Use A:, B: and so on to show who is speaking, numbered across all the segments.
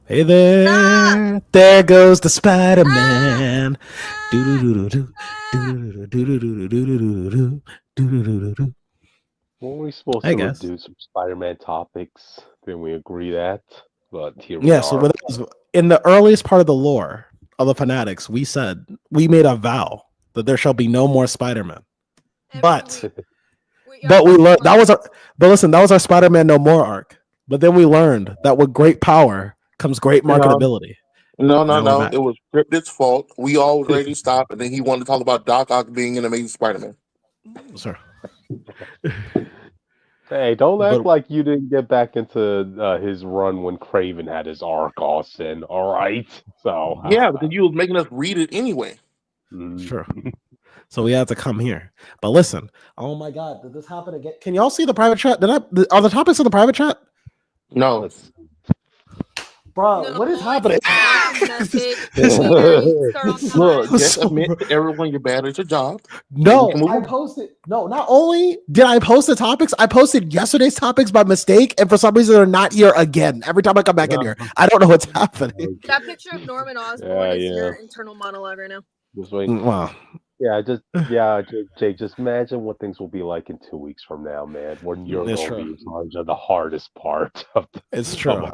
A: Hey there, there goes the Spider-Man.
B: Weren't we supposed
A: I
B: to
A: guess.
B: do some Spider-Man topics? Didn't we agree that? But here we
A: Yeah, so
B: are.
A: in the earliest part of the lore of the Fanatics, we said we made a vow that there shall be no more Spider-Man. But we learned that was our but listen, that was our Spider-Man No More arc. But then we learned that with great power comes great
C: No,
A: marketability.
C: no,
A: Now we're
C: no.
A: back.
C: It was Cryptid's fault. We all was ready to stop, and then he wanted to talk about Doc Ock being an amazing Spider-Man.
A: Sure.
B: Hey, don't act
A: But
B: like you didn't get back into his run when Craven had his arc, Austin. All right, so
C: Yeah, because you was making us read it anyway.
A: sure. So we had to come here. But listen, oh my god, did this happen again? Can y'all see the private chat? Are the topics in the private chat?
C: No,
A: Bro, what is happening?
C: look, just admit to everyone you're bad at your job.
A: No, I posted. No, not only did I post the topics, I posted yesterday's topics by mistake, and for some reason they're not here again. Every time I come back in here, I don't know what's happening.
D: That picture of Norman Osborn is your internal monologue right now.
B: Just wait.
A: Wow.
B: Jake, just imagine what things will be like in 2 weeks from now, man. When you're going to be in charge of the hardest part of the.
A: It's true. You know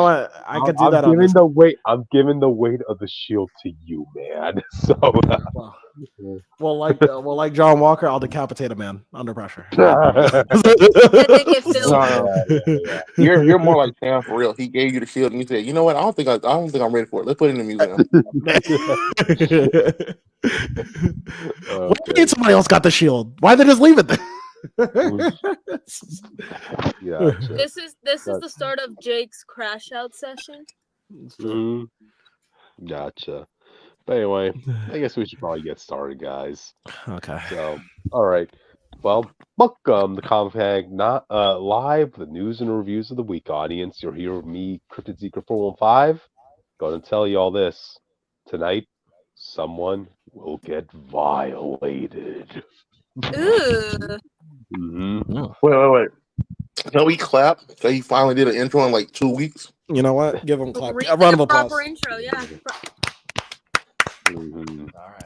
A: what? I could do that.
B: I'm giving the weight of the shield to you, man. So.
A: Well, like John Walker, I'll decapitate a man under pressure.
C: You're more like Sam for real. He gave you the shield and you said, "You know what? I don't think I'm ready for it. Let's put it in the museum."
A: What do you mean somebody else got the shield? Why they just leave it there?
B: Yeah.
D: This is the start of Jake's crash out session.
B: Gotcha. But anyway, I guess we should probably get started, guys.
A: Okay.
B: So, all right. Well, welcome to Comic Hag, not live, the news and reviews of the week, audience. You're here with me, Cryptid Seeker 415. Going to tell you all this. Tonight, someone will get violated.
D: Ooh.
C: Wait. Can we clap? So he finally did an intro in like 2 weeks.
A: You know what? Give him a clap. A round of applause.
D: Proper intro, yeah.
A: Right.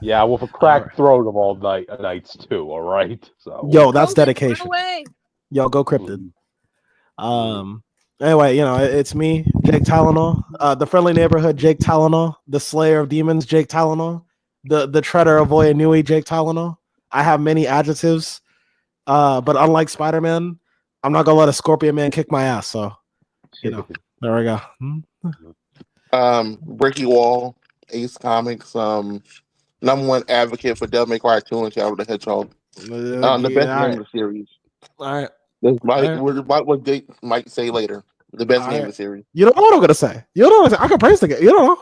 B: Yeah, with a cracked throat of all nights too. All right. So.
A: Yo, that's dedication. Yo, go Cryptid. Anyway, you know, it's me, Jake Tylenol, the friendly neighborhood Jake Tylenol, the slayer of demons Jake Tylenol, the treader of Voyanui Jake Tylenol. I have many adjectives, but unlike Spider-Man, I'm not gonna let a Scorpion Man kick my ass. So, you know, there we go.
C: Bricky Wall, Ace Comics, #1 advocate for Devil May Cry 2 and Shadow the Hedgehog. The best name of the series.
A: All right.
C: What Jake might say later. The best name of the series.
A: You don't know what I'm gonna say. You don't know what I'm I can praise the game. You don't know.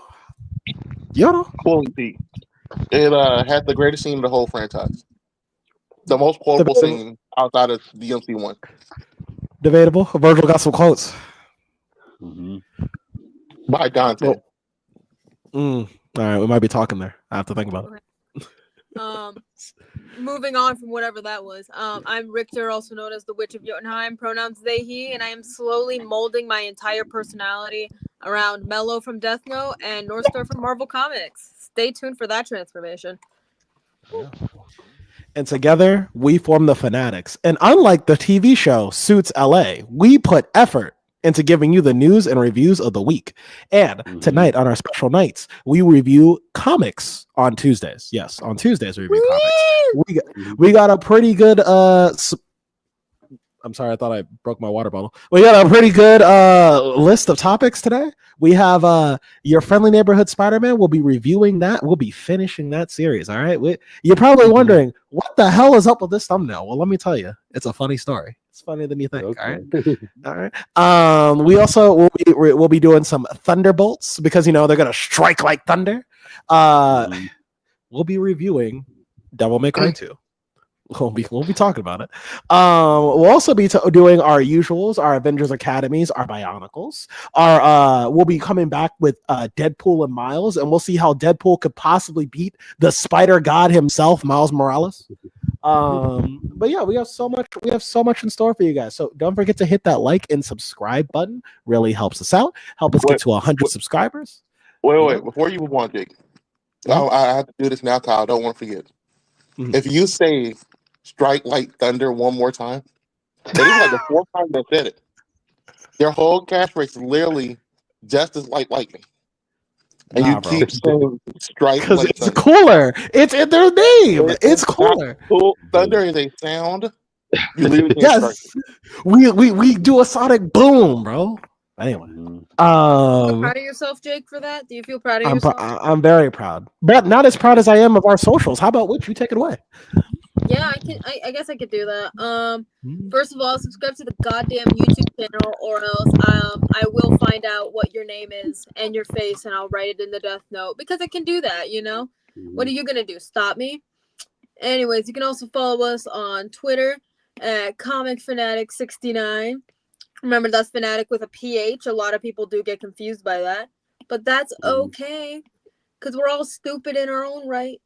A: You don't know.
C: Quality. It had the greatest scene of the whole franchise. The most quotable scene outside of the DMC one.
A: Debatable. Virgil got some quotes.
C: By Dante.
A: All right, we might be talking there. I have to think about
D: it. Moving on from whatever that was. I'm Richter, also known as the Witch of Jotunheim, pronouns they, he, and I am slowly molding my entire personality around Mello from Death Note and Northstar from Marvel Comics. Stay tuned for that transformation.
A: Yeah. And together, we form the Fanatics. And unlike the TV show Suits LA, we put effort into giving you the news and reviews of the week. And tonight, on our special nights, we review comics on Tuesdays. Yes, on Tuesdays, we review comics. We got a pretty good... I'm sorry, I thought I broke my water bottle. We got a pretty good list of topics today. We have your friendly neighborhood Spider-Man. We'll be reviewing that. We'll be finishing that series. All right. You're probably wondering what the hell is up with this thumbnail. Well, let me tell you, it's a funny story. It's funnier than you think. Okay. All right. All right. We also we'll be doing some Thunderbolts because you know they're gonna strike like thunder. We'll be reviewing Devil May Cry 2. We'll be talking about it. We'll also be doing our usuals, our Avengers Academies, our Bionicles. We'll be coming back with Deadpool and Miles, and we'll see how Deadpool could possibly beat the Spider God himself, Miles Morales. But yeah, we have so much in store for you guys. So don't forget to hit that like and subscribe button. Really helps us out. Help us get to 100 subscribers.
C: Wait. Before you move on, Jake, I have to do this now, Kyle. I don't want to forget. If you say "strike like thunder" one more time, it is like the fourth time they said it. Their whole catchphrase is literally just as like lightning. And you keep saying "strike"
A: because
C: like
A: it's
C: thunder.
A: cooler. It's in their name. It's cooler.
C: Cool. Thunder is a sound. You literally
A: Yes, we do a sonic boom, bro. Anyway,
D: proud of yourself, Jake, for that? Do you feel proud of yourself?
A: I'm very proud, but not as proud as I am of our socials. How about Witch? You take it away.
D: Yeah, I can. I guess I could do that. First of all, subscribe to the goddamn YouTube channel, or else I will find out what your name is and your face, and I'll write it in the death note because I can do that. You know, what are you gonna do? Stop me? Anyways, you can also follow us on Twitter at Comic Phanatic 69. Remember, that's Phanatic with a PH. A lot of people do get confused by that, but that's okay because we're all stupid in our own right.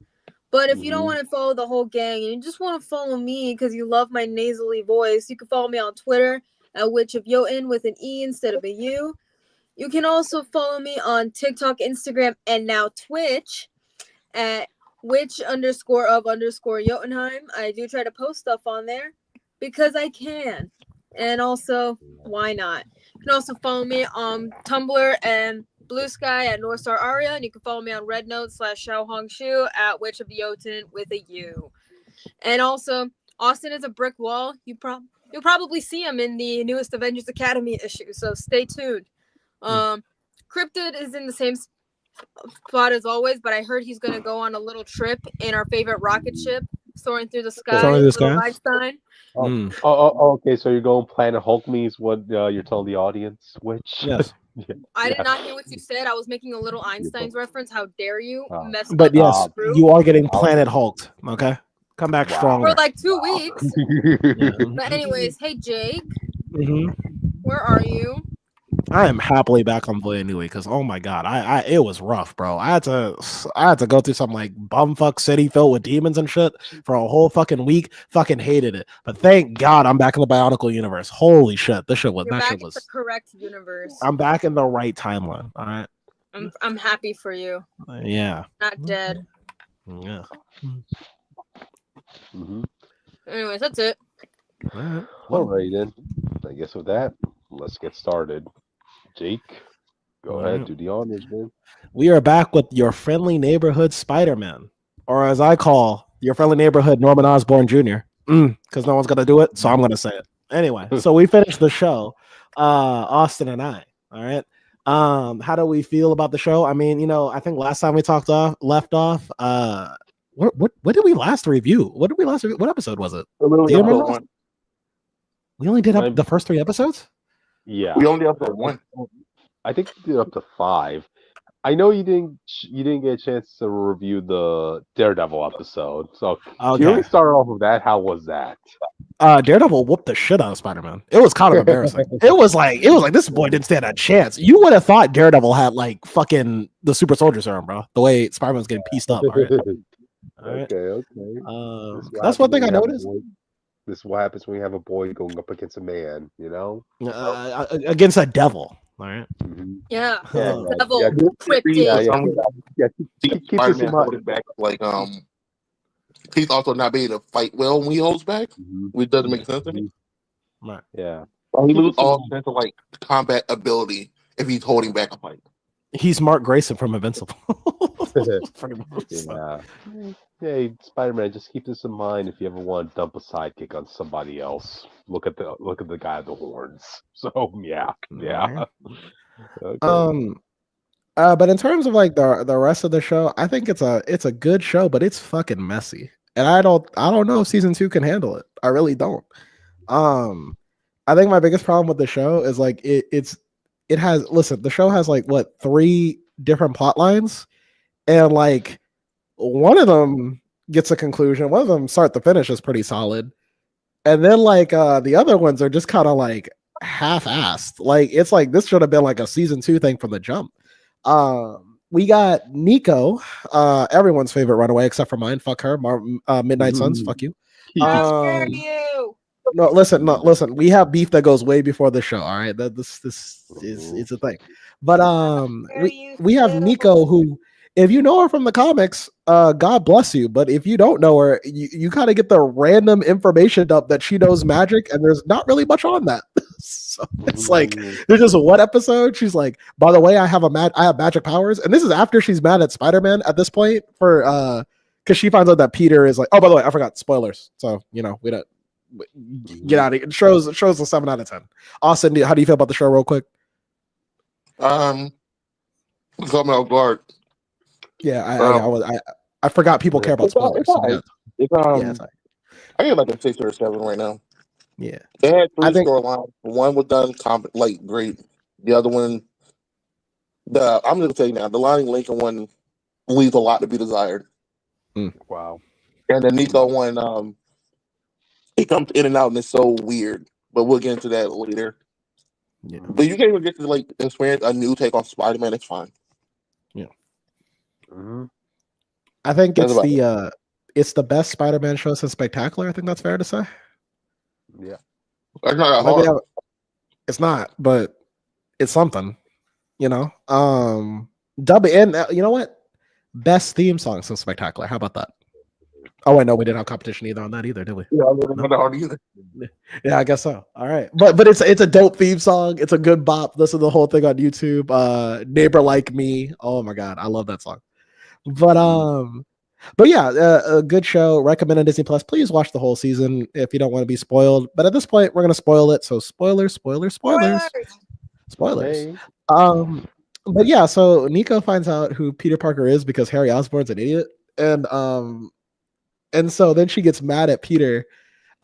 D: But if you don't want to follow the whole gang and you just want to follow me because you love my nasally voice, you can follow me on Twitter at Witch of Jotun with an E instead of a U. You can also follow me on TikTok, Instagram, and now Twitch at Witch_of_Jotunheim. I do try to post stuff on there because I can. And also, why not? You can also follow me on Tumblr and Blue Sky at Northstar Aria, and you can follow me on RedNote/Xiaohongshu at Witch of Jotun with a U. And also, Austin is a brick wall. You'll probably see him in the newest Avengers Academy issue, so stay tuned. Cryptid is in the same spot as always, but I heard he's going to go on a little trip in our favorite rocket ship, soaring through the sky. Einstein.
B: Okay. So you're going Planet Hulk means what you're telling the audience, which
A: yes.
D: I did not hear what you said. I was making a little Einstein's reference. How dare you mess
A: But
D: with
A: yes, you are getting Planet Hulked. Okay, come back stronger
D: for like 2 weeks. But anyways, hey Jake, where are you?
A: I am happily back on Voya Nui because oh my god, it was rough, bro. I had to go through some like bumfuck city filled with demons and shit for a whole fucking week. Fucking hated it, but thank God I'm back in the Bionicle universe. Holy shit, this shit was
D: You're
A: that
D: back
A: shit was
D: in the correct universe.
A: I'm back in the right timeline. All right,
D: I'm happy for you.
A: Yeah,
D: not dead.
A: Yeah.
D: Anyways, that's it.
B: All right then. I guess with that, let's get started. Jake, go ahead, do the honors, man.
A: We are back with your friendly neighborhood Spider-Man, or as I call your friendly neighborhood Norman Osborn Jr. Because no one's gonna do it, so I'm gonna say it anyway. So we finished the show, Austin and I. All right. How do we feel about the show? I mean, you know, I think last time we left off. What did we last review? What episode was it? Do you remember? We only did up the first 3 episodes.
B: Yeah,
C: we only up to 1.
B: I think we did up to 5. I know you didn't get a chance to review the Daredevil episode, so can we start off with that? How was that?
A: Daredevil whooped the shit out of Spider-Man. It was kind of embarrassing. it was like this boy didn't stand a chance. You would have thought Daredevil had like fucking the super soldier serum, bro. The way Spider-Man's getting pieced up. All right.
B: Okay.
A: That's one thing I noticed.
B: This is what happens when you have a boy going up against a man, you know?
A: Against a devil. All right.
D: Yeah.
C: Devil.
B: Keep this in mind.
C: Back, like he's also not being able to fight well when he holds back, which doesn't make sense to me.
A: Right.
B: Yeah.
C: He loses all sense of like combat ability if he's holding back a fight.
A: He's Mark Grayson from Invincible.
B: Yeah. Hey, Spider-Man, just keep this in mind if you ever want to dump a sidekick on somebody else. Look at the guy with the horns. So yeah. Okay.
A: But in terms of like the rest of the show, I think it's a good show, but it's fucking messy, and I don't know if season 2 can handle it. I really don't. I think my biggest problem with the show is like the show has like 3 different plot lines, and like one of them gets a conclusion, one of them start to finish is pretty solid, and then like the other ones are just kind of like half-assed. Like it's like this should have been like a season 2 thing from the jump. We got Nico, everyone's favorite runaway except for mine. Fuck her. Midnight Suns. Fuck you.
D: How dare you?
A: No, listen. We have beef that goes way before the show. All right, that this is it's a thing. But we have Nico, who, if you know her from the comics, God bless you. But if you don't know her, you kind of get the random information dump that she knows magic, and there's not really much on that. So it's like there's just one episode. She's like, by the way, I have magic powers, and this is after she's mad at Spider-Man at this point for because she finds out that Peter is like, oh, by the way, I forgot spoilers. So we don't. Get out of here. It shows a 7 out of 10. Austin, how do you feel about the show, real quick?
C: Caught me off guard.
A: Yeah, I forgot people care about spoilers.
C: I get like a 6 or a 7 right now.
A: Yeah,
C: they had 3 storylines. One was done great. The other one, I'm gonna tell you now, the Lonnie Lincoln one leaves a lot to be desired.
B: Wow.
C: And the Nico one, it comes in and out and it's so weird, but we'll get into that later.
A: Yeah.
C: But you can't even get to experience a new take on Spider-Man. It's fine.
A: Yeah.
B: Mm-hmm.
A: I think it's the best Spider-Man show since Spectacular. I think that's fair to say.
B: Yeah.
C: It's not that hard.
A: It's not, but it's something. You know. Dub in. You know what? Best theme song since Spectacular. How about that? Oh wait, no, we didn't have competition either on that either, did we?
C: Yeah, I didn't know that hard either.
A: Yeah, I guess so. All right, but it's a dope theme song. It's a good bop. Listen to the whole thing on YouTube. Neighbor Like Me. Oh my god, I love that song. But yeah, a good show. Recommend on Disney Plus. Please watch the whole season if you don't want to be spoiled. But at this point, we're gonna spoil it. So spoilers.
B: Okay.
A: But yeah, so Nico finds out who Peter Parker is because Harry Osborn's an idiot, and so then she gets mad at Peter.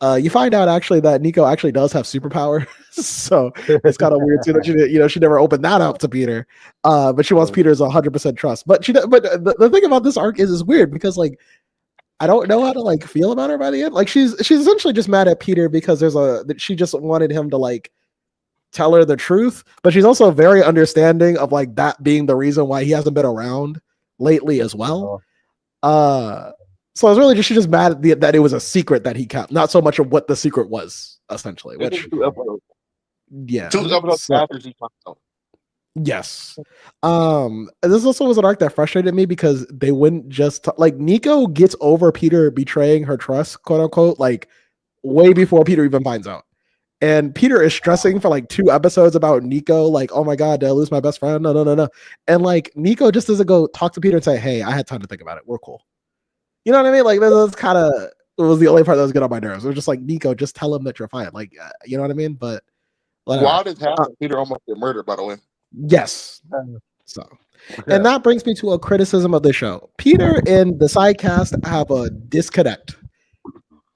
A: You find out actually that Nico actually does have superpower, so it's kind of weird too that she never opened that up to Peter. But she wants Peter's 100% trust. But the thing about this arc is weird because like I don't know how to like feel about her by the end. Like she's essentially just mad at Peter because she just wanted him to like tell her the truth, but she's also very understanding of like that being the reason why he hasn't been around lately as well. So I was really just mad at that it was a secret that he kept, not so much of what the secret was, essentially. Which, yeah.
C: 2 episodes after she found out.
A: Yes. This also was an arc that frustrated me because they wouldn't just like Nico gets over Peter betraying her trust, quote unquote, like way before Peter even finds out. And Peter is stressing for like 2 episodes about Nico, like, oh my god, did I lose my best friend? No. And like Nico just doesn't go talk to Peter and say, hey, I had time to think about it. We're cool. You know what I mean? Like that's kind of it was the only part that was good on my nerves. It was just like Nico, just tell him that you're fine. Like you know what I mean? But
C: while this happened, Peter almost get murdered. By the way,
A: yes. So, and that brings me to a criticism of the show. Peter and the side cast have a disconnect,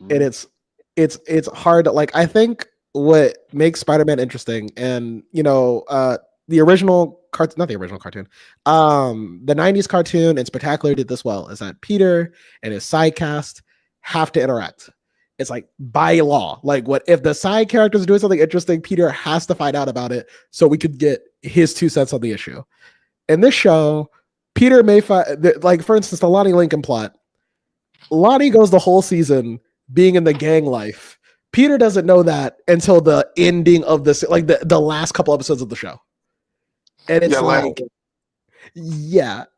A: and it's hard. Like I think what makes Spider-Man interesting, and the original cartoon, not the original cartoon, the 90s cartoon and Spectacular did this well, is that Peter and his side cast have to interact. It's like by law, like what if the side characters are doing something interesting, Peter has to find out about it so we could get his 2 cents on the issue. In this show, Peter may find, like for instance, the Lonnie Lincoln plot. Lonnie goes the whole season being in the gang life. Peter doesn't know that until the ending of this, like the last couple episodes of the show. And it's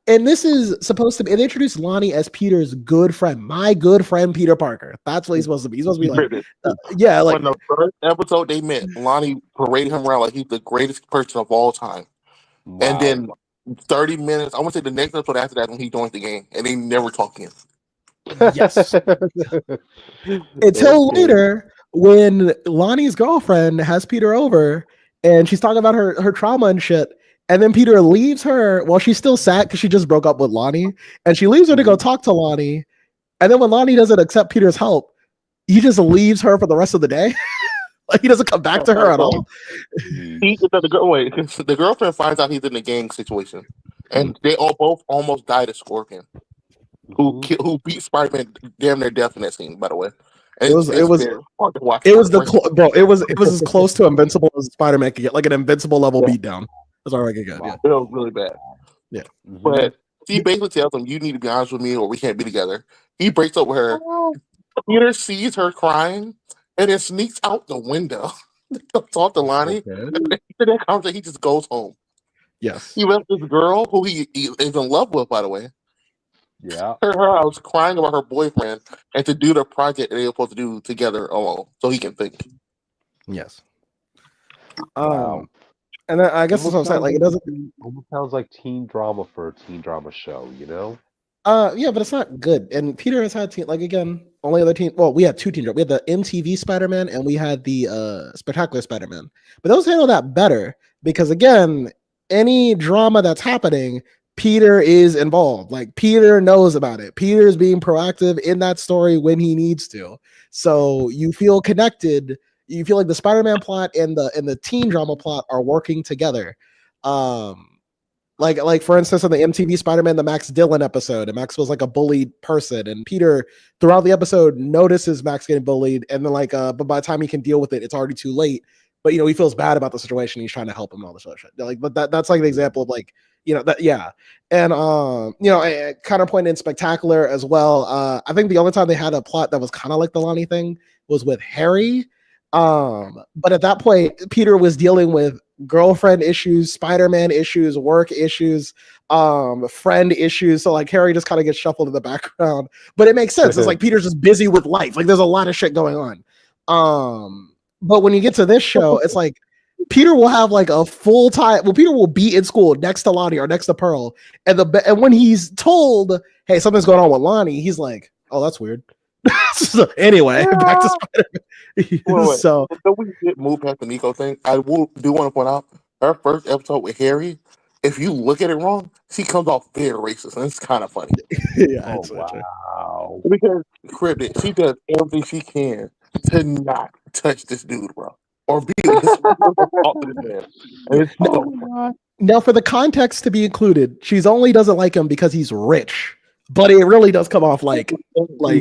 A: and this is supposed to be, and they introduced Lonnie as Peter's good friend, my good friend Peter Parker. That's what he's supposed to be. He's supposed to be like, like
C: when the first episode they met, Lonnie paraded him around like he's the greatest person of all time. Wow. And then 30 minutes, I want to say the next episode after that when he joins the game, and they never talk again.
A: Yes. Until later, when Lonnie's girlfriend has Peter over and she's talking about her trauma and shit. And then Peter leaves her while she's still sad because she just broke up with Lonnie. And she leaves her to go talk to Lonnie. And then when Lonnie doesn't accept Peter's help, he just leaves her for the rest of the day. Like he doesn't come back to her at all.
C: The girlfriend finds out he's in a gang situation. And they both almost died of Scorpion. Who beat Spider-Man damn near death in that scene, by the way.
A: It was as close to Invincible as Spider-Man could get, like an Invincible level beatdown. That's all I could get.
C: Yeah. It was really bad.
A: Yeah.
C: But he basically tells him, you need to be honest with me or we can't be together. He breaks up with her. Peter sees her crying and then sneaks out the window to talk to Lonnie.
B: Okay.
C: And after that conversation, he just goes home.
A: Yes.
C: He left this girl who he is in love with, by the way.
B: Yeah.
C: Her house crying about her boyfriend and to do the project that they were supposed to do together alone so he can think.
A: Yes.
B: Wow.
A: And then I guess that's what I'm saying. Like, it doesn't.
B: Almost sounds like teen drama for a teen drama show, you know?
A: Yeah, but it's not good. And Peter has had teen, like, again, only other teen. Well, we had two teen. We had the MTV Spider-Man and we had the Spectacular Spider-Man. But those handle that better because, again, any drama that's happening, Peter is involved. Like, Peter knows about it. Peter's being proactive in that story when he needs to. So you feel connected. You feel like the Spider-Man plot and the teen drama plot are working together. Like for instance, in the MTV Spider-Man, the Max Dillon episode, and Max was like a bullied person, and Peter throughout the episode notices Max getting bullied, and then but by the time he can deal with it, it's already too late. But he feels bad about the situation. He's trying to help him and all this other shit. Like, but that's like an example of like that, yeah. And counterpoint in Spectacular as well. I think the only time they had a plot that was kind of like the Lonnie thing was with Harry. But at that point, Peter was dealing with girlfriend issues, Spider-Man issues, work issues, friend issues. So like Harry just kind of gets shuffled in the background. But it makes sense. It's like Peter's just busy with life. Like there's a lot of shit going on. But when you get to this show, it's like Peter will have like a full time. Well, Peter will be in school next to Lonnie or next to Pearl, and when he's told, "Hey, something's going on with Lonnie," he's like, "Oh, that's weird." So, anyway, back to Spider-Man.
C: Wait.
A: So
C: we did move past the Nico thing. I do want to point out her first episode with Harry. If you look at it wrong, she comes off very racist, and it's kind of funny.
A: Yeah,
B: wow.
C: Because Cryptid, she does everything she can to not touch this dude, bro, or be this man.
A: Now, for the context to be included, she's only doesn't like him because he's rich. But it really does come off like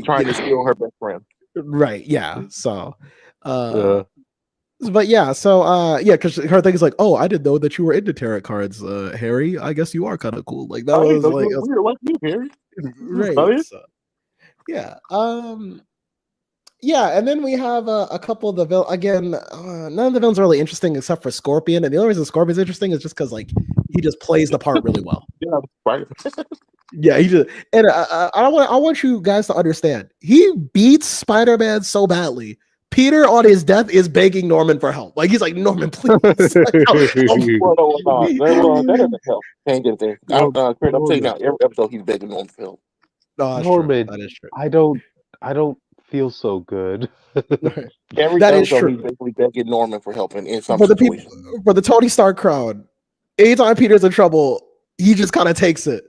C: trying to steal her best friend.
A: Right, yeah. So but yeah, so because her thing is like, oh, I didn't know that you were into tarot cards, Harry. I guess you are kind of cool. Like that was like
C: weird like you, Harry.
A: Right. So, yeah. Yeah, and then we have a couple of the villains. Again, none of the villains are really interesting except for Scorpion. And the only reason Scorpion's interesting is just because like he just plays the part really well.
C: Yeah, right.
A: Yeah, he just and I want you guys to understand. He beats Spider-Man so badly. Peter on his death is begging Norman for help. Like he's like, Norman, please. Like,
C: that doesn't help. Can't get there. I'm telling you now, every episode he's begging Norman for help.
A: No,
B: Norman,
A: that is true.
B: I don't feel so good.
C: Every
A: that
C: episode
A: is true.
C: he's basically begging Norman for help in some
A: for the
C: situation.
A: people, for the Tony Stark crowd, anytime Peter's in trouble, he just kind of takes it.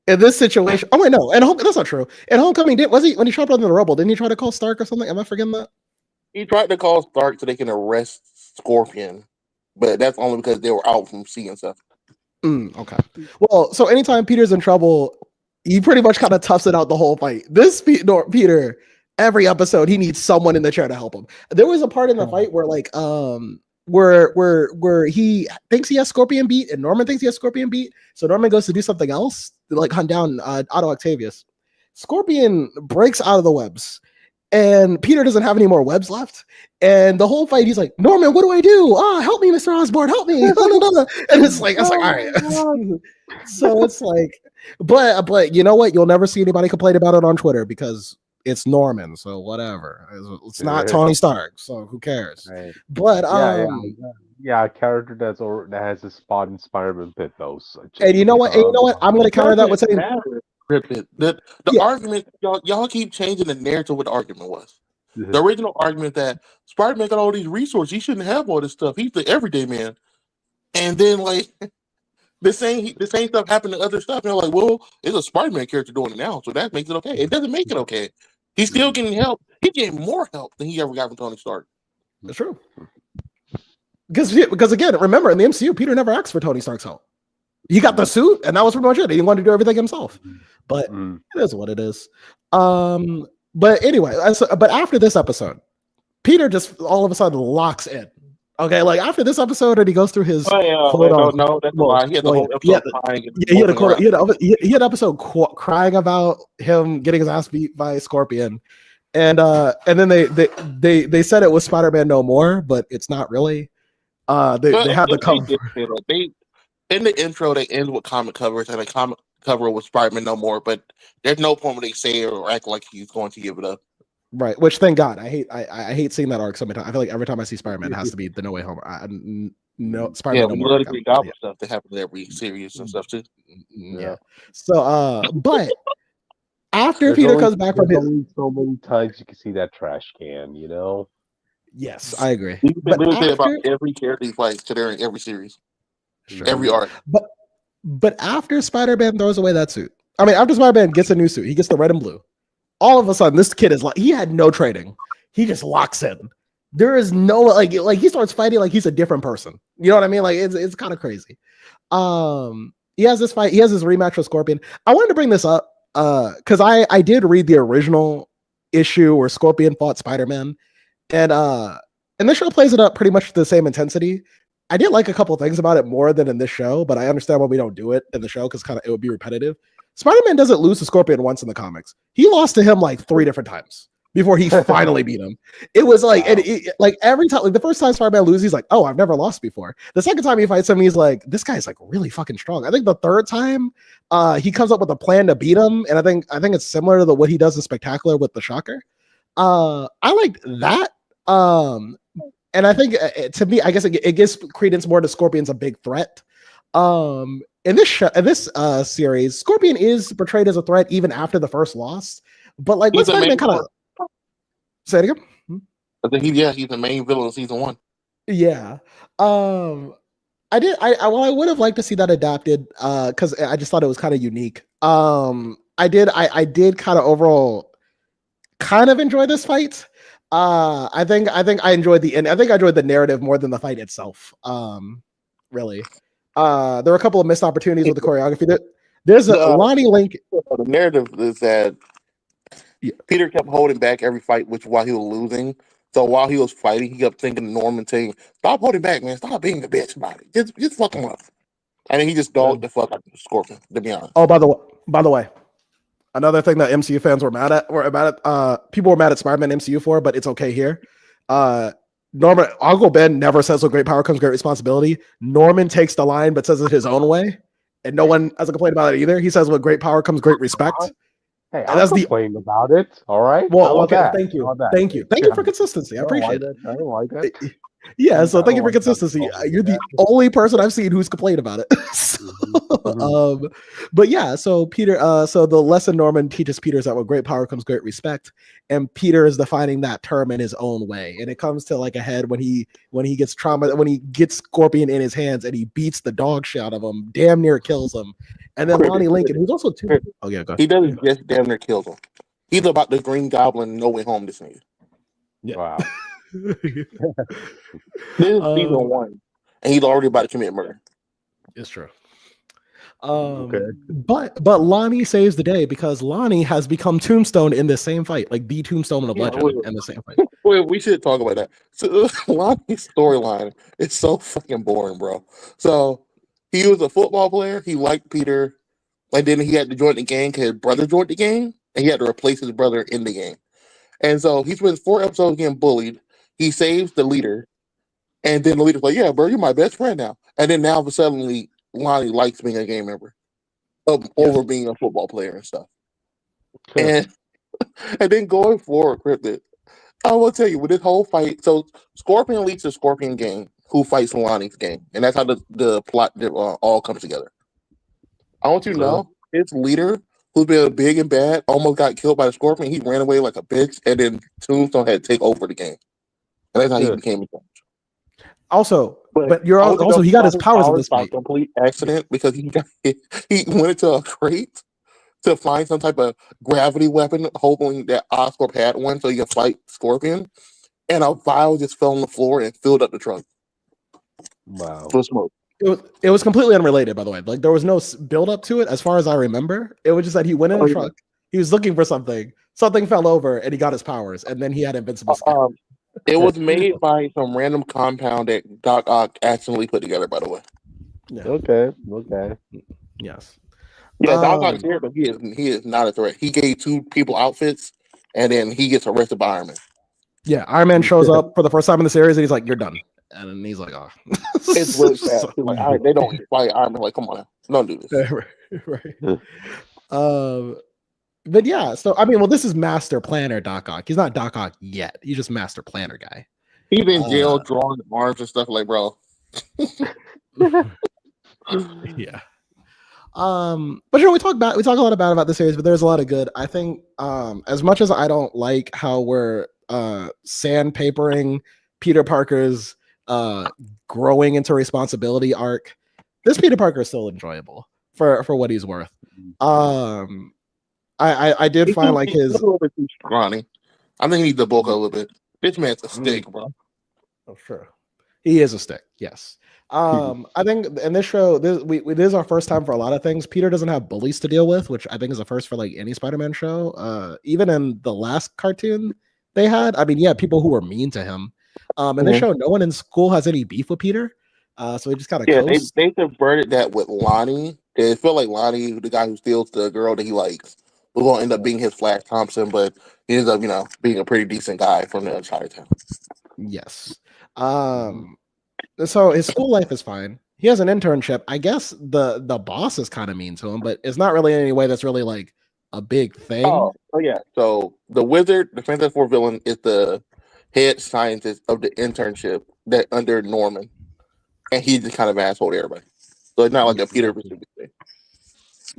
A: In this situation, oh wait, no, and that's not true. In Homecoming, when he shot up in the rubble? Didn't he try to call Stark or something? Am I forgetting that?
C: He tried to call Stark so they can arrest Scorpion, but that's only because they were out from sea and stuff.
A: Okay. Well, so anytime Peter's in trouble, he pretty much kind of toughs it out the whole fight. This Peter, every episode, he needs someone in the chair to help him. There was a part in the fight where like where he thinks he has Scorpion beat and Norman thinks he has Scorpion beat. So Norman goes to do something else to like hunt down Otto Octavius. Scorpion breaks out of the webs and Peter doesn't have any more webs left. And the whole fight, he's like, Norman, what do I do? Help me, Mr. Osborn, help me. And it's like, all right. So it's like, but you know what? You'll never see anybody complain about it on Twitter because it's Norman, so whatever. It's not Tony Stark, so who cares? Right. But
B: a character that has a spot in Spider-Man pit though. So
A: and you know what? I'm going to counter that with saying
C: the argument. Y'all keep changing the narrative. What the argument was? The original argument that Spider-Man got all these resources, he shouldn't have all this stuff. He's the everyday man, and then like the same stuff happened to other stuff. And they're like, well, it's a Spider-Man character doing it now, so that makes it okay. It doesn't make it okay. He's still getting help. He's getting more help than he ever got from Tony Stark.
A: That's true. Because again, remember in the MCU, Peter never asked for Tony Stark's help. He got the suit, and that was pretty much it. He wanted to do everything himself. But it is what it is. But anyway, but after this episode, Peter just all of a sudden locks in. Okay, like after this episode, and he goes through his.
C: No, that's why he had the whole episode crying.
A: He had an episode crying about him getting his ass beat by Scorpion, and then they said it was Spider-Man No More, but it's not really. They had the cover.
C: They in the intro they end with comic covers, and a comic cover with Spider-Man No More, but there's no point where they say it or act like he's going to give it up.
A: Right, which thank God. I hate seeing that arc so many times. I feel like every time I see Spider-Man, it has to be the No Way Home. No Spider-Man No More.
C: The Goblin stuff that happens every series and stuff too.
A: Yeah. So, but after Peter comes back from his,
B: so many times you can see that trash can, you know.
A: Yes, I agree.
C: You can literally say about
A: after,
C: every character he fights considering every series,
A: sure.
C: every arc.
A: But after Spider-Man throws away that suit, I mean, after Spider-Man gets a new suit, he gets the red and blue. All of a sudden, this kid is like, he had no training. He just locks in. There is no like he starts fighting like he's a different person. You know what I mean? Like it's kind of crazy. He has this fight. He has this rematch with Scorpion. I wanted to bring this up because I did read the original issue where Scorpion fought Spider-Man, and this show plays it up pretty much the same intensity. I did like a couple of things about it more than in this show, but I understand why we don't do it in the show because it would be repetitive. Spider-Man doesn't lose to Scorpion once in the comics. He lost to him like 3 different times before he finally beat him. It was like, like every time, like the first time Spider-Man loses, he's like, "Oh, I've never lost before." The second time he fights him, he's like, "This guy's like really fucking strong." I think the third time, he comes up with a plan to beat him, and I think it's similar to what he does in Spectacular with the Shocker. I liked that. And I think to me, I guess it gives credence more to Scorpion's a big threat. In this series, Scorpion is portrayed as a threat even after the first loss. But like, let's kind of say it again.
C: I think he's the main villain of season 1.
A: Yeah. I would have liked to see that adapted because I just thought it was kind of unique. I did kind of overall kind of enjoy this fight. I think I enjoyed the end. I think I enjoyed the narrative more than the fight itself. Really. There were a couple of missed opportunities with the choreography. There's a Lonnie Link.
C: The narrative is that Peter kept holding back every fight, which while he was losing. So while he was fighting, he kept thinking to Norman saying, "Stop holding back, man. Stop being a bitch about it. Just fuck him up." And then he just dogged the fuck out of Scorpion, to be honest.
A: Oh, by the way, another thing that MCU fans were mad at, people were mad at Spider-Man MCU for, but it's okay here. Norman, Uncle Ben never says with great power comes great responsibility. Norman takes the line, but says it his own way. And no one has a complaint about it either. He says with great power comes great respect.
B: Hey, I'm complaining about it. All right.
A: Well, okay. Thank you for consistency. I appreciate it.
B: I don't like it.
A: Yeah, so thank you for consistency. You're the only person I've seen who's complained about it. But yeah, so Peter, so the lesson Norman teaches Peter is that with great power comes great respect, and Peter is defining that term in his own way, and it comes to like a head when he gets when he gets Scorpion in his hands and he beats the dog shit out of him, damn near kills him, and then Lonnie Lincoln, who's also too. Oh yeah, go ahead.
C: He doesn't just damn near kill him. He's about the Green Goblin No Way Home this nigga.
A: Yeah.
B: Wow.
C: This is season 1, and he's already about to commit murder.
A: It's true.
B: Okay.
A: But Lonnie saves the day because Lonnie has become Tombstone in the same fight, like the Tombstone of Legend in the same fight.
C: Well, we should talk about that. So Lonnie's storyline is so fucking boring, bro. So he was a football player. He liked Peter, and then he had to join the gang because his brother joined the gang, and he had to replace his brother in the gang. And so he spends 4 episodes getting bullied. He saves the leader, and then the leader's like, "Yeah, bro, you're my best friend now." And then now, suddenly, Lonnie likes being a gang member over being a football player and stuff. And then going forward, Cryptid, I will tell you, with this whole fight, so Scorpion leads the Scorpion gang, who fights Lonnie's gang, and that's how the plot all comes together. I want you to know, his leader, who's been big and bad, almost got killed by the Scorpion. He ran away like a bitch, and then Tombstone had to take over the game. And that's how he became a judge.
A: Also, but you're also he got his powers in this fight.
C: Complete accident because he went into a crate to find some type of gravity weapon, hoping that Oscorp had one so he could fight Scorpion. And a vial just fell on the floor and filled up the trunk.
B: Wow.
C: For smoke.
A: It was completely unrelated, by the way. Like there was no build up to it, as far as I remember. It was just that he went in a truck. He was looking for something. Something fell over, and he got his powers, and then he had invincible skin.
C: It was made by some random compound that Doc Ock accidentally put together, by the way.
A: Yeah.
B: Okay.
A: Yes.
C: Yeah, Doc Ock's here, but he is not a threat. He gave 2 people outfits, and then he gets arrested by Iron Man.
A: Yeah, Iron Man shows up for the first time in the series, and he's like, "You're done," and then he's like, "Oh."
C: It's really sad. Like, they don't fight Iron Man. Like, come on, now. Don't do this.
A: Right. But yeah, so I mean, well, this is Master Planner Doc Ock. He's not Doc Ock yet. He's just Master Planner guy.
C: He's in jail drawing arms and stuff. Like, bro.
A: Yeah. But we talk a lot about the series, but there's a lot of good. I think as much as I don't like how we're sandpapering Peter Parker's growing into responsibility arc, this Peter Parker is still enjoyable for what he's worth. I did find like his
C: a little bit too scrawny. I think he needs to bulk a little bit. This man's a stick, bro.
A: Oh, sure. He is a stick, yes. I think in this show, this is our first time for a lot of things. Peter doesn't have bullies to deal with, which I think is a first for like any Spider-Man show. Even in the last cartoon they had, I mean, yeah, people who were mean to him. In this show, no one in school has any beef with Peter. So he just kind of
C: they subverted that with Lonnie. It felt like Lonnie, the guy who steals the girl that he likes, was going to end up being his Flash Thompson, but he ends up, being a pretty decent guy from the entire town.
A: Yes. So his school life is fine. He has an internship. I guess the boss is kind of mean to him, but it's not really in any way that's really like a big thing.
C: Oh yeah. So the wizard, the Fantastic Four villain, is the head scientist of the internship that under Norman, and he's just kind of an asshole to everybody. So it's not like a Peter thing.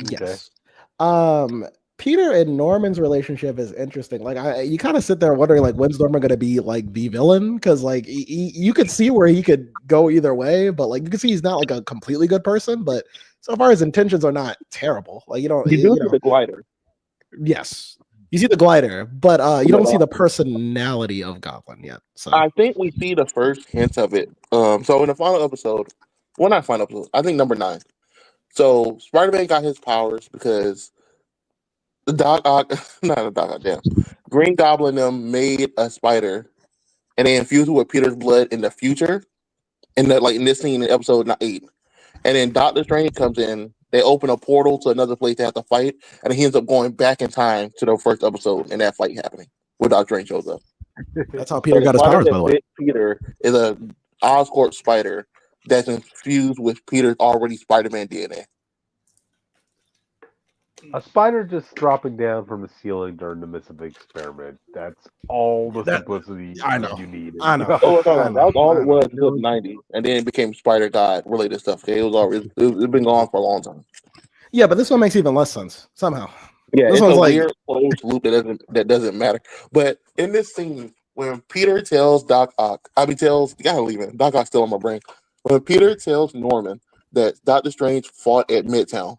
A: Yes. Peter and Norman's relationship is interesting. Like, you kind of sit there wondering, like, when's Norman going to be like the villain? Because like you could see where he could go either way, but like you can see he's not like a completely good person. But so far his intentions are not terrible. Like you
C: see the glider.
A: Yes, you see the glider, but you don't see the personality of Goblin yet. So
C: I think we see the first hints of it. So in the final episode, well, not final episode, I think number 9. So Spider-Man got his powers because Green Goblin them made a spider, and they infused it with Peter's blood in the future, in this scene in episode 8. And then Doctor Strange comes in. They open a portal to another place they have to fight, and he ends up going back in time to the first episode, and that fight happening when Doctor Strange shows up.
A: That's how Peter got his powers, by the way.
C: Peter is a Oscorp spider that's infused with Peter's already Spider-Man DNA.
B: A spider just dropping down from the ceiling during the midst of an experiment. That's all the simplicity you need.
A: I know.
C: That was all it was until the 90s. And then it became Spider God related stuff. It's been gone for a long time.
A: Yeah, but this one makes even less sense somehow.
C: Yeah, this one's like weird closed loop that doesn't matter. But in this scene, when Peter tells Doc Ock, gotta leave it. Doc Ock's still on my brain. When Peter tells Norman that Doctor Strange fought at Midtown,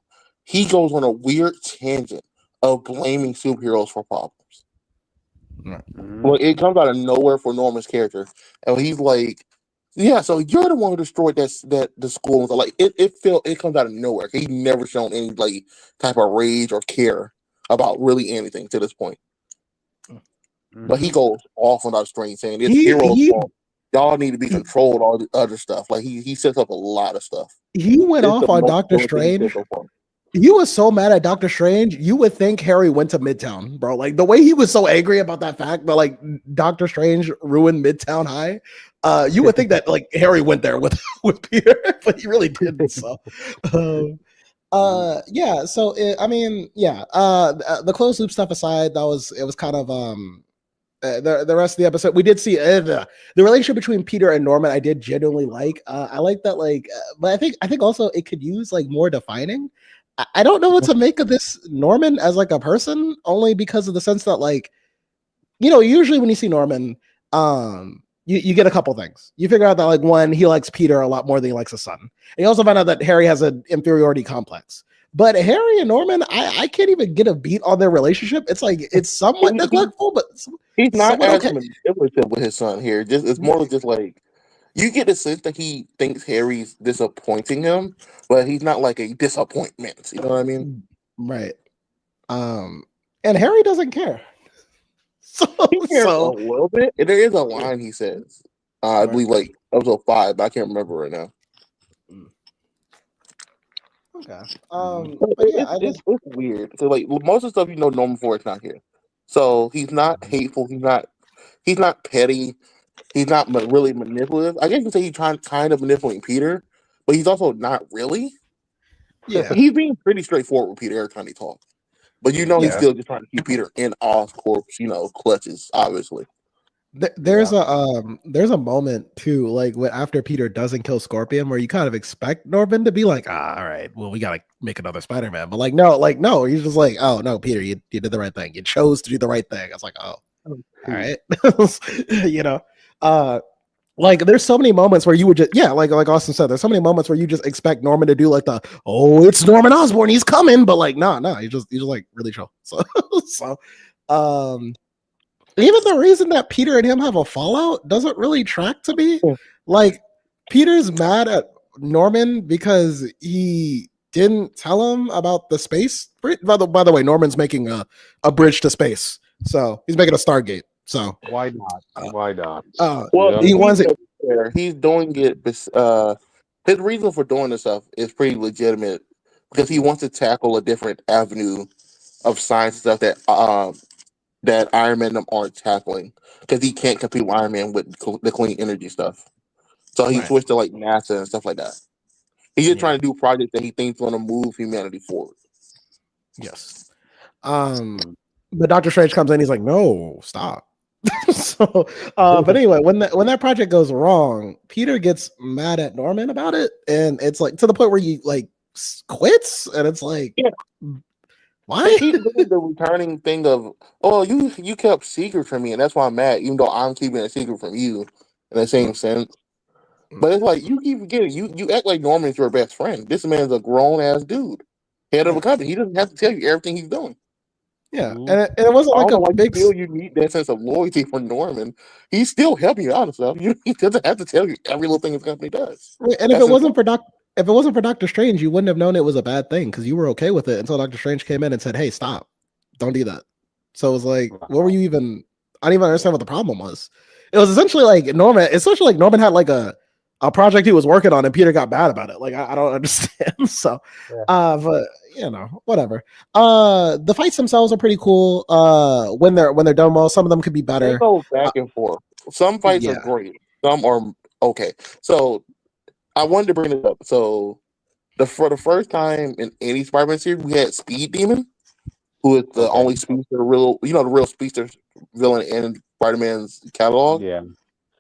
C: he goes on a weird tangent of blaming superheroes for problems. Well, it comes out of nowhere for Norman's character, and he's like, "Yeah, so you're the one who destroyed the school." So like, it comes out of nowhere. He's never shown any like type of rage or care about really anything to this point. But he goes off on Doctor Strange saying it's heroes' fault. Y'all need to be controlled. All the other stuff. Like he sets up a lot of stuff.
A: He went off on Doctor Strange. He was so mad at Doctor Strange, you would think Harry went to Midtown, bro. Like the way he was so angry about that fact that like Doctor Strange ruined Midtown High, you would think that like Harry went there with Peter, but he really didn't. So, yeah. So the closed loop stuff aside, it was kind of the rest of the episode. We did see the relationship between Peter and Norman. I did genuinely like. I like that. Like, but I think also it could use like more defining. I don't know what to make of this Norman as like a person, only because of the sense that like, usually when you see Norman, you get a couple things. You figure out that like one, he likes Peter a lot more than he likes his son. And you also find out that Harry has an inferiority complex. But Harry and Norman, I can't even get a beat on their relationship. It's like it's somewhat neglectful, but
C: he's not as manipulative with his son here. It's more just like you get the sense that he thinks Harry's disappointing him, but he's not like a disappointment. You know what I mean?
A: Right. And Harry doesn't care.
C: He cares a little bit. There is a line he says. I believe like episode 5, but I can't remember right now.
A: Okay.
C: It's weird. So like most of the stuff Norman for it's not here. So he's not hateful. He's not petty. He's not really manipulative. I guess you can say he's trying kind of manipulating Peter, but he's also not really.
A: Yeah.
C: He's being pretty straightforward with Peter every time he talks. But he's
A: Yeah.
C: still just trying to keep Peter in Oscorp's, clutches, obviously.
A: There's a moment too, like after Peter doesn't kill Scorpion, where you kind of expect Norman to be like, all right, well, we gotta make another Spider-Man, but no, he's just like, oh no, Peter, you did the right thing, you chose to do the right thing. I was like, oh, all right, like there's so many moments where you would just like Austin said, there's so many moments where you just expect Norman to do like it's Norman Osborn, he's coming, but like no, he's just like really chill. So even the reason that Peter and him have a fallout doesn't really track to me. Like, Peter's mad at Norman because he didn't tell him about the space. By the way, Norman's making a bridge to space, so he's making a Stargate. So
B: why not? Why not?
C: Well,
A: he wants it.
C: He's doing it. His reason for doing this stuff is pretty legitimate because he wants to tackle a different avenue of science stuff that Iron Man and them aren't tackling because he can't compete with Iron Man with the clean energy stuff. So he switched to like NASA and stuff like that. He's just trying to do projects that he thinks going to move humanity forward.
A: Yes. But Doctor Strange comes in, he's like, no, stop. But anyway, when that project goes wrong, Peter gets mad at Norman about it, and it's like to the point where he like quits, and it's like, why?
C: He's doing the returning thing of, you kept secret from me, and that's why I'm mad, even though I'm keeping a secret from you in the same sense. But it's like you keep forgetting, you act like Norman's your best friend. This man's a grown ass dude, head of a company. He doesn't have to tell you everything he's doing.
A: Yeah, and it wasn't like a big.
C: You need that sense of loyalty for Norman. He's still helping you out and stuff. He doesn't have to tell you every little thing his company does.
A: And if it wasn't for Doctor Strange, you wouldn't have known it was a bad thing because you were okay with it until Doctor Strange came in and said, "Hey, stop, don't do that." So it was like, what were you even? I didn't even understand what the problem was. It was essentially like Norman had like a project he was working on, and Peter got mad about it. Like I don't understand. So, but whatever. The fights themselves are pretty cool. When they're done well, some of them could be better.
C: They go back and forth. Some fights are great. Some are okay. So I wanted to bring it up. So for the first time in any Spider-Man series, we had Speed Demon, who is the only speedster, the real speedster villain in Spider-Man's catalog.
B: Yeah.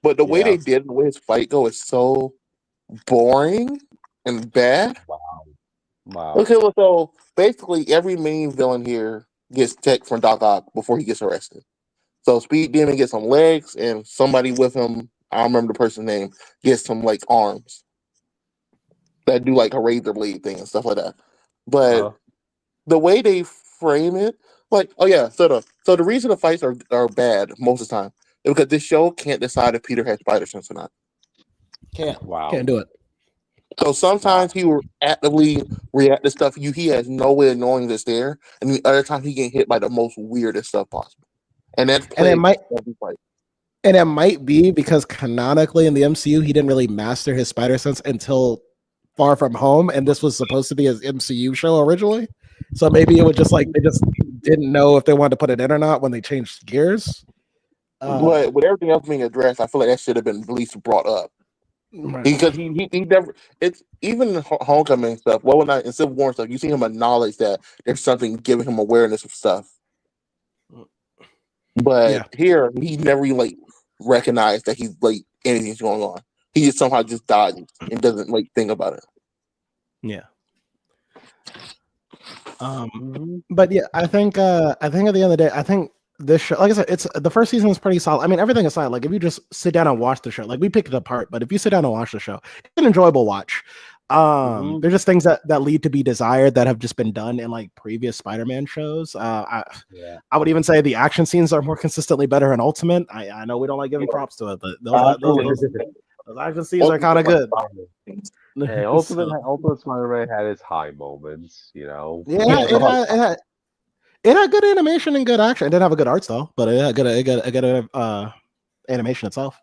C: But the way they did, the way his fight go is so boring and bad. Wow. Okay, so basically every main villain here gets tech from Doc Ock before he gets arrested. So Speed Demon gets some legs, and somebody with him, I don't remember the person's name, gets some like arms that do like a razor blade thing and stuff like that. But the way they frame it, like, so the reason the fights are bad most of the time is because this show can't decide if Peter has spider sense or not.
A: Can't do it.
C: So sometimes he will actively react to stuff he has no way of knowing that's there, and the other time he get hit by the most weirdest stuff possible. And it
A: might be because canonically in the MCU he didn't really master his spider sense until Far From Home, and this was supposed to be his MCU show originally. So maybe it was just like they just didn't know if they wanted to put it in or not when they changed gears.
C: But with everything else being addressed, I feel like that should have been at least brought up. Right. Because he never, it's even in Homecoming and stuff, in Civil War and stuff, you see him acknowledge that there's something giving him awareness of stuff. But here, he never even like recognized that he's like anything's going on. He just somehow just dodges and doesn't like think about it.
A: Yeah. But yeah, I think at the end of the day, I think this show, like I said, it's the first season is pretty solid. I mean, everything aside, like if you just sit down and watch the show, like we picked it apart, but if you sit down and watch the show, it's an enjoyable watch. There's just things that lead to be desired that have just been done in like previous Spider-Man shows. I would even say the action scenes are more consistently better in Ultimate. I know we don't like giving props to it, but those action scenes are kind of good.
B: Hey, Ultimate Spider-Man had its high moments, Yeah,
A: it had good animation and good action. It didn't have a good art style, but it had good animation itself.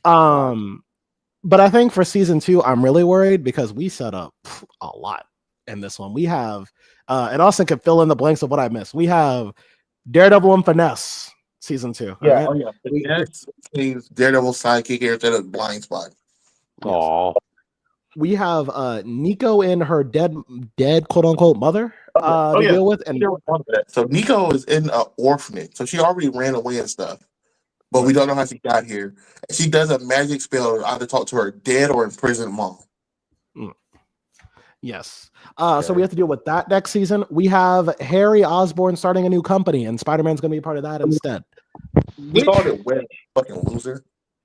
A: But I think for season 2, I'm really worried because we set up a lot in this one. We have, and Austin can fill in the blanks of what I missed. We have Daredevil and Finesse season 2.
C: Yeah,
A: all right?
C: He's Daredevil's sidekick here instead of Blind Spot.
B: Aw.
A: We have Nico and her dead quote unquote mother to deal with, and
C: so Nico is in an orphanage, so she already ran away and stuff, but we don't know how she got here. She does a magic spell to either talk to her dead or imprisoned mom.
A: Yes. So we have to deal with that next season. We have Harry Osborn starting a new company, and Spider-Man's going to be a part of that instead.
C: He called it Web, fucking loser.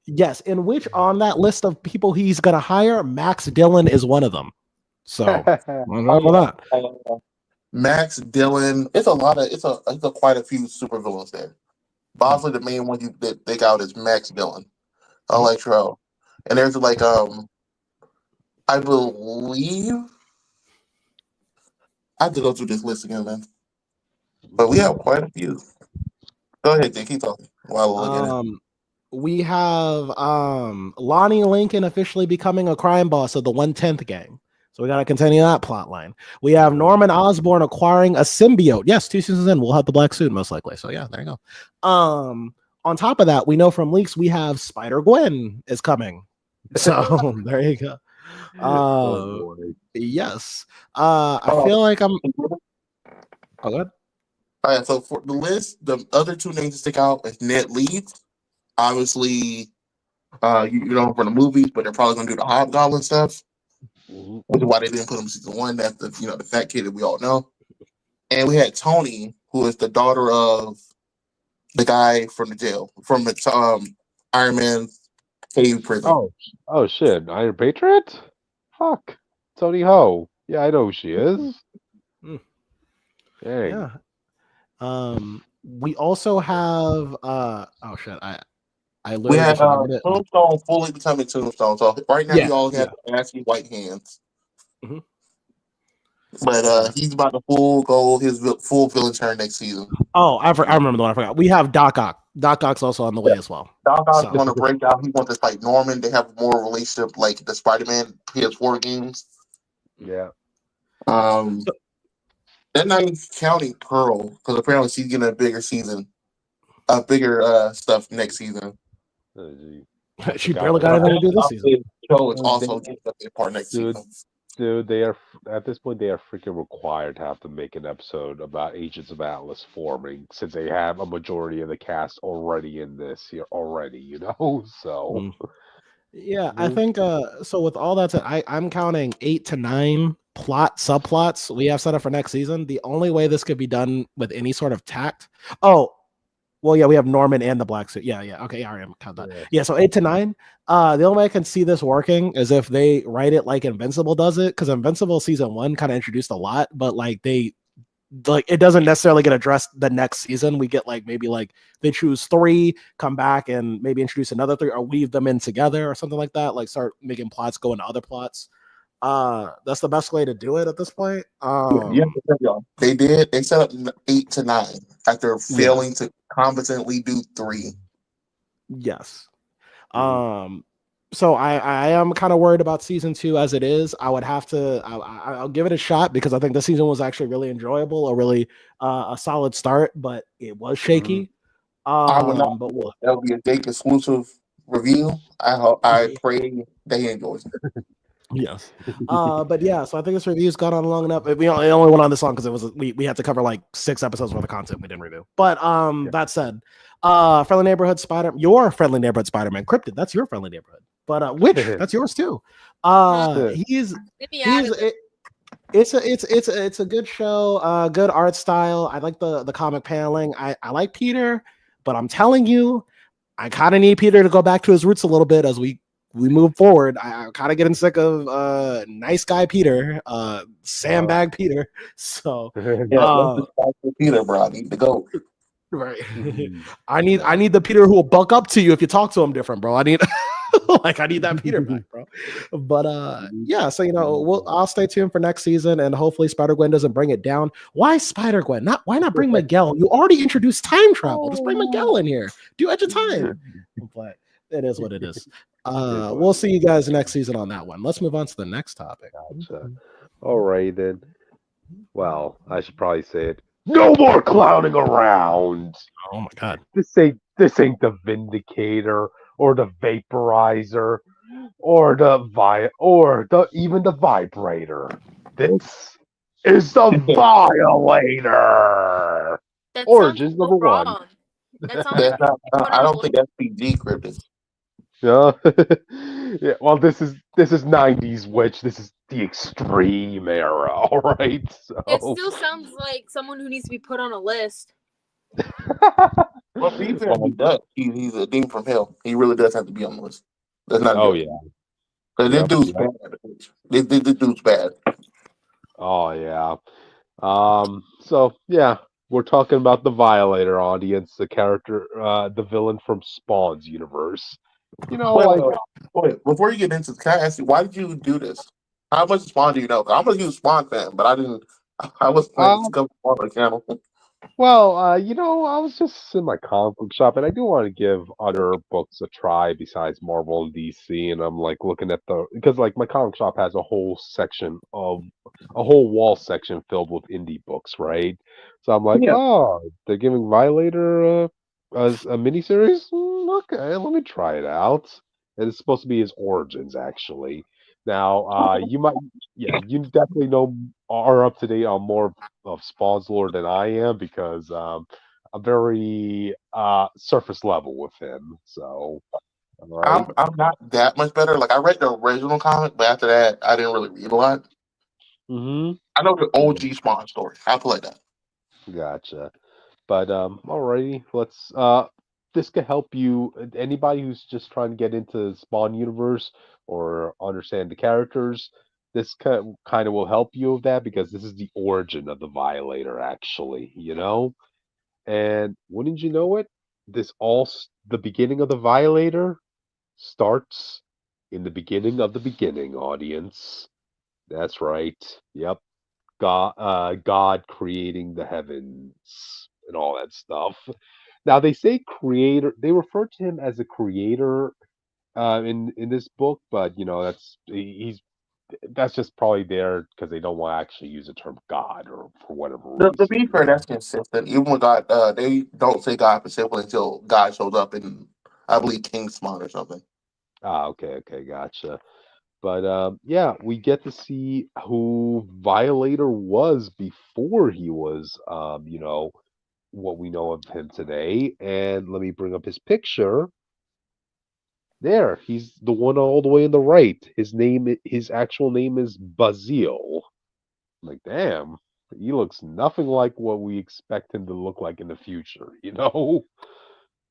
A: Yes, in which on that list of people he's going to hire, Max Dillon is one of them. So, that.
C: Max Dillon. It's quite a few supervillains there. Bosley, the main one that they got is Max Dillon, Electro, and there's like I believe I have to go through this list again, man. But we have quite a few. Go ahead, Jay. Keep talking while we're looking at it.
A: We have Lonnie Lincoln officially becoming a crime boss of the 110th gang. So we got to continue that plot line. We have Norman Osborn acquiring a symbiote. Yes, 2 seasons in, we'll have the black suit most likely. So yeah, there you go. On top of that, we know from leaks we have Spider-Gwen is coming. So there you go. Yes. I feel like I'm. Oh, good.
C: All right, so for the list, the other 2 names to stick out is Ned Leeds. Obviously, you know, for the movies, but they're probably going to do the Hobgoblin stuff, which is why they didn't put him in season 1. That's the fat kid that we all know. And we had Tony, who is the daughter of the guy from the jail, from the Iron Man cave prison.
B: Oh shit, Iron Patriot? Fuck, Tony Ho. Yeah, I know who she is. Dang.
A: Yeah. We also have oh shit, I
C: we
A: literally
C: have
A: just
C: Tombstone fully becoming Tombstone. So right now he all has ashy white hands. But he's about to go his full villain turn next season.
A: Oh, I remember the one I forgot. We have Doc Ock. Doc Ock's also on the way as well.
C: Doc Ock's going to break out. He wants to fight Norman. They have more relationship like the Spider-Man PS4 games.
B: Yeah.
C: They're not even counting Pearl because apparently she's getting a bigger season, bigger stuff next season.
A: She barely got anything to do this season.
C: So it's also getting a big part next season.
B: Dude, they are at this point. They are freaking required to have to make an episode about Agents of Atlas forming, since they have a majority of the cast already in this here already. You know, so
A: yeah, I think so. With all that said, I'm counting 8 to 9 subplots we have set up for next season. The only way this could be done with any sort of tact. Oh, well, yeah, we have Norman and the black suit. Yeah. Okay, I am count that. Yeah, so 8 to 9. The only way I can see this working is if they write it like Invincible does it, because Invincible season 1 kind of introduced a lot, but it doesn't necessarily get addressed the next season. We get maybe they choose 3, come back and maybe introduce another 3 or weave them in together or something like that. Like start making plots go into other plots. That's the best way to do it at this point.
C: They did. They set up 8 to 9 after failing to competently do 3.
A: Yes. So I am kind of worried about season 2 as it is. I would have to. I'll give it a shot because I think this season was actually really enjoyable, a really a solid start, but it was shaky.
C: I would not. But that would be a Jake exclusive review. I pray they enjoy it.
A: Yes. But yeah, so I think this review's gone on long enough. We only went on this long because it was we had to cover 6 episodes worth of content we didn't review. But that said, Friendly Neighborhood Spider, your Friendly Neighborhood Spider-Man, Cryptid, that's your Friendly Neighborhood. But Witch, that's yours too. It's a good show, good art style. I like the comic paneling. I like Peter, but I'm telling you, I kind of need Peter to go back to his roots a little bit as we move forward. I'm kind of getting sick of nice guy Peter, sandbag Peter. So
C: Peter, bro, I need to go.
A: Right. I need the Peter who will buck up to you if you talk to him different, bro. I need I need that Peter back, bro. But yeah, so I'll stay tuned for next season, and hopefully Spider-Gwen doesn't bring it down. Why Spider-Gwen? Why not bring Miguel? You already introduced time travel. Just bring Miguel in here. Do Edge of Time. But it is what it is. We'll see you guys next season on that one. Let's move on to the next topic.
B: Gotcha. All right then. Well, I should probably say it. No more clowning around.
A: Oh my god.
B: This ain't the Vindicator or the Vaporizer or even the Vibrator. This is the Violator.
D: That sounds
B: Origins
D: so
B: number one.
D: wrong. That sounds
C: That's
D: like
C: not.
D: put
C: I
D: on a
C: don't think
D: list.
C: that's PG cryptid.
B: Yeah. Yeah. Well, this is '90s witch. This is the extreme era. All right.
D: It
B: So.
D: still sounds like someone who needs to be put on a list.
C: Well, to be fair, he
B: Well,
C: does. He's a demon from hell. He really does have to be on the list. That's not a
B: oh
C: joke.
B: yeah.
C: Because this
B: Yep.
C: dude's
B: Yep.
C: bad. This dude's bad.
B: Oh yeah. So yeah, we're talking about the Violator audience, the character, the villain from Spawn's universe.
C: Wait,
B: Like,
C: wait. Before you get into this, can I ask you, why did you do this? How much Spawn do you know? 'Cause I'm a huge Spawn fan, but I didn't. I was playing
B: um,
C: Discover Spawn on the channel.
B: well, I was just in my comic book shop, and I do want to give other books a try besides Marvel and DC. And I'm like looking at because like my comic shop has a whole wall section filled with indie books, right? So I'm like,
C: Yeah.
B: oh, they're giving Violator as a miniseries. Okay, let me try it out. And it's supposed to be his origins, actually. Now, you definitely are up to date on more of Spawn's lore than I am because I'm very surface level with him. So, all right.
C: I'm not that much better. Like I read the original comic, but after that, I didn't really read a lot.
B: Mm-hmm.
C: I know the OG Spawn story. I play that.
B: Gotcha. But alrighty, let's this could help you anybody who's just trying to get into the Spawn universe or understand the characters. This kind of will help you with that because this is the origin of the Violator, actually. And wouldn't you know it, the beginning of the Violator starts in the beginning of the beginning, audience. That's right. Yep. God creating the heavens and all that stuff. Now they say creator. They refer to him as a creator in this book, but that's just probably there because they don't want to actually use the term God or for whatever
C: To
B: reason.
C: be fair, that's consistent. Even when God, they don't say God specifically until God shows up in, I believe, King's Spawn or something.
B: Ah, okay, okay, gotcha. But yeah, we get to see who Violator was before he was, what we know of him today. And let me bring up his picture. There, he's the one all the way in the right. His actual name is Bazil. Like, damn, he looks nothing like what we expect him to look like in the future?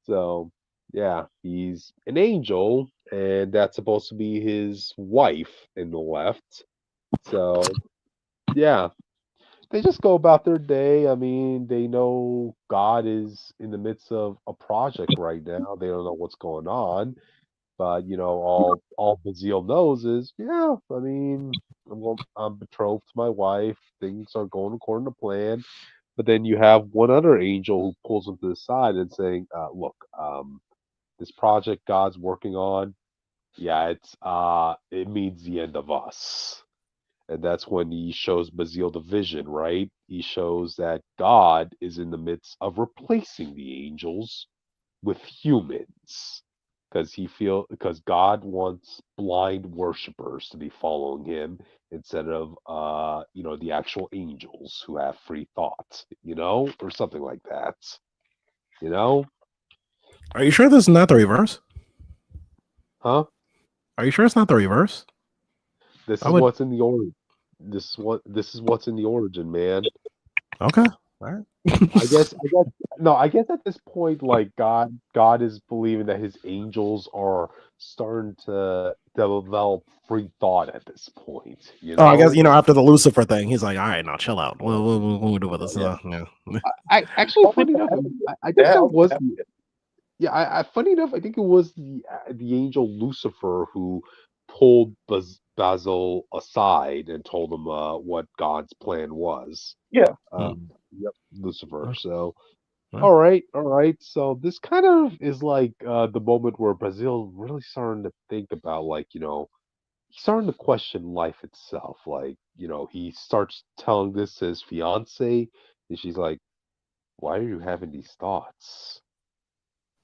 B: So, yeah, he's an angel, and that's supposed to be his wife in the left. So, yeah, they just go about their day. I mean, they know God is in the midst of a project right now. They don't know what's going on, but all Bazil knows is, yeah, I mean, I'm betrothed to my wife. Things are going according to plan. But then you have one other angel who pulls him to the side and saying, "Look, this project God's working on, yeah, it means the end of us." And that's when he shows Bazil the vision, right? He shows that God is in the midst of replacing the angels with humans because God wants blind worshippers to be following him instead of the actual angels who have free thought, or something like that. You know?
A: Are you sure this is not the reverse?
B: Huh?
A: Are you sure it's not the reverse?
B: This
A: I
B: is
A: would.
B: what's in the origin. This is what's in the origin, man.
A: Okay. All right.
B: I guess at this point, like God is believing that his angels are starting to develop free thought at this point.
A: Oh, I guess after the Lucifer thing, he's like, "All right, now chill out. We'll do with this."
B: Yeah.
A: Yeah.
B: Actually,
C: Only
B: funny
C: for
B: enough,
C: heaven.
B: I think
C: Yeah,
B: that
C: only for
B: was
C: heaven.
B: yeah. Funny enough, I think it was the angel Lucifer who pulled Basil aside and told him what God's plan was.
C: Yeah.
B: Yep, Lucifer.
A: Hmm.
B: So.
A: Well,
B: All right, all right. So this kind of is like the moment where Brazil really starting to think about he's starting to question life itself. Like, he starts telling this to his fiance, And she's like, "Why are you having these thoughts?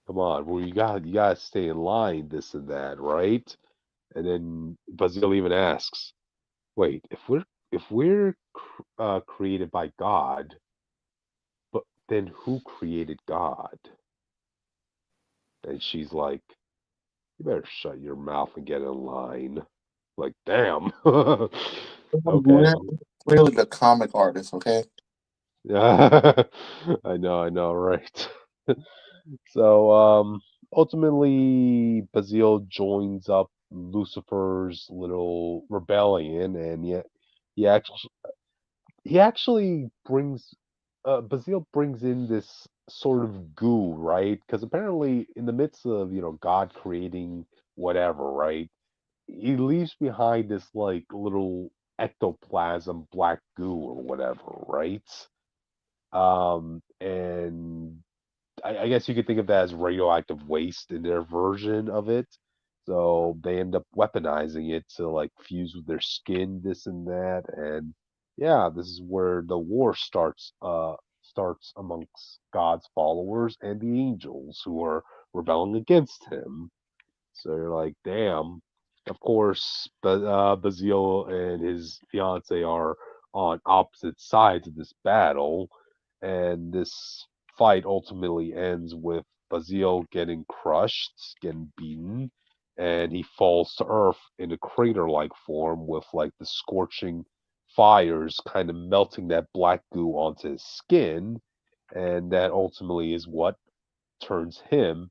B: Come on, well, you gotta stay in line, this and that, right?" And then Bazil even asks, "Wait, if we're created by God, but then who created God?" And she's like, "You better shut your mouth and get in line." Like, damn. Okay.
C: I'm really a comic artist, okay?
B: Yeah. I know, right? So, ultimately, Bazil joins up Lucifer's little rebellion, and yet he actually he actually brings Bazil brings in this sort of goo, right? Because apparently, in the midst of God creating whatever, right? He leaves behind this like little ectoplasm black goo or whatever, right? And I guess you could think of that as radioactive waste in their version of it. So they end up weaponizing it to like fuse with their skin, this and that, and yeah, this is where the war starts amongst God's followers and the angels who are rebelling against him. So you're like, damn. Of course, Bazil and his fiance are on opposite sides of this battle, and this fight ultimately ends with Bazil getting crushed, getting beaten, and he falls to Earth in a crater-like form with like the scorching fires kind of melting that black goo onto his skin, and that ultimately is what turns him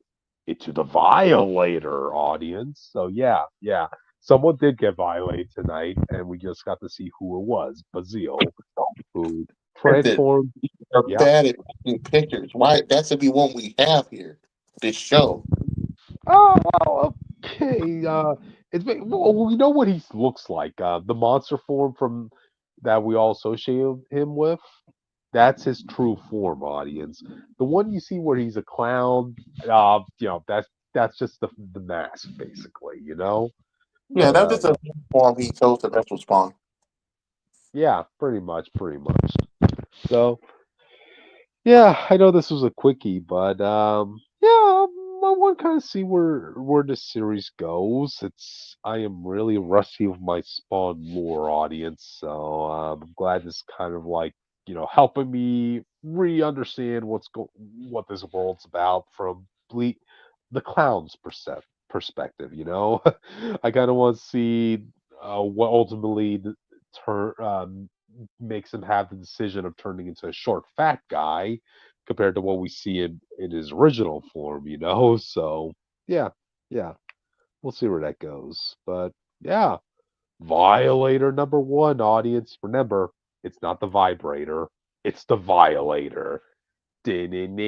B: into the Violator, audience. So yeah, yeah. Someone did get violated tonight, and we just got to see who it was, Bazil, who
C: Printed.
B: transformed.
C: They're
B: Yeah.
C: bad at taking pictures. Why? That should be what we have here. This show.
B: Oh well, okay. Well, we know what he looks like. The monster form from that we all associate him with. That's his true form, audience. The one you see where he's a clown, that's just the mask, basically,
C: Yeah,
B: But
C: that's just a form he chose to best respond.
B: yeah, pretty much, pretty much. So yeah, I know this was a quickie, but yeah, I want to kind of see where the series goes. I am really rusty with my Spawn lore, audience, so I'm glad this kind of like helping me re-understand what this world's about from the clown's perspective. I kind of want to see what ultimately turn makes him have the decision of turning into a short, fat guy compared to what we see in his original form. So, yeah, yeah, we'll see where that goes. But, yeah, Violator number one, audience. Remember, it's not the vibrator, it's the Violator. Gotcha.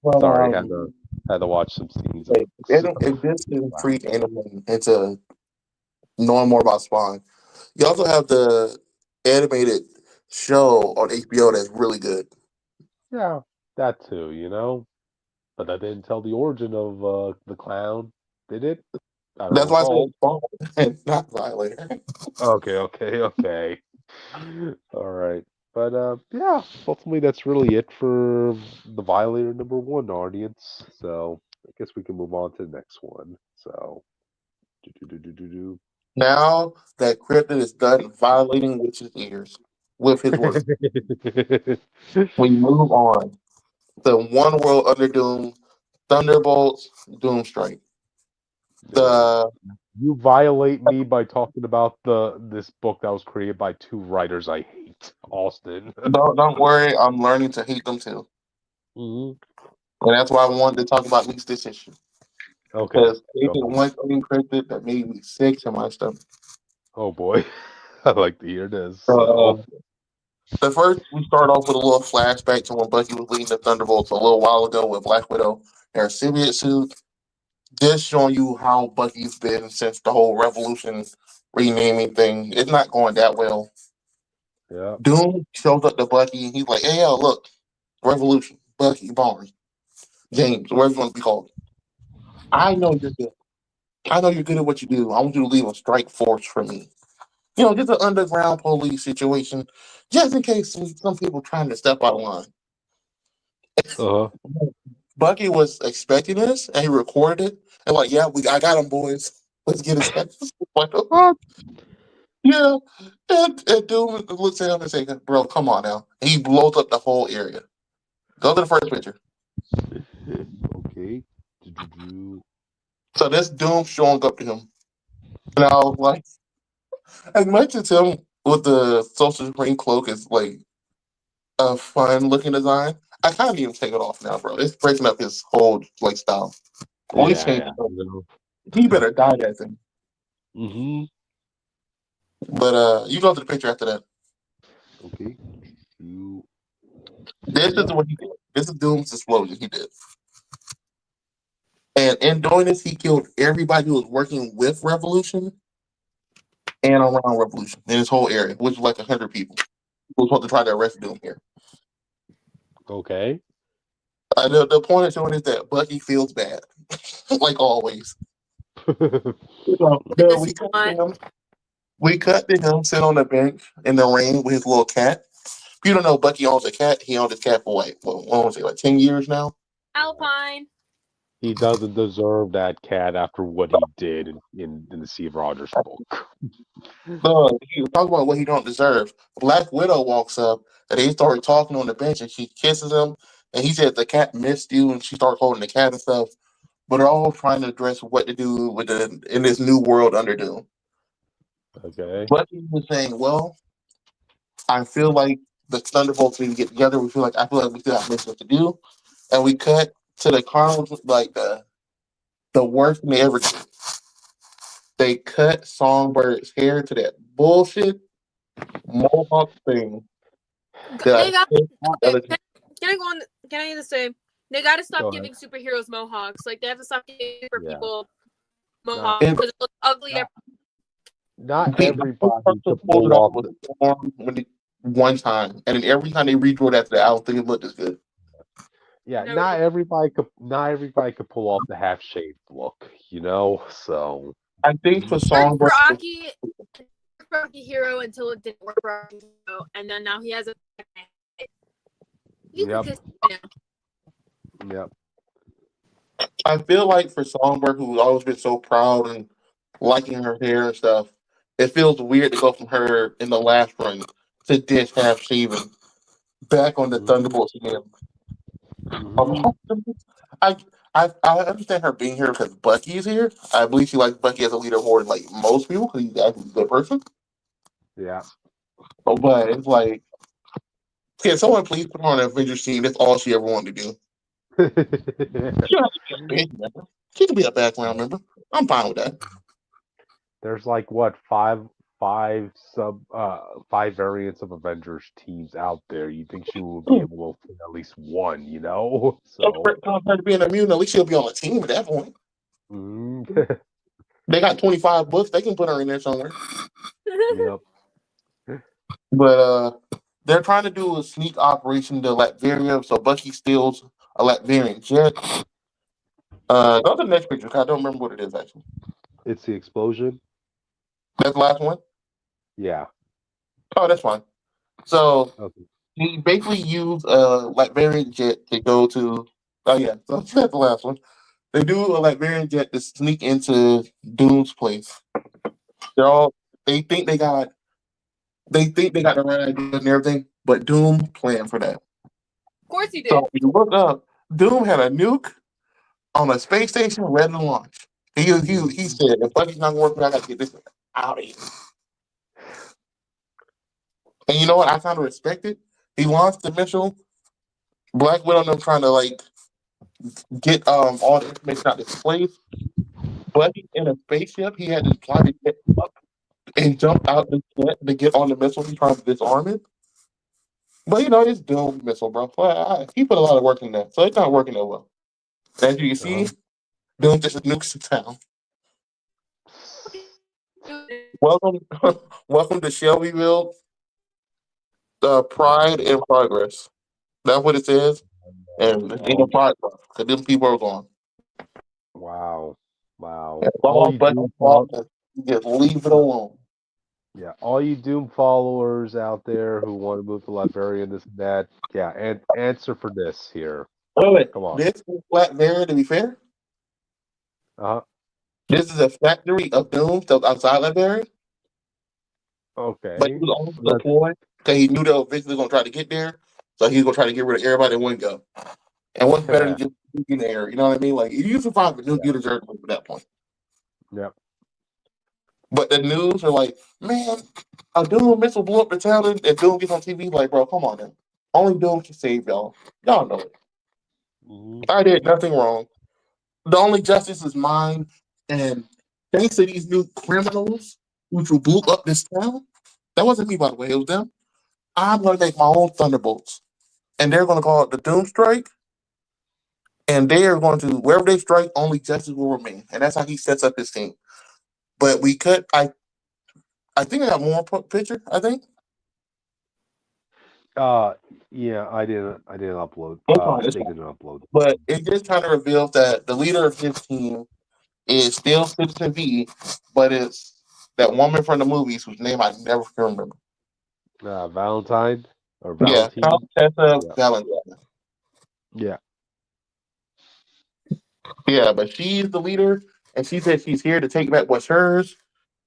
C: Well,
B: Sorry, had to watch some scenes of.
C: if this is treat anime into knowing more about Spawn, you also have the animated show on HBO that's really good.
B: Yeah, that too. But that didn't tell the origin of the clown, did it? I don't
C: That's why I said
B: recall.
C: Spawn and not Violator.
B: Okay, okay, okay. All right. But yeah, ultimately that's really it for the Violator number one, audience. So I guess we can move on to the next one. So do.
C: Now that Krypton is done violating Witch's ears with his work, we move on. The One World Under Doom, Thunderbolts, Doomstrike.
B: No.
C: The
B: You violate me by talking about this book that was created by two writers I hate, Austin.
C: don't worry, I'm learning to hate them too,
B: Mhm.
C: and that's why I wanted to talk about at least this issue
B: Okay,
C: because they
B: go
C: did
B: ahead.
C: one thing Krypton that made me sick to my stomach.
B: Oh boy, I like to hear this.
C: Uh,
B: So,
C: the first we start off with a little flashback to when Bucky was leading the Thunderbolts a little while ago with Black Widow in her symbiote suit. Just showing you how Bucky's been since the whole Revolution renaming thing. It's not going that well.
B: yeah.
C: Doom shows up to Bucky and he's like, "Hey, yo, look, Revolution, Bucky, Barnes, James, whatever you want to be called. I know you're good. I know you're good at what you do. I want you to leave a strike force for me." Just an underground police situation, just in case some people trying to step out of line.
B: Uh-huh.
C: Bucky was expecting this, and he recorded it, and like, yeah, I got him, boys. Let's get his head. Like,
B: What?
C: yeah, and Doom looks at him and says, "Bro, come on now." And he blows up the whole area. Go to the first picture.
B: Okay. Do-do-do.
C: So this Doom showing up to him, and I was like, as much as him with the Social Supreme cloak is like a fun looking design, I kind of need him to take it off now, bro. It's breaking up his whole like style. At least change
B: Yeah.
C: it up. He better die that thing.
B: Mm-hmm.
C: But you go to the picture after that.
B: Okay. You.
C: This is what he did. This is Doom's explosion he did. And in doing this, he killed everybody who was working with Revolution and around Revolution in his whole area, which was like 100 people. Who was supposed to try to arrest Doom here.
B: Okay.
C: The point of showing is that Bucky feels bad, like always. So, we cut to him sit on the bench in the rain with his little cat. If you don't know, Bucky owns a cat. He owned his cat for what I want to say, like 10 years now.
D: Alpine.
B: He doesn't deserve that cat after what he did in the Steve Rogers book.
C: So he was talking about what he don't deserve. Black Widow walks up and they started talking on the bench and she kisses him and he said the cat missed you and she started holding the cat and stuff. But they're all trying to address what to do with in this new world under Doom.
B: Okay.
C: But he was saying, well, I feel like the Thunderbolts need to get together. I feel like we still have mission to do. And we cut to the Cardinals like the worst thing they ever did. They cut Songbird's hair to that bullshit mohawk thing.
D: They got,
C: That
D: can I go on? Can I just say they got to stop
B: Go
D: giving superheroes mohawks? Like they have to stop giving super
B: Yeah.
D: people mohawks because it looks ugly.
B: Not everybody could
C: pulled
B: pull
C: it off
B: off.
C: with one time, and then every time they redrew it after that, I don't think it looked as good.
B: Yeah,
D: No.
B: not everybody could pull off the half shaved look, So
C: I think for
D: For
C: Songbird,
D: Rocky Hero until it didn't work for Rocky Hero, and then now he has a. You
B: Yep.
D: can kiss me
B: Yep.
C: I feel like for Songbird, who's always been so proud and liking her hair and stuff, it feels weird to go from her in the last run to this half shaven back on the Thunderbolts again. I, I understand her being here because Bucky is here. I believe she likes Bucky as a leader more than like most people because he's actually a good person.
B: Yeah.
C: But it's like, can someone please put her on an Avengers team? That's all she ever wanted to do. She don't have to be a big member. She can be a background member. I'm fine with that.
B: There's like what five variants of Avengers teams out there. You think she will be able to at least one, So
C: Her to being immune, at least she'll be on a team at that point.
B: mm,
C: They got 25 books. They can put her in there somewhere.
B: yep.
C: But they're trying to do a sneak operation to Latveria, so Bucky steals a Latverian jet. Go to the next picture. 'Cause I don't remember what it is actually.
B: It's the explosion.
C: That's the last one.
B: Yeah.
C: Oh, that's fine. So
B: Okay.
C: he basically used a Latvian jet to go to. Oh yeah, so that's the last one. They do a Latvian jet to sneak into Doom's place. They think they got the right idea and everything, but Doom planned for that.
D: Of course he did.
C: So if you look up, Doom had a nuke on a space station ready to launch. He said, if Bucky's not working, I gotta get this out of here. And you know what? I kind of respect it. He launched the missile. Black Widow and them trying to like get all the information out of this place. Bucky in a spaceship, he had to fly to get up and jump out the jet to get on the missile. He's trying to disarm it. But it's Doom missile, bro. He put a lot of work in that, so it's not working that well. As you can see, Doom just nukes the town. Welcome to Shelbyville. Pride and progress. That's what it says. And ain't no pride, because them people are gone.
B: Wow.
C: All but just leave it alone.
B: Yeah, all you Doom followers out there who want to move to Latveria and this and that, yeah, and answer for this here.
C: Wait.
B: Come on.
C: This is Latveria, to be fair.
B: Uh-huh.
C: This is a factory of Doom still outside Latveria, but he
B: Okay.
C: was only
B: That's,
C: deployed because he knew they were eventually going to try to get there. So he was going to try to get rid of everybody that wouldn't go. And what's better than just in the air? You know what I mean? Like, you survive the new
B: yeah.
C: you deserve at that point.
B: Yep.
C: But the news are like, man, a Doom missile blew up the town, and Doom gets on TV. Like, bro, come on now. Only Doom can save y'all. Y'all know it.
B: Mhm.
C: I did nothing wrong. The only justice is mine. And thanks to these new criminals who blew up this town, that wasn't me, by the way. It was them. I'm going to make my own Thunderbolts. And they're going to call it the Doomstrike. And they are going to, wherever they strike, only justice will remain. And that's how he sets up his team. But we could, I think I got one more picture, I think.
B: Uh, yeah, I didn't upload.
C: It's fine, it's
B: Jake
C: fine.
B: didn't upload.
C: But it just kind of reveals that the leader of his team is still Citizen V, but it's that woman from the movies whose name I never can remember.
B: Valentine or
C: Yeah,
B: Valentine.
C: Tessa
B: Yeah.
C: Valentine.
B: Yeah.
C: Yeah, but she's the leader, and she said she's here to take back what's hers.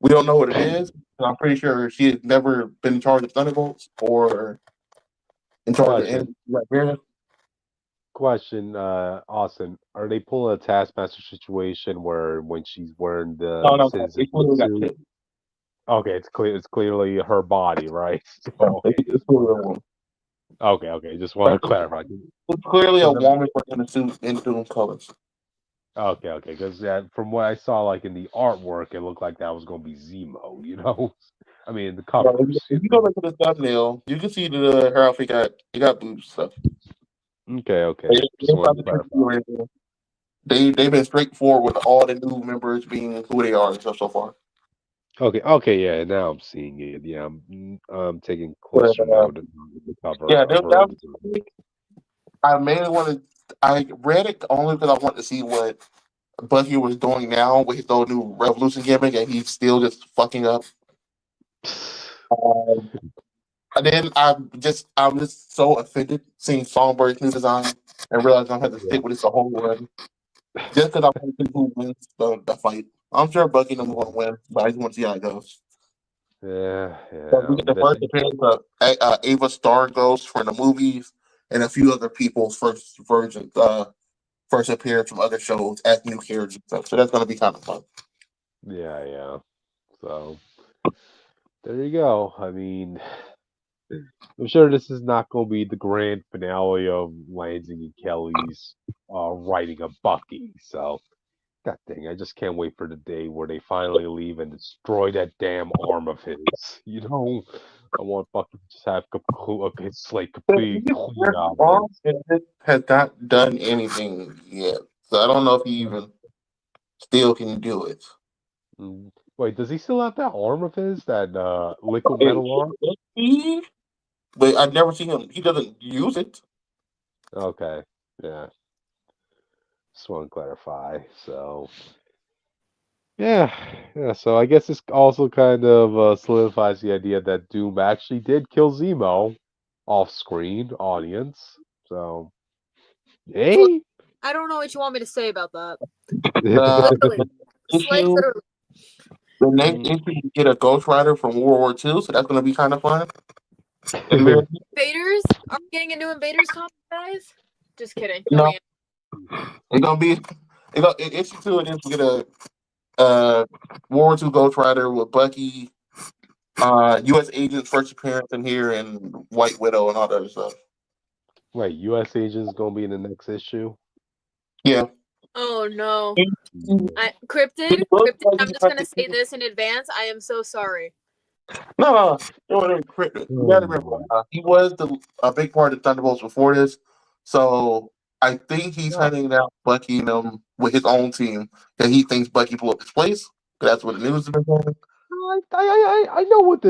C: We don't know what it is. I'm pretty sure she has never been in charge of Thunderbolts or in charge of
B: Question.
C: any Latveria.
B: Question, Austin. Are they pulling a Taskmaster situation where when she's wearing
C: No,
B: the
C: no,
B: citizen
C: it's literally got
B: suit?
C: two.
B: Okay, it's clear. It's clearly her body, right?
C: No, it's literally a woman.
B: Okay. Just want to clarify.
C: It's clearly a
B: 'Cause I'm-
C: woman in a suit in Doom colors.
B: okay. Because from what I saw, like in the artwork, it looked like that was going to be Zemo. I mean the
C: Yeah,
B: covers.
C: if you go back to the thumbnail, you can see the her outfit got boobs stuff.
B: Okay. Just want to clarify.
C: They've been straightforward with all the new members being who they are and stuff so far.
B: Okay. Yeah. Now I'm seeing it. Yeah. I'm taking
C: But
B: closer note of the cover
C: yeah,
B: of
C: that,
B: her.
C: that was, I mainly wanted. I read it only because I wanted to see what Bucky was doing now with his old new Revolution gimmick, and he's still just fucking up. Um, and then I'm just so offended seeing Songbird's new design and realizing I'm gonna have to
B: Yeah.
C: stick with this the whole run just because I want to see who wins the fight. I'm sure Bucky and them going to win, but I just want to see how it goes.
B: Yeah.
C: So we get the first appearance of Ava Star Ghost from the movies and a few other people's first appearance from other shows as new characters and stuff. So that's going to be kind of fun.
B: Yeah. So there you go. I mean, I'm sure this is not going to be the grand finale of Lansing and Kelly's writing of Bucky. So, god dang, I just can't wait for the day where they finally leave and destroy that damn arm of his. I want Bucky to just have his slate complete clean out of it.
C: Has not done anything yet, so I don't know if he even still can do it.
B: Wait, does he still have that arm of his? That liquid metal arm?
C: But I've never seen him. He doesn't use it.
B: Okay, yeah. Just want to clarify. So, yeah. So I guess this also kind of solidifies the idea that Doom actually did kill Zemo off-screen, audience. So, hey.
D: I don't know what you want me to say about that.
C: The
D: It's like
C: issue,
D: literally.
C: the next issue, you get a Ghost Rider from World War II, so that's going to be kind of fun. And
D: Invaders? Are we getting a new Invaders comic, guys? Just kidding.
C: no,
D: We
C: it's gonna be issue two. It is we get a World War II Ghost Rider with Bucky, U.S. Agent's first appearance in here, and White Widow and all that other stuff.
B: Wait, U.S. Agent's gonna be in the next issue?
C: Yeah.
D: Oh no.
B: Mm.
D: Cryptid, I'm just gonna say this in advance. I am so sorry.
C: No. You gotta remember, he was a big part of Thunderbolts before this, so I think he's hunting down Bucky and them with his own team because he thinks Bucky blew up his place. That's what the news has been saying.
B: I know what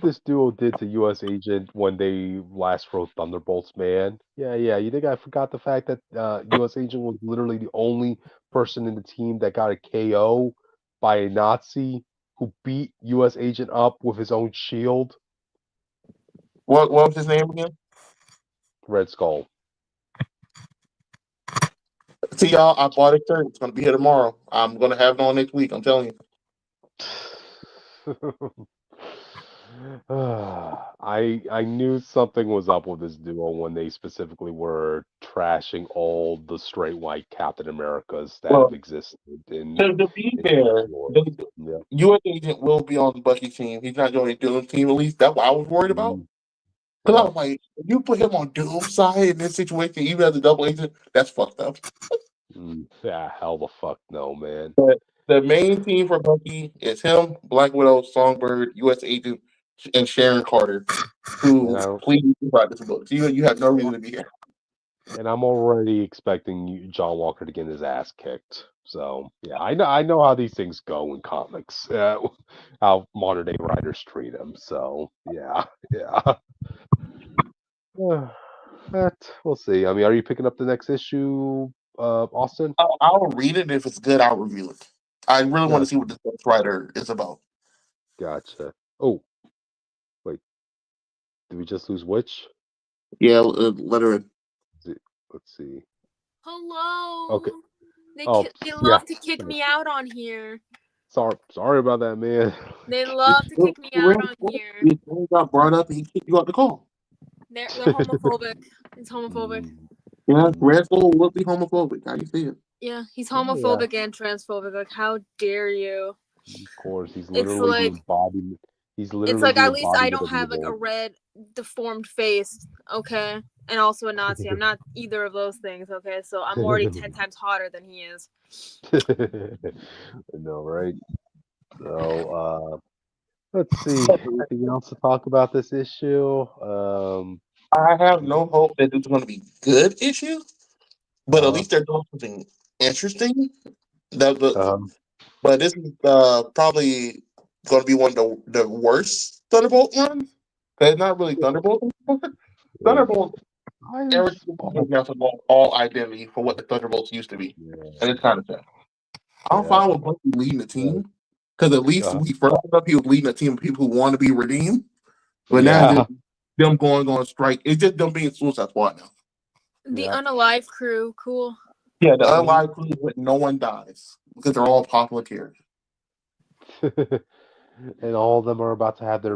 B: this duo did to U.S. Agent when they last wrote Thunderbolts, man. Yeah. You think I forgot the fact that U.S. Agent was literally the only person in the team that got a KO by a Nazi who beat U.S. Agent up with his own shield?
C: What was his name again?
B: Red Skull.
C: See y'all, I bought a shirt. It's gonna be here tomorrow. I'm gonna have it on next week. I'm telling you.
B: I knew something was up with this duo when they specifically were trashing all the straight white Captain Americas that
C: Well,
B: have existed in
C: to be
B: in
C: fair,
B: lore.
C: the
B: Yeah.
C: U.S. agent will be on Bucky's team. He's not joining Doom's team at least. That's what I was worried about.
B: Mhm.
C: Because I
B: Yeah.
C: was like, if you put him on Doom's side in this situation, even as a double agent, that's fucked up.
B: Yeah, hell the fuck no, man.
C: But the main team for Bucky is him, Black Widow, Songbird, U.S. agent, and Sharon Carter,
B: And
C: who
B: I
C: please write this book. You have no reason to be here.
B: and I'm already expecting John Walker to get his ass kicked. So yeah, I know how these things go in comics. How modern day writers treat him. So yeah, yeah. But we'll see. I mean, are you picking up the next issue, Austin?
C: I'll read it. If it's good, I'll review it. I really want
B: Yeah,
C: to see what this writer is about.
B: gotcha. Oh, wait, did we just lose which?
C: Yeah, let her in.
B: Let's see.
D: Hello.
B: Okay.
D: They
B: Oh,
D: they
B: yeah.
D: love to kick me out on here.
B: Sorry about that, man.
D: They love to kick me out on here.
C: You got brought up and he kicked you out the call.
D: They're homophobic. It's homophobic.
C: Yeah, Red Skull will be homophobic. How you see it?
D: Yeah, he's
B: Oh, yeah.
D: homophobic and transphobic. Like, how dare you?
B: Of course, he's
D: It's
B: literally the
D: like
B: embodiment. He's
D: it's
B: literally
D: like
B: the
D: at least I
B: embodiment
D: don't
B: of
D: have like a
B: evil.
D: red deformed face, okay? And also a Nazi. I'm not either of those things, okay? So I'm already 10 times hotter than he is.
B: I know, right? So, let's see. Anything else to talk about this issue?
C: I have no hope that it's going to be good issue, but at
B: Uh,
C: least they're doing something interesting. That,
B: um,
C: but this is probably going to be one of the worst Thunderbolt ones. 'Cause it's not really Thunderbolt. Thunderbolt, Eric has lost all identity for what the Thunderbolts used to be, and it's kind of sad. I'm
B: yeah.
C: fine with Bucky leading the team because at least
B: Uh,
C: we first up he was leading a team of people who want to be redeemed. But now
B: yeah.
C: them going on strike, it's just them being Suicide Squad now.
D: The
B: Yeah.
D: Unalive crew, cool.
C: Yeah, the
B: Mhm.
C: unlive crew with no one dies because they're all popular characters.
B: And all of them are about to have their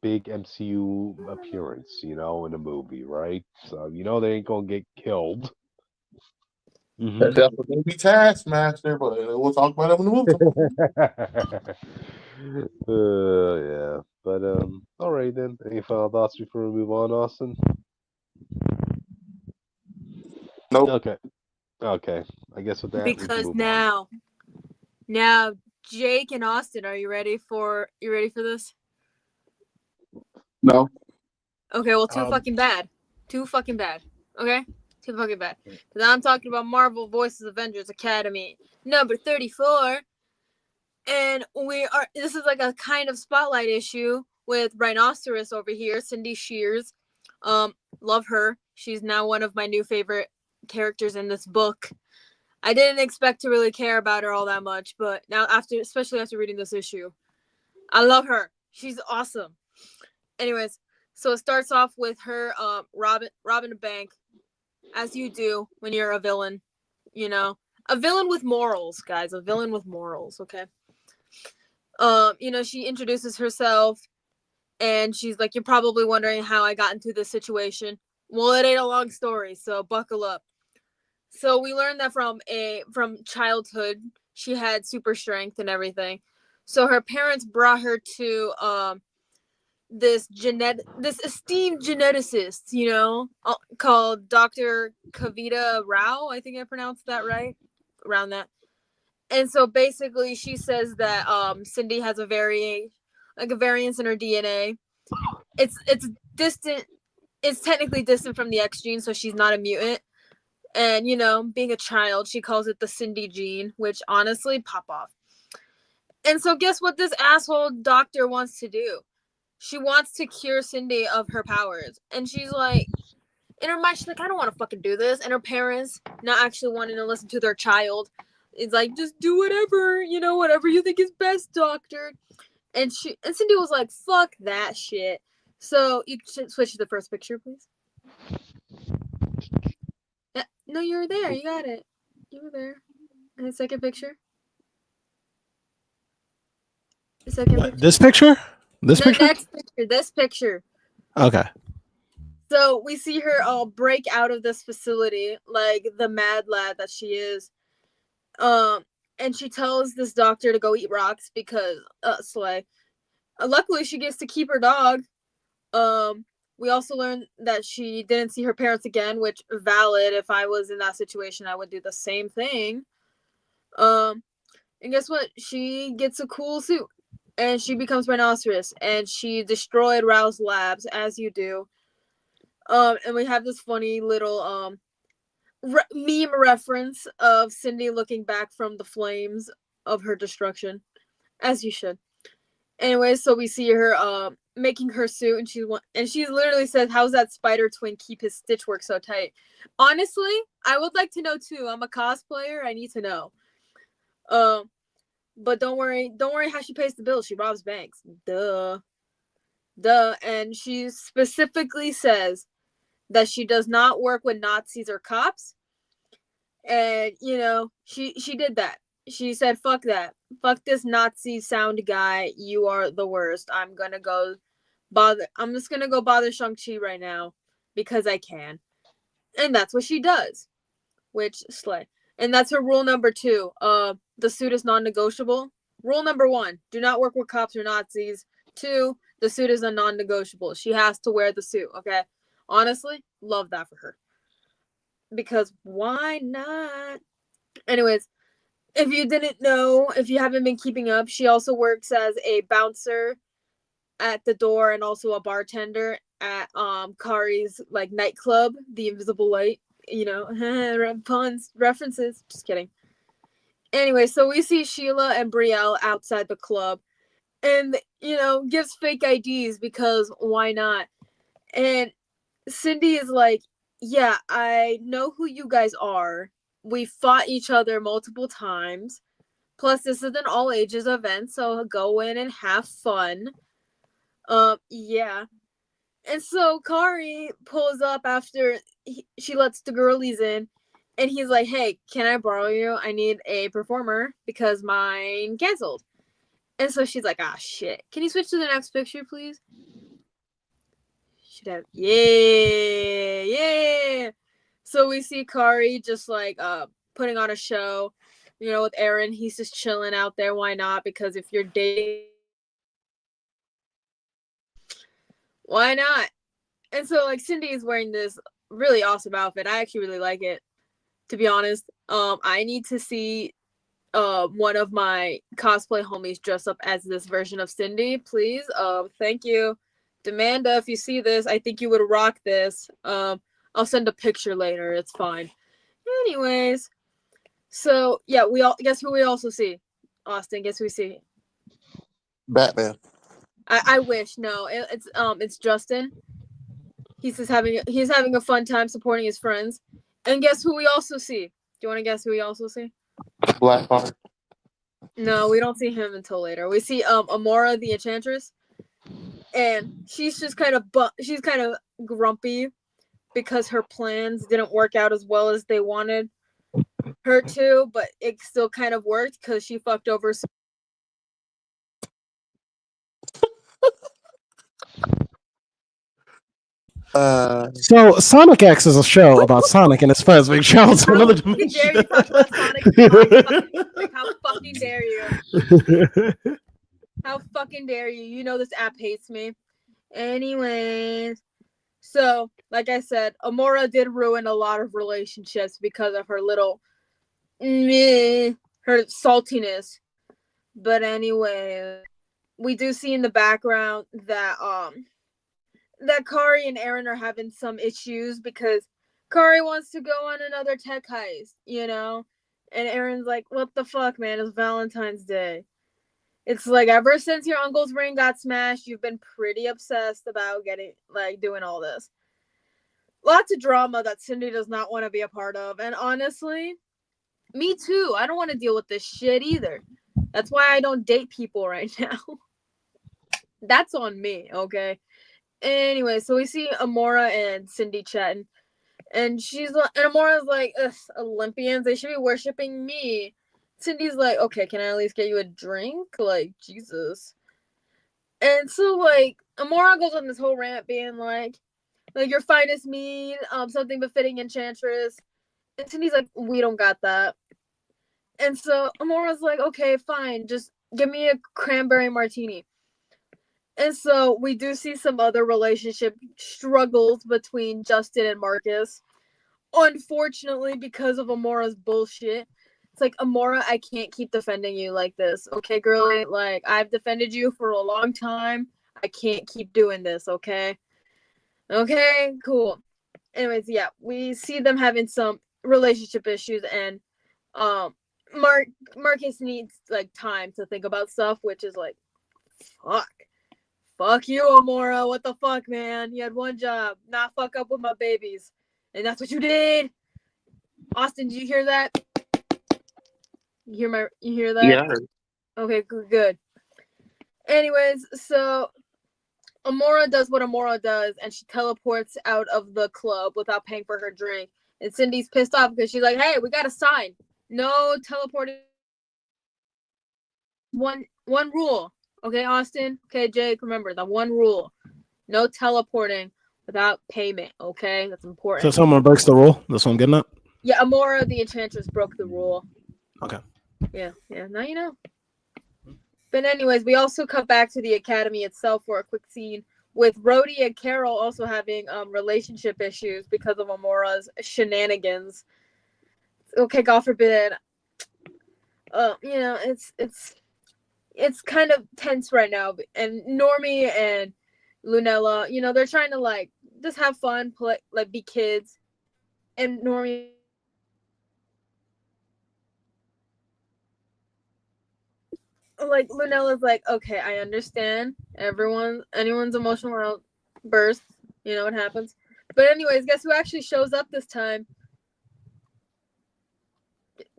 B: big MCU appearance, in a movie, right? So they ain't gonna get killed. Mhm.
C: Except for maybe Taskmaster, but we'll talk about it when the movie.
B: Yeah. But all right then. Any final thoughts before we move on, Austin?
C: Nope.
B: Okay. Okay. I guess with that we can
D: Because
B: move on.
D: now, Jake and Austin, are you ready for this?
C: No.
D: Okay, well, too fucking bad. Too fucking bad. Okay? Too fucking bad. Because I'm talking about Marvel Voices Avengers Academy number 34. And this is like a kind of spotlight issue with Rhinoceros over here, Cindy Shears. Love her. She's now one of my new favorite characters in this book. I didn't expect to really care about her all that much, but now especially after reading this issue, I love her. She's awesome. Anyways, so it starts off with her robbing a bank, as you do when you're a villain. A villain with morals, guys. A villain with morals. Okay. She introduces herself, and she's like, "You're probably wondering how I got into this situation. Well, it ain't a long story, so buckle up." So we learned that from childhood, she had super strength and everything. So her parents brought her to this esteemed geneticist, called Dr. Kavita Rao. I think I pronounced that right, around that. And so basically, she says that Cindy has a variance in her DNA. It's distant. It's technically distant from the X gene, so she's not a mutant. And being a child, she calls it the Cindy gene, which honestly, pop off. And so, guess what this asshole doctor wants to do? She wants to cure Cindy of her powers, and she's like, in her mind, she's like, I don't want to fucking do this. And her parents, not actually wanting to listen to their child, It's like, just do whatever, whatever you think is best, doctor. And Cindy was like, fuck that shit. So you should switch to the first picture, please. Yeah, no, you were there. You got it. You were there. And the second picture. The second
A: What,
D: picture.
A: this picture? This
D: The
A: picture?
D: next picture. This picture.
A: Okay.
D: So we see her all break out of this facility, like the mad lad that she is. And she tells this doctor to go eat rocks because Slay. Luckily, she gets to keep her dog. We also learned that she didn't see her parents again, which valid. If I was in that situation, I would do the same thing. And guess what? She gets a cool suit, and she becomes Rhinoceros, and she destroyed Rouse Labs, as you do. And we have this funny little meme reference of Cindy looking back from the flames of her destruction, as you should. Anyway, so we see her making her suit, and she literally says, "How's that spider twin keep his stitch work so tight?" Honestly, I would like to know too. I'm a cosplayer. I need to know. But don't worry how she pays the bills. She robs banks. Duh. And she specifically says that she does not work with Nazis or cops. And she did that. She said, fuck that. Fuck this Nazi sound guy. You are the worst. I'm just gonna go bother Shang-Chi right now because I can. And that's what she does. Which, slay. And that's her rule number 2. The suit is non-negotiable. Rule number 1, do not work with cops or Nazis. 2, the suit is a non-negotiable. She has to wear the suit, okay? Honestly, love that for her. Because why not? Anyways, if you didn't know, if you haven't been keeping up, she also works as a bouncer at the door and also a bartender at Kari's like nightclub, the Invisible Light. Puns, references. Just kidding. Anyway, so we see Sheila and Brielle outside the club, and gives fake IDs because why not? And Cindy is like, yeah, I know who you guys are. We fought each other multiple times. Plus, this is an all ages event, so go in and have fun. Yeah. And so Kari pulls up after she lets the girlies in, and he's like, hey, can I borrow you? I need a performer because mine canceled. And so she's like, ah, shit. Can you switch to the next picture, please? Should have. Yeah. So we see Kari just like putting on a show, with Aaron. He's just chilling out there. Why not? Because if you're dating, why not? And so like Cindy is wearing this really awesome outfit. I actually really like it, to be honest. I need to see one of my cosplay homies dress up as this version of Cindy, please. Thank you. Demanda, if you see this, I think you would rock this. I'll send a picture later. It's fine. Anyways, so yeah, guess who we also see? Austin, guess who we see?
C: Batman.
D: I wish. No, it's Justin. He's having a fun time supporting his friends. And guess who we also see? Do you want to guess who we also see?
C: Blackheart.
D: No, we don't see him until later. We see Amora the Enchantress, and she's just kind of grumpy because her plans didn't work out as well as they wanted her to, but it still kind of worked because she fucked over.
A: So Sonic X is a show about Sonic and his friends being traveled to another dimension.
D: Dare you talk about Sonic? How fucking dare you? How fucking dare you? You know this app hates me. Anyways, so like I said, Amora did ruin a lot of relationships because of her little her saltiness. But anyway, we do see in the background that Kari and Aaron are having some issues because Kari wants to go on another tech heist, and Aaron's like, what the fuck, man? It's Valentine's Day. It's like ever since your uncle's ring got smashed, you've been pretty obsessed about doing all this. Lots of drama that Cindy does not want to be a part of. And honestly, Me too. I don't want to deal with this shit either. That's why I don't date people right now. That's on me, okay? Anyway, so we see Amora and Cindy chatting. And Amora's like, ugh, Olympians, they should be worshiping me. Cindy's like, okay, can I at least get you a drink? Like, Jesus. And so, like, Amora goes on this whole rant being like your finest mean, something befitting Enchantress. And Cindy's like, we don't got that. And so Amora's like, okay, fine, just give me a cranberry martini. And so we do see some other relationship struggles between Justin and Marcus. Unfortunately, because of Amora's bullshit. It's like, Amora, I can't keep defending you like this. Okay, girlie? Like, I've defended you for a long time. I can't keep doing this, okay? Okay, cool. Anyways, yeah, we see them having some relationship issues, and Marcus needs like time to think about stuff, which is like, fuck you, Amora. What the fuck, man? You had one job, not fuck up with my babies, and that's what you did. Austin, did you hear that? You hear that?
C: Yeah.
D: Okay, good. Anyways, so Amora does what Amora does, and she teleports out of the club without paying for her drink. And Cindy's pissed off because she's like, hey, we got a sign. No teleporting. One rule. Okay, Austin? Okay, Jake, remember the one rule. No teleporting without payment, okay? That's important.
A: So someone breaks the rule? That's what I'm getting at?
D: Yeah, Amora, the Enchantress, broke the rule.
A: Okay.
D: Yeah, now you know. But anyways, we also cut back to the academy itself for a quick scene with Rhodey and Carol also having relationship issues because of Amora's shenanigans. Okay, God forbid. It's kind of tense right now. And Normie and Lunella, they're trying to like just have fun, play, like be kids. And Normie, like, Lunella's like, okay, I understand anyone's emotional outburst, what happens. But anyways, guess who actually shows up this time?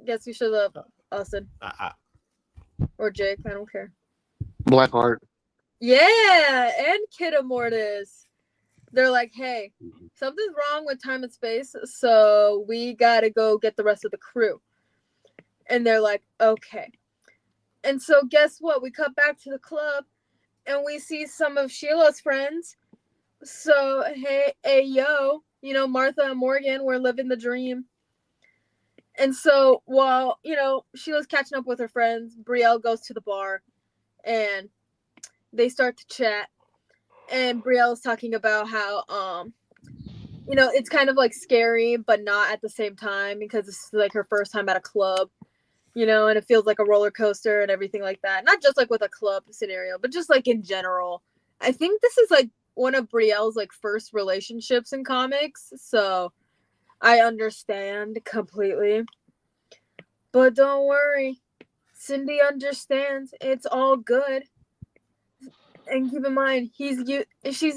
D: Guess who shows up? Austin. Or Jake, I don't care.
C: Blackheart.
D: Yeah, and Kid Immortus. They're like, hey, something's wrong with time and space, so we gotta go get the rest of the crew. And they're like, okay. And so guess what? We cut back to the club and we see some of Sheila's friends. So, hey, yo, Martha and Morgan were living the dream. And so while, Sheila's catching up with her friends, Brielle goes to the bar and they start to chat. And Brielle's talking about how, it's kind of like scary, but not at the same time because it's like her first time at a club. And it feels like a roller coaster and everything like that. Not just like with a club scenario, but just like in general. I think this is like one of Brielle's like first relationships in comics. So I understand completely. But don't worry. Cindy understands. It's all good. And keep in mind, she's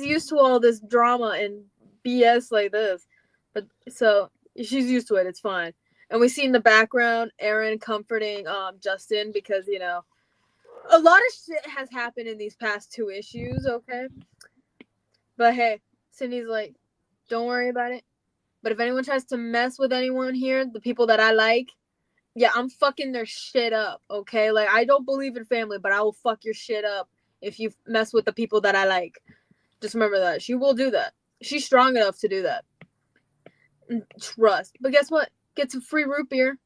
D: used to all this drama and BS like this. But so she's used to it. It's fine. And we see in the background Aaron comforting Justin because, a lot of shit has happened in these past 2 issues, okay? But hey, Cindy's like, don't worry about it. But if anyone tries to mess with anyone here, the people that I like, yeah, I'm fucking their shit up, okay? Like, I don't believe in family, but I will fuck your shit up if you mess with the people that I like. Just remember that. She will do that. She's strong enough to do that. Trust. But guess what? Get some free root beer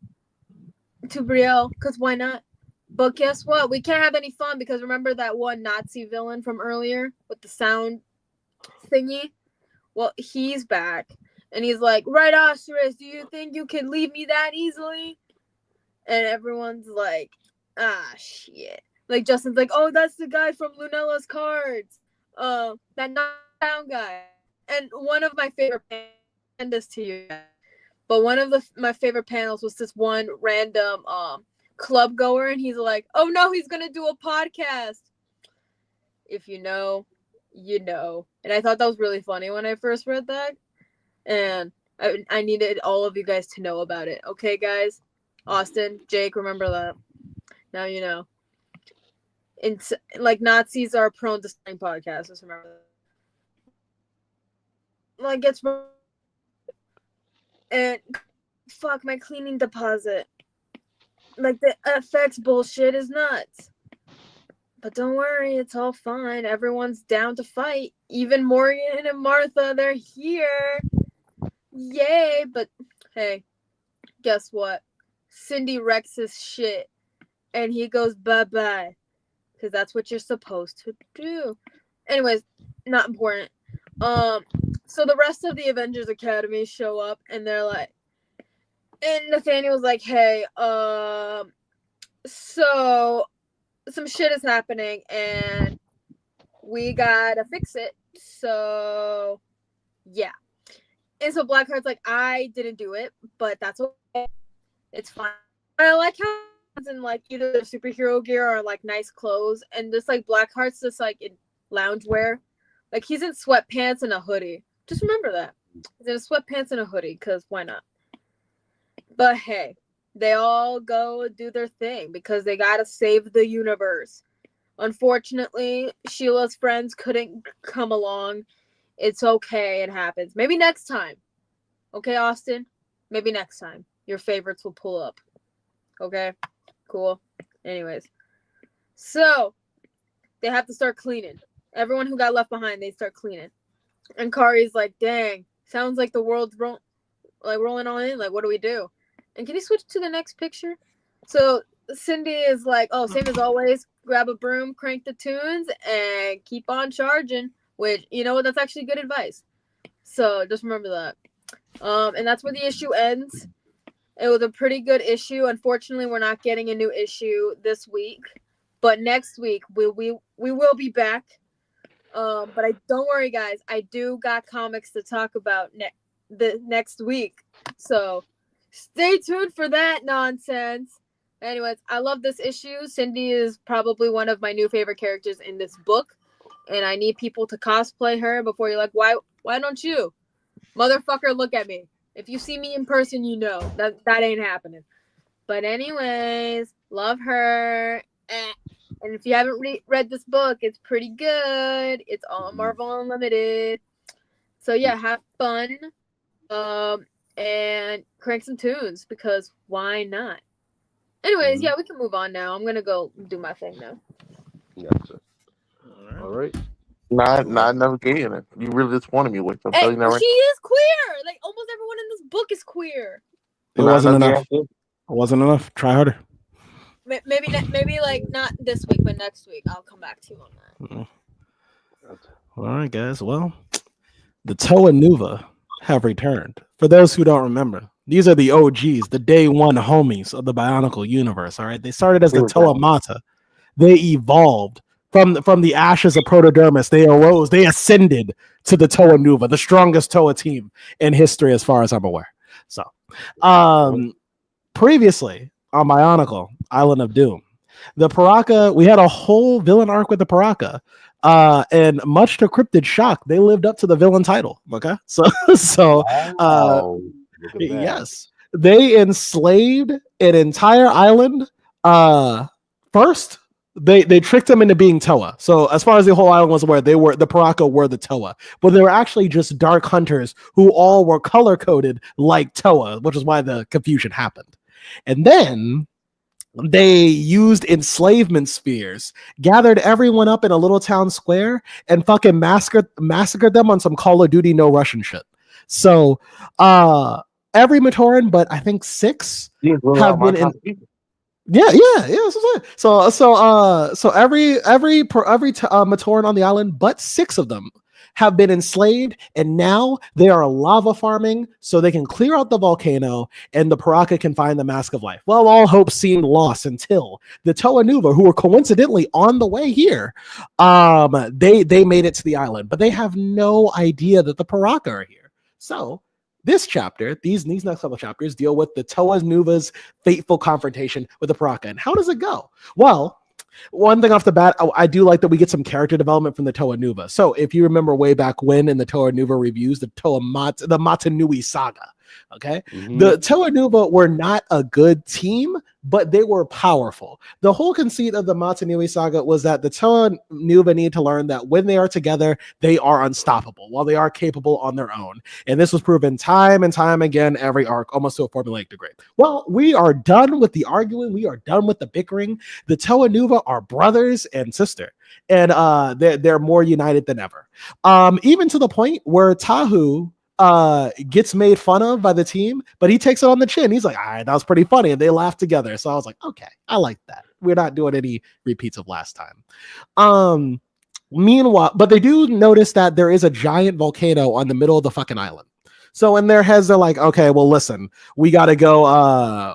D: to Brielle, because why not? But guess what? We can't have any fun because remember that one Nazi villain from earlier with the sound thingy? Well, he's back. And he's like, right, Osterus, do you think you can leave me that easily? And everyone's like, shit. Like, Justin's like, oh, that's the guy from Lunella's cards. That sound guy. And one of my favorite send this to you guys. But one of my favorite panels was this one random club goer, and he's like, oh no, he's gonna do a podcast. If you know, you know. And I thought that was really funny when I first read that. And I needed all of you guys to know about it. Okay, guys? Austin, Jake, remember that. Now you know. Like Nazis are prone to starting podcasts. Just remember that. Like it's and fuck my cleaning deposit. Like the FX bullshit is nuts. But don't worry, it's all fine. Everyone's down to fight. Even Morgan and Martha, they're here. Yay! But hey, guess what? Cindy wrecks his shit, and he goes bye-bye. Because that's what you're supposed to do. Anyways, not important. So the rest of the Avengers Academy show up, and they're like, and Nathaniel's like, hey, so some shit is happening, and we gotta fix it. So, yeah. And so Blackheart's like, I didn't do it, but that's okay. It's fine. I like how it's in like either their superhero gear or like nice clothes, and this like Blackheart's just like in loungewear. Like he's in sweatpants and a hoodie. Just remember that. He's in sweatpants and a hoodie, because why not? But hey, they all go do their thing because they gotta save the universe. Unfortunately, Sheila's friends couldn't come along. It's okay, it happens. Maybe next time. Okay, Austin? Maybe next time. Your favorites will pull up. Okay? Cool. Anyways. So, they have to start cleaning. Everyone who got left behind, they start cleaning. And Kari's like, dang, sounds like the world's rolling on in. Like, what do we do? And can you switch to the next picture? So Cindy is like, oh, same as always. Grab a broom, crank the tunes, and keep on charging. Which, you know what? That's actually good advice. So just remember that. And that's where the issue ends. It was a pretty good issue. Unfortunately, we're not getting a new issue this week. But next week, we will be back. But don't worry, guys. I do got comics to talk about the next week. So stay tuned for that nonsense. Anyways, I love this issue. Cindy is probably one of my new favorite characters in this book. And I need people to cosplay her before you're like, why don't you? Motherfucker, look at me. If you see me in person, you know that ain't happening. But anyways, love her. And if you haven't read this book, it's pretty good. It's all Marvel Unlimited. So yeah, have fun. And crank some tunes, because why not? Anyways, yeah, we can move on now. I'm gonna go do my thing now.
B: Gotcha. All right.
C: Not enough gay in it. You really disappointed me with.
D: Hey, she is queer. Like almost everyone in this book is queer.
A: It wasn't enough. It wasn't enough. Try harder.
D: Maybe like not this week, but next week I'll come back to you on that.
A: All right, guys. Well, the Toa Nuva have returned. For those who don't remember, these are the OGs, the day one homies of the Bionicle universe. All right, they started as the Toa Mata. They evolved from the ashes of Protodermis. They arose. They ascended to the Toa Nuva, the strongest Toa team in history, as far as I'm aware. So, previously on Bionicle, Island of Doom, the Paraka, we had a whole villain arc with the Paraka. And much to Cryptid's shock, they lived up to the villain title. Okay, yes, they enslaved an entire island. First, they tricked them into being Toa. So as far as the whole island was aware, the Paraka were the Toa, but they were actually just dark hunters who all were color coded like Toa, which is why the confusion happened. And then they used enslavement spears, gathered everyone up in a little town square, and fucking massacred them on some Call of Duty No Russian shit. So every Matoran, but I think 6 have been in. Yeah. So every Matoran on the island, but 6 of them have been enslaved, and now they are lava farming so they can clear out the volcano and the Paraka can find the Mask of Life. Well, all hope seemed lost until the Toa Nuva, who were coincidentally on the way here, they made it to the island, but they have no idea that the Paraka are here. So this chapter, these next couple of chapters deal with the Toa Nuva's fateful confrontation with the Paraka. And how does it go? Well, one thing off the bat, I do like that we get some character development from the Toa Nuva. So if you remember way back when in the Toa Nuva reviews, the Matanui saga, Okay.
B: Mhm.
A: The Toa Nuva were not a good team, but they were powerful. The whole conceit of the Matanui saga was that the Toa Nuva need to learn that when they are together, they are unstoppable, while they are capable on their own. And this was proven time and time again, every arc, almost to a formulaic degree. Well, we are done with the arguing. We are done with the bickering. The Toa Nuva are brothers and sister, and they're more united than ever. Even to the point where Tahu gets made fun of by the team, but he takes it on the chin. He's like, all right, that was pretty funny. And they laugh together. So I was like, okay, I like that. We're not doing any repeats of last time. Meanwhile, but they do notice that there is a giant volcano on the middle of the fucking island. So in their heads, they're like, okay, well, listen, we got to go.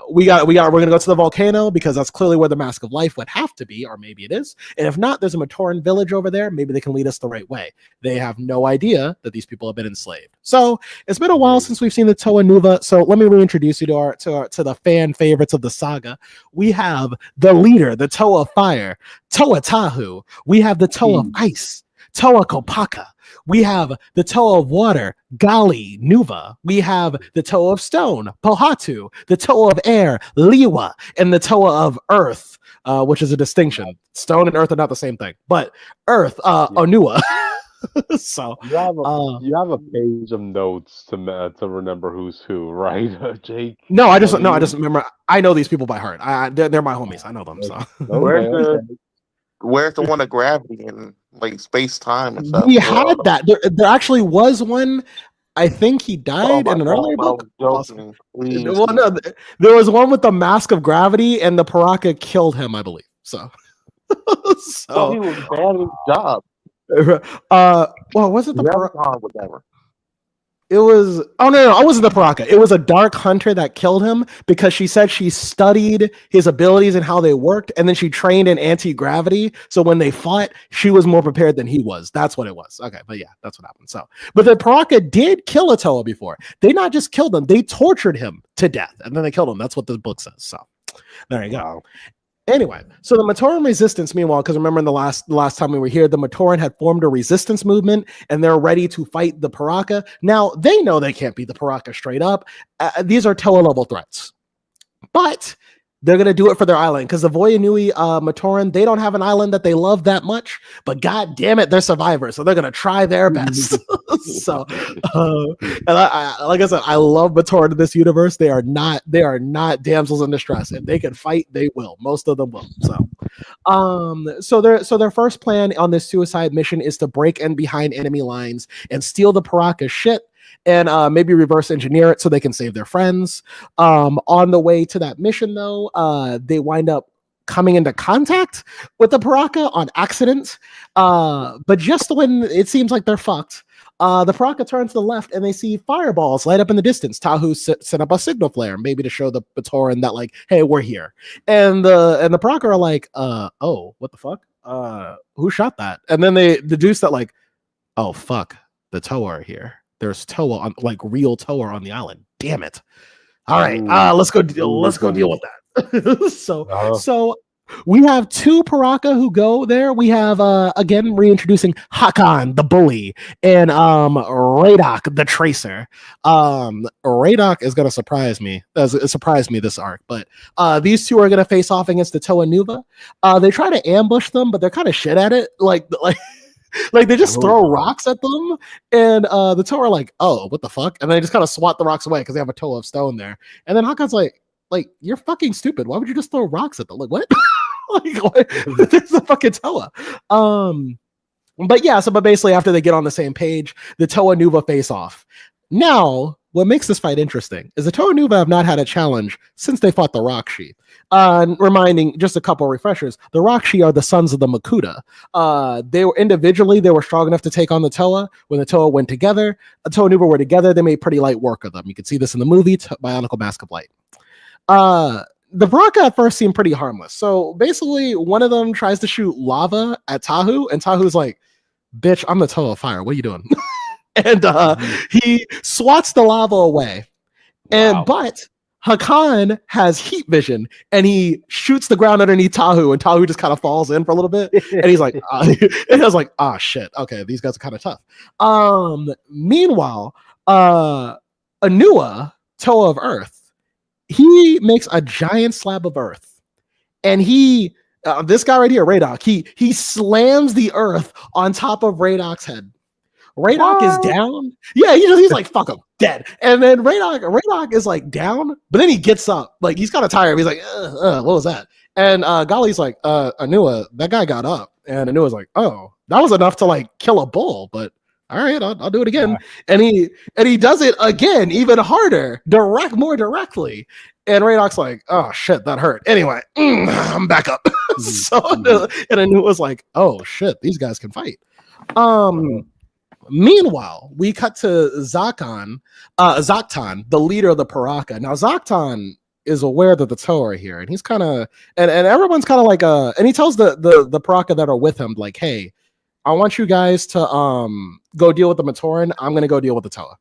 A: We're going to go to the volcano because that's clearly where the Mask of Life would have to be, or maybe it is. And if not, there's a Matoran village over there. Maybe they can lead us the right way. They have no idea that these people have been enslaved. So it's been a while since we've seen the Toa Nuva. So let me reintroduce you to the fan favorites of the saga. We have the leader, the Toa of Fire, Toa Tahu. We have the Toa of Ice, Toa Kopaka. We have the Toa of Water, Gali, Nuva. We have the Toa of Stone, Pohatu, the Toa of Air, Liwa, and the Toa of Earth, which is a distinction. Stone and Earth are not the same thing, but Earth, Onua. So
B: you have a page of notes to remember who's who, right, Jake?
A: No, I just remember. I know these people by heart. They're my homies. I know them. So
C: where's the one of gravity and like space time and stuff?
A: We had that. There actually was one. I think he died in an earlier book. Well, no, there was one with the Mask of Gravity, and the Paraka killed him, I believe. So
C: he was bad at his job.
A: Well, was it the
C: Paraka? Whatever.
A: It was, oh no, it wasn't the Paraka. It was a Dark Hunter that killed him because she said she studied his abilities and how they worked, and then she trained in anti-gravity. So when they fought, she was more prepared than he was. That's what it was. Okay, but yeah, that's what happened. So, but the Paraka did kill a Toa before. They not just killed him, they tortured him to death, and then they killed him. That's what the book says. So there you go. Anyway, so the Matoran resistance, meanwhile, because remember in the last time we were here, the Matoran had formed a resistance movement and they're ready to fight the Paraka. Now, they know they can't beat the Paraka straight up. These are Toa level threats. But they're going to do it for their island because the Voyanui Matoran, they don't have an island that they love that much, but god damn it, they're survivors. So they're going to try their best. So, and like I said, I love Matoran in this universe. They are not damsels in distress. If they can fight, they will. Most of them will. So their first plan on this suicide mission is to break in behind enemy lines and steal the Paraka's shit and maybe reverse engineer it so they can save their friends. On the way to that mission, though, they wind up coming into contact with the Paraka on accident. But just when it seems like they're fucked, the Paraka turns to the left and they see fireballs light up in the distance. Tahu set up a signal flare, maybe to show the Matoran that, like, hey, we're here. And the Paraka are like, oh, what the fuck? Who shot that? And then they deduce that, like, oh, fuck, the Toa are here. There's Toa on, like, real Toa on the island. Damn it. All right, let's go deal with that. So we have two Paraka who go there. We have again reintroducing Hakan the bully and Radok the tracer. Radok is gonna surprise me. It surprised me this arc, but these two are gonna face off against the Toa Nuva. They try to ambush them, but they're kind of shit at it. Like they just throw rocks at them, and the Toa are like, "Oh, what the fuck?" And they just kind of swat the rocks away because they have a Toa of stone there. And then Hakan's like, "You're fucking stupid. Why would you just throw rocks at them? Like what? Like this is a fucking Toa." But basically after they get on the same page, the Toa Nuva face off. Now, what makes this fight interesting is the Toa Nuva have not had a challenge since they fought the Rakshi. Reminding just a couple of refreshers, the Rakshi are the sons of the Makuta. They were individually, they were strong enough to take on the Toa. When the Toa went together, the Toa Nuva were together, they made pretty light work of them. You can see this in the movie, Bionicle Mask of Light. The Paraka at first seemed pretty harmless. So basically, one of them tries to shoot lava at Tahu, and Tahu's like, bitch, I'm the Toa of Fire. What are you doing? And he swats the lava away. Wow. But Hakan has heat vision, and he shoots the ground underneath Tahu, and Tahu just kind of falls in for a little bit. And he's like, and I was like, shit. Okay, these guys are kind of tough. Meanwhile, Anua Toa of Earth. He makes a giant slab of Earth, and he this guy right here, Radok, he slams the Earth on top of Radok's head. Radok is down. Yeah, he's like, fuck him, dead. And then Radok is like down, but then he gets up. Like, he's kind of tired. He's like, what was that? And Golly's like, Anua, that guy got up. And Anua's like, oh, that was enough to like kill a bull, but all right, I'll do it again. Yeah. And he does it again, even harder, more directly. And Radok's like, oh shit, that hurt. Anyway, I'm back up. So and Anua's like, oh shit, these guys can fight. Meanwhile, we cut to Zocton, the leader of the Paraka. Now, Zocton is aware that the Toa are here, and he's kind of, and everyone's kind of like, and he tells the Paraka that are with him, like, hey, I want you guys to go deal with the Matoran. I'm gonna go deal with the Toa.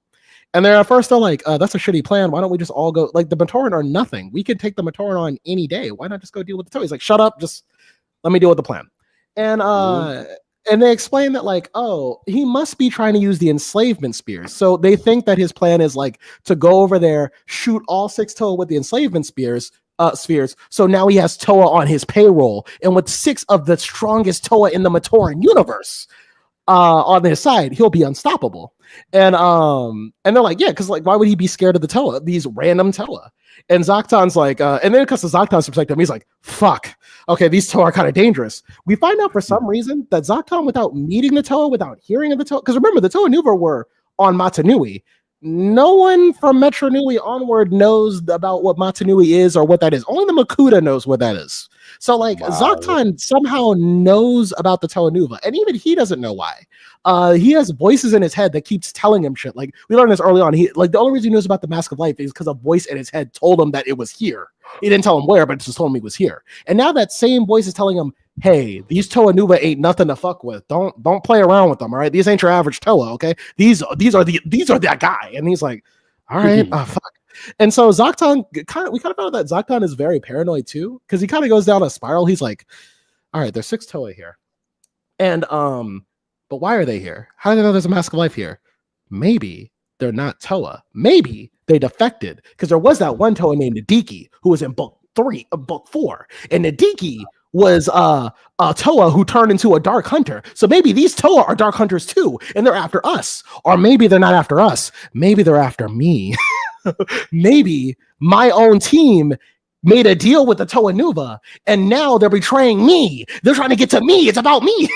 A: And they're at first they're like, that's a shitty plan. Why don't we just all go? Like, the Matoran are nothing. We could take the Matoran on any day. Why not just go deal with the Toa? He's like, shut up, just let me deal with the plan. And and they explain that, like, oh, he must be trying to use the enslavement spears. So they think that his plan is like to go over there, shoot all 6 Toa with the enslavement spheres. So now he has Toa on his payroll, and with 6 of the strongest Toa in the Matoran universe on his side, he'll be unstoppable. And they're like, yeah, because like, why would he be scared of the Toa? These random Toa. And Zocton's like, and then because of Zocton's perspective, he's like, fuck. Okay, these Toa are kind of dangerous. We find out for some reason that Zocton, without meeting the Toa, without hearing of the Toa, because remember, the Toa Nuva were on Matanui. No one from Metro Nui onward knows about what Matanui is or what that is. Only the Makuta knows what that is. So, like, wow. Zocton somehow knows about the Toa Nuva, and even he doesn't know why. He has voices in his head that keeps telling him shit. Like, we learned this early on. He, like, the only reason he knows about the Mask of Life is because a voice in his head told him that it was here. He didn't tell him where, but it just told him he was here. And now that same voice is telling him, hey, these Toa Nuva ain't nothing to fuck with. Don't play around with them, all right? These ain't your average Toa, okay? These are that guy. And he's like, all right, fuck. And so Zocton, we kind of found out that Zocton is very paranoid too, because he kind of goes down a spiral. He's like, all right, there's 6 Toa here. And but why are they here? How do they know there's a Mask of Life here? Maybe they're not Toa. Maybe they defected, because there was that one Toa named Nadiki who was in book 4. And Nadiki was a Toa who turned into a Dark Hunter. So maybe these Toa are Dark Hunters too, and they're after us. Or maybe they're not after us. Maybe they're after me. Maybe my own team made a deal with the Toa Nuva, and now they're betraying me. They're trying to get to me. It's about me.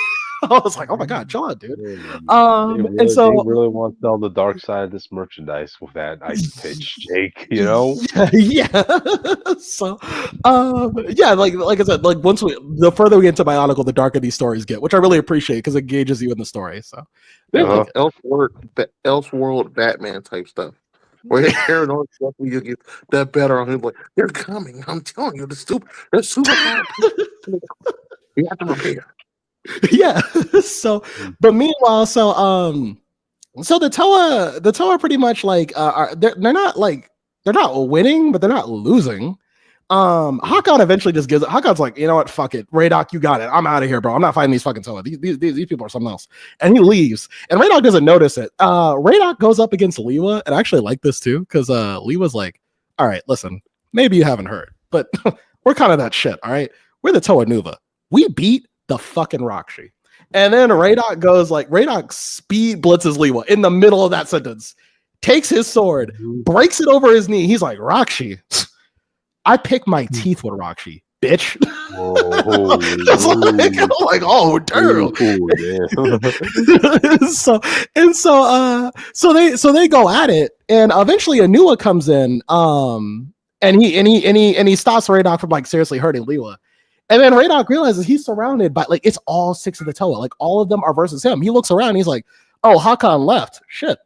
A: I was like, oh my god, chill out, dude. And so
B: they really want to sell the dark side of this merchandise with that pitch, Jake. You know?
A: Yeah. So, yeah, like I said, like the further we get into Bionicle, the darker these stories get, which I really appreciate because it engages you in the story. So,
C: like Elseworld Batman type stuff. Where they're paranoid stuff, you get that better on him. Like, they're coming. I'm telling you, they're super powerful. You have to prepare.
A: Yeah. So, but meanwhile, so the Toa pretty much like they're not winning, but they're not losing. Hakon eventually just gives it. Hakon's like, you know what, fuck it, Radok, you got it. I'm out of here, bro. I'm not fighting these fucking Toa. These people are something else. And he leaves. And Radok doesn't notice it. Radok goes up against Liwa, and I actually like this too, because Liwa's like, all right, listen, maybe you haven't heard, but we're kind of that shit, all right? We're the Toa Nuva. We beat the fucking Rakshi. And then Radok speed blitzes Liwa in the middle of that sentence, takes his sword, breaks it over his knee. He's like, Rakshi, I pick my teeth with Rakshi, bitch. Like, oh damn. So they go at it, and eventually Anua comes in, and he stops Radok from like seriously hurting Liwa. And then Radok realizes he's surrounded by, like, it's all 6 of the Toa. Like, all of them are versus him. He looks around and he's like, oh, Hakon left. Shit.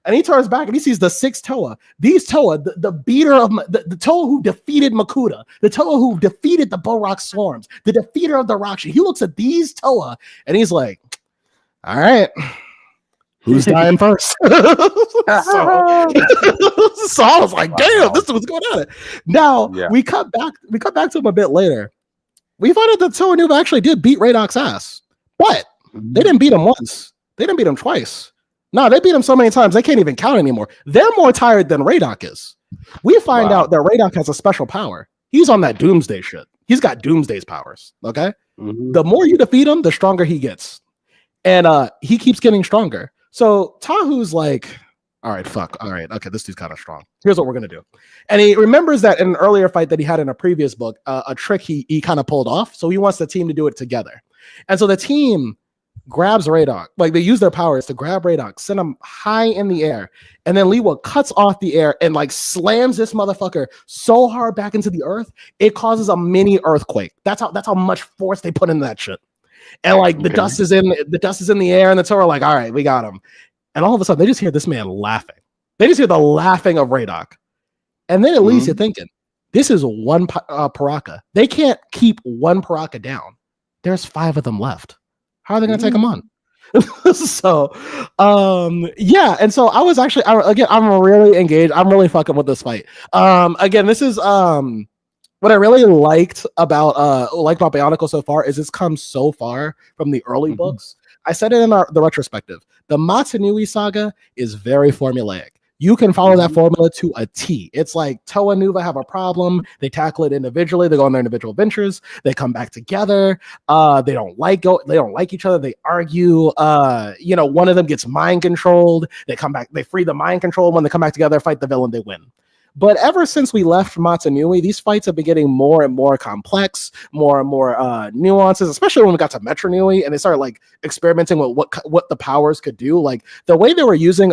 A: And he turns back and he sees the 6 Toa. These Toa, the beater of the Toa who defeated Makuta, the Toa who defeated the Borok Swarms, the defeater of the Rakshi. He looks at these Toa and he's like, all right, who's dying first? So I was like, damn, this was going on. Now we cut back to him a bit later. We find out that Toa Nuva actually did beat Radok's ass, but they didn't beat him once. They didn't beat him twice. No, they beat him so many times they can't even count anymore. They're more tired than Radok is. We find
B: Wow.
A: out that Radok has a special power. He's on that Doomsday shit. He's got Doomsday's powers. Okay.
B: Mhm.
A: The more you defeat him, the stronger he gets. And he keeps getting stronger. So Tahu's like, all right, fuck. All right. Okay, this dude's kind of strong. Here's what we're gonna do. And he remembers that in an earlier fight that he had in a previous book, a trick he kind of pulled off. So he wants the team to do it together. And so the team grabs Radok, like they use their powers to grab Radok, send him high in the air, and then Lewa cuts off the air and like slams this motherfucker so hard back into the earth, it causes a mini earthquake. That's how much force they put into that shit. And like the dust is in the air, and the Torah are like, all right, we got him. And all of a sudden, they just hear this man laughing. They just hear the laughing of Radok, and then it leaves you thinking, this is one Paraka. They can't keep one Paraka down. There's 5 of them left. How are they going to take them on? So, yeah. And so I was actually, I'm really engaged. I'm really fucking with this fight. Again, this is, what I really liked about Bionicle so far is it's come so far from the early books. I said it in the retrospective. The Matanui saga is very formulaic. You can follow that formula to a T. It's like Toa and Nuva have a problem. They tackle it individually. They go on their individual adventures. They come back together. They don't like each other. They argue. One of them gets mind controlled. They come back. They free the mind control. When they come back together, fight the villain, they win. But ever since we left Matanui, these fights have been getting more and more complex, more and more nuances, especially when we got to Metronui and they started like experimenting with what the powers could do. Like the way they were using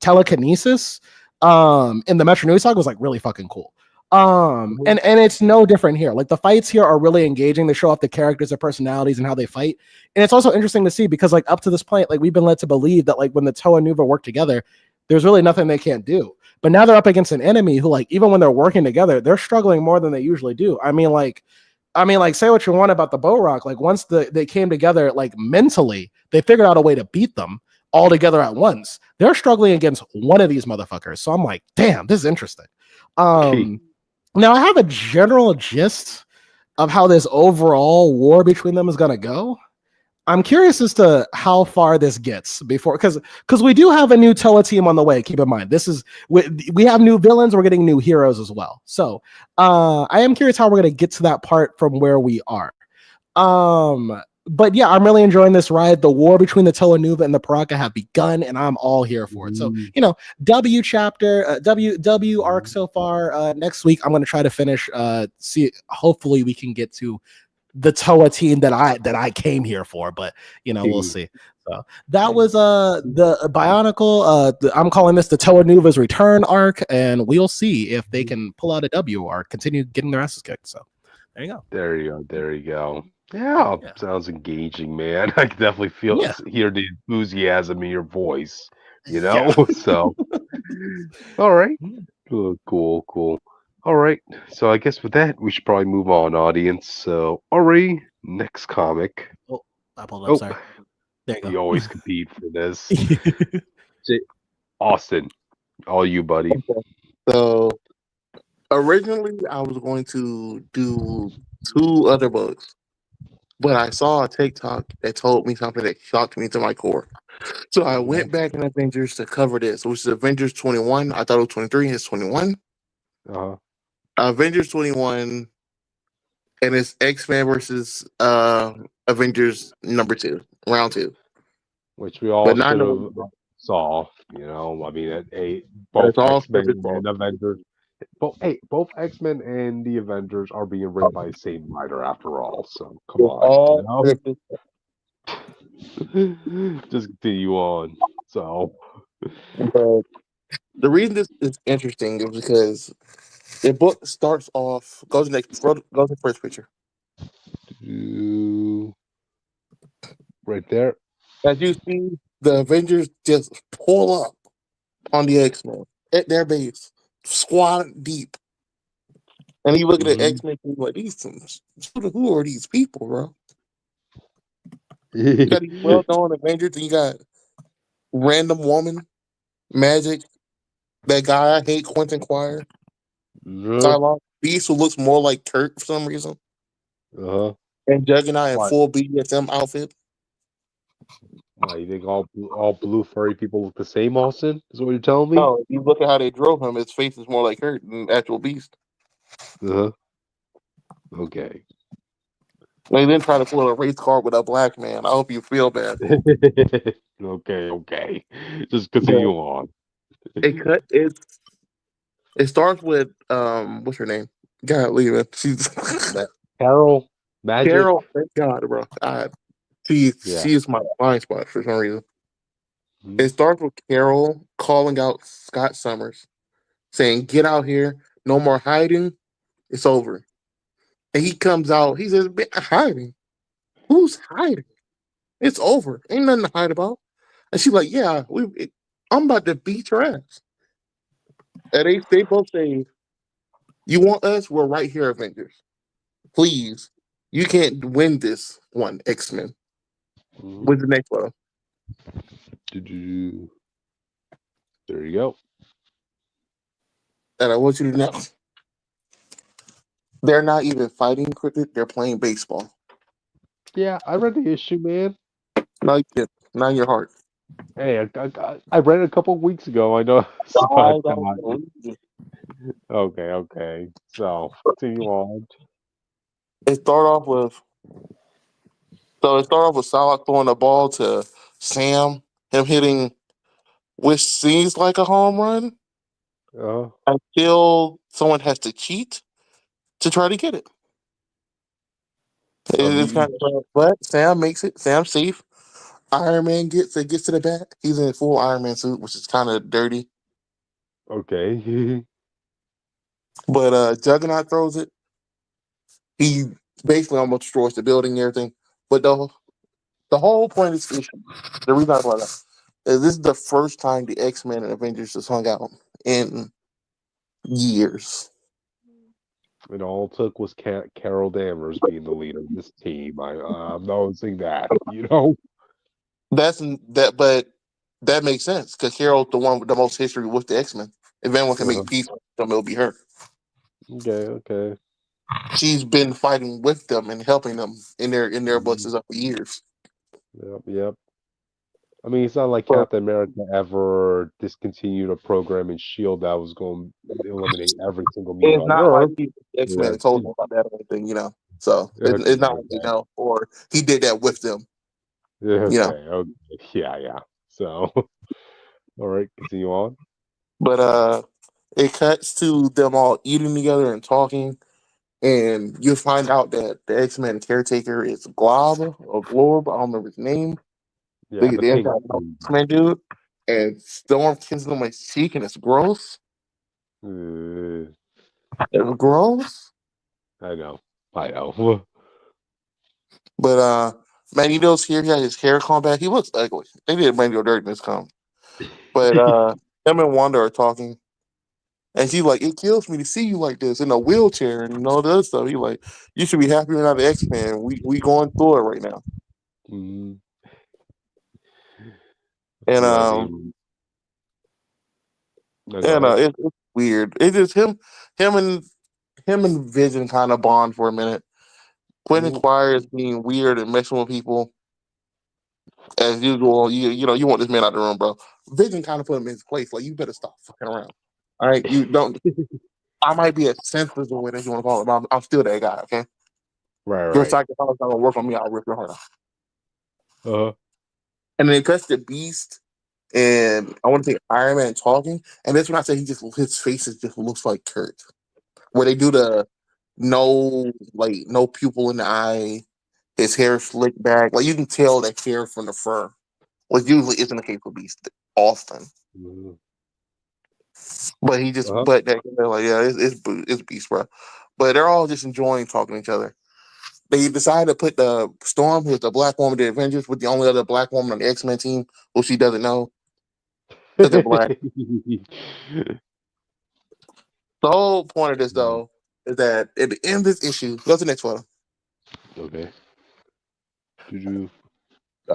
A: telekinesis in the Metronui saga was like really fucking cool. And it's no different here. Like the fights here are really engaging. They show off the characters, their personalities, and how they fight. And it's also interesting to see because like up to this point, like we've been led to believe that like when the Toa and Nuva work together, there's really nothing they can't do. But now they're up against an enemy who, like, even when they're working together, they're struggling more than they usually do. I mean, say what you want about the Bohrok. Like, once they came together, like mentally, they figured out a way to beat them all together at once. They're struggling against one of these motherfuckers. So I'm like, damn, this is interesting. Now I have a general gist of how this overall war between them is gonna go. I'm curious as to how far this gets before, because we do have a new Toa team on the way. Keep in mind, this is we have new villains. We're getting new heroes as well. So I am curious how we're going to get to that part from where we are. But yeah, I'm really enjoying this ride. The war between the Toa Nuva and the Paraka have begun, and I'm all here for it. So W chapter, W arc so far. Next week, I'm going to try to finish. Hopefully, we can get to the Toa team that I came here for, but we'll see. So that was the Bionicle. I'm calling this the Toa Nuva's return arc, and we'll see if they can pull out a W or continue getting their asses kicked. So there you go.
B: There you go. Yeah. Sounds engaging, man. I can definitely hear the enthusiasm in your voice. So all right. Cool. All right, so I guess with that, we should probably move on, audience. So, Ari, next comic.
A: Oh, I pulled up, sorry. There you go.
B: We always compete for this. Austin, all you, buddy.
C: Okay. So, originally, I was going to do 2 other books, but I saw a TikTok that told me something that shocked me to my core. So, I went back in Avengers to cover this, which is Avengers 21. I thought it was 23, it's 21. Avengers 21, and it's X-Men versus Avengers number 2, round 2.
B: Which we all should have saw. I mean, both X-Men and Avengers. Both X-Men and the Avengers are being written by the same writer after all. So come on. Just continue on. So
C: the reason this is interesting is because the book starts off, goes to first picture.
B: Right there.
C: As you see, the Avengers just pull up on the X-Men at their base, squad deep. And you look at the X-Men and you're like, who are these people, bro? You got these well-known Avengers, and you got Random Woman, Magic, that guy I hate, Quentin Quire. Beast, who looks more like Kurt for some reason. And Juggernaut in full BDSM outfit.
B: You think all blue furry people look the same, Austin? Is what you're telling me?
C: No, if you look at how they drove him, his face is more like Kurt than actual Beast.
B: Uh-huh. Okay.
C: They didn't try to pull a race car with a black man. I hope you feel bad.
B: Okay. Just continue
C: But
B: on.
C: it starts with what's her name? God, leave it. She's
B: Carol, Magic.
C: Carol. Thank God, bro.
B: Yeah.
C: She's my blind spot for some reason.
B: Mhm.
C: It starts with Carol calling out Scott Summers, saying, "Get out here, no more hiding. It's over." And he comes out. He says, "Hiding? Who's hiding? It's over. Ain't nothing to hide about." And she's like, "Yeah, I'm about to beat your ass." And they both say, "You want us? We're right here, Avengers. Please, you can't win this one, X-Men."
B: Mhm.
C: With the next one,
B: Do-do-do. There you go.
C: and I want you to know, they're not even fighting cricket. They're playing baseball.
B: Yeah, I read the issue, man.
C: Not in your heart.
B: Hey, I read it a couple weeks ago. I know. So I
C: I don't
B: thought,
C: believe you.
B: okay. So continue on.
C: It start off with Salak throwing the ball to Sam, him hitting which seems like a home run
B: Uh,
C: until someone has to cheat to try to get it.
B: I
C: It's
B: mean,
C: kind of, but Sam makes it. Sam's safe. Iron Man gets to the bat. He's in a full Iron Man suit, which is kind of dirty.
B: okay.
C: But Juggernaut throws it. He basically almost destroys the building and everything. But the whole point is the reason I brought it up is this is the first time the X-Men and Avengers has hung out in years.
B: It all it took was Carol Danvers being the leader of this team. I'm noticing that.
C: But that makes sense because Carol's the one with the most history with the X-Men. If anyone can
B: Uh,
C: make peace with them, it'll be her.
B: okay.
C: She's been fighting with them and helping them in their books
B: Mhm.
C: for years.
B: Yep. I mean, it's not like
C: But
B: Captain America ever discontinued a program in Shield that was going to eliminate every single mutant
C: it's
B: on
C: not like
B: Earth.
C: the
B: Yeah.
C: X-Men told him about that or anything, So it's not like or he did that with them,
B: Okay. Yeah. So, all right, continue on.
C: But it cuts to them all eating together and talking, and you find out that the X-Men caretaker is Glob, I don't remember his name.
B: Yeah, the
C: The
B: pink.
C: X-Men dude, and Storm kisses him on his cheek, and it's gross.
B: Uh,
C: It's gross.
B: I know.
C: But Magneto's here. He got his hair combed back. He looks ugly. They did Magneto dirt in this comic. But him and Wanda are talking. And she's like, "It kills me to see you like this in a wheelchair and all the other stuff." He like, "You should be happy you're not an X-Man. We going through it right now."
B: Mhm.
C: And
B: Yeah, I mean, no, go ahead.
C: it's weird. It's just him and Vision kind of bond for a minute. Quentin
B: Mhm.
C: Quire is being weird and messing with people as usual. You want this man out of the room, bro. Vision kind of put him in his place. Like, you better stop fucking around. All right, you don't. I might be as sensitive or whatever you want to call it, but I'm still that guy. Okay, your
B: Right.
C: psychology not gonna work on me. I'll rip your heart out.
B: Uh-huh.
C: And then it cuts to Beast and I want to say Iron Man talking, and that's when I say his face just looks like Kurt. Where they do the no pupil in the eye, his hair slicked back, like you can tell that hair from the fur, which usually isn't the case with Beast often.
B: Mhm.
C: But
B: Uh-huh.
C: they're like, yeah, it's Beast, bro. But they're all just enjoying talking to each other. They decided to put the Storm, who's the black woman, the Avengers, with the only other black woman on the X-Men team, who she doesn't know because they're black. The whole point of this, though, is that at the end of this issue, go to the next photo.
B: Okay. Do-do.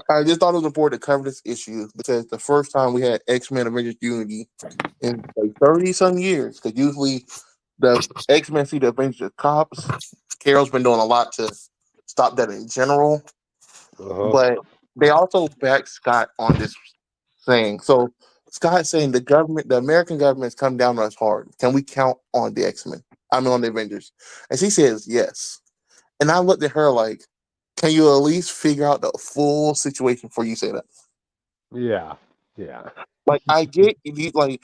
C: I just thought it was important to cover this issue because the first time we had X-Men Avengers Unity in like 30 some years, because usually the X-Men see the Avengers as cops. Carol's been doing a lot to stop that in general,
B: Uh-huh.
C: but They also back Scott on this thing. So Scott's saying the American government's come down on us hard. Can we count on the X-Men? I mean, on the Avengers. And she says yes. And I looked at her like, can you at least figure out the full situation before you say that?
B: Yeah, yeah.
C: Like, I get these are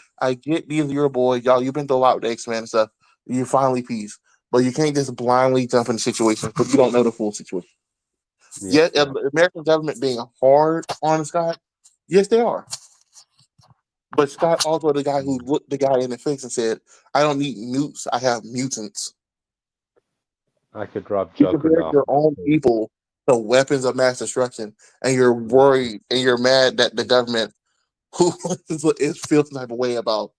C: your boys, y'all. You've been through a lot with the X-Men and stuff. You're finally peace. But you can't just blindly jump in the situation because you don't know the full situation.
B: Yeah,
C: Yet,
B: yeah.
C: the American government being hard on Scott, yes, they are. But Scott also the guy who looked the guy in the face and said, "I don't need nukes. I have mutants.
B: I could drop
C: You compare
B: Juggernaut.
C: your own people to weapons of mass destruction, and you're worried and you're mad that the government, who is feels some type of way about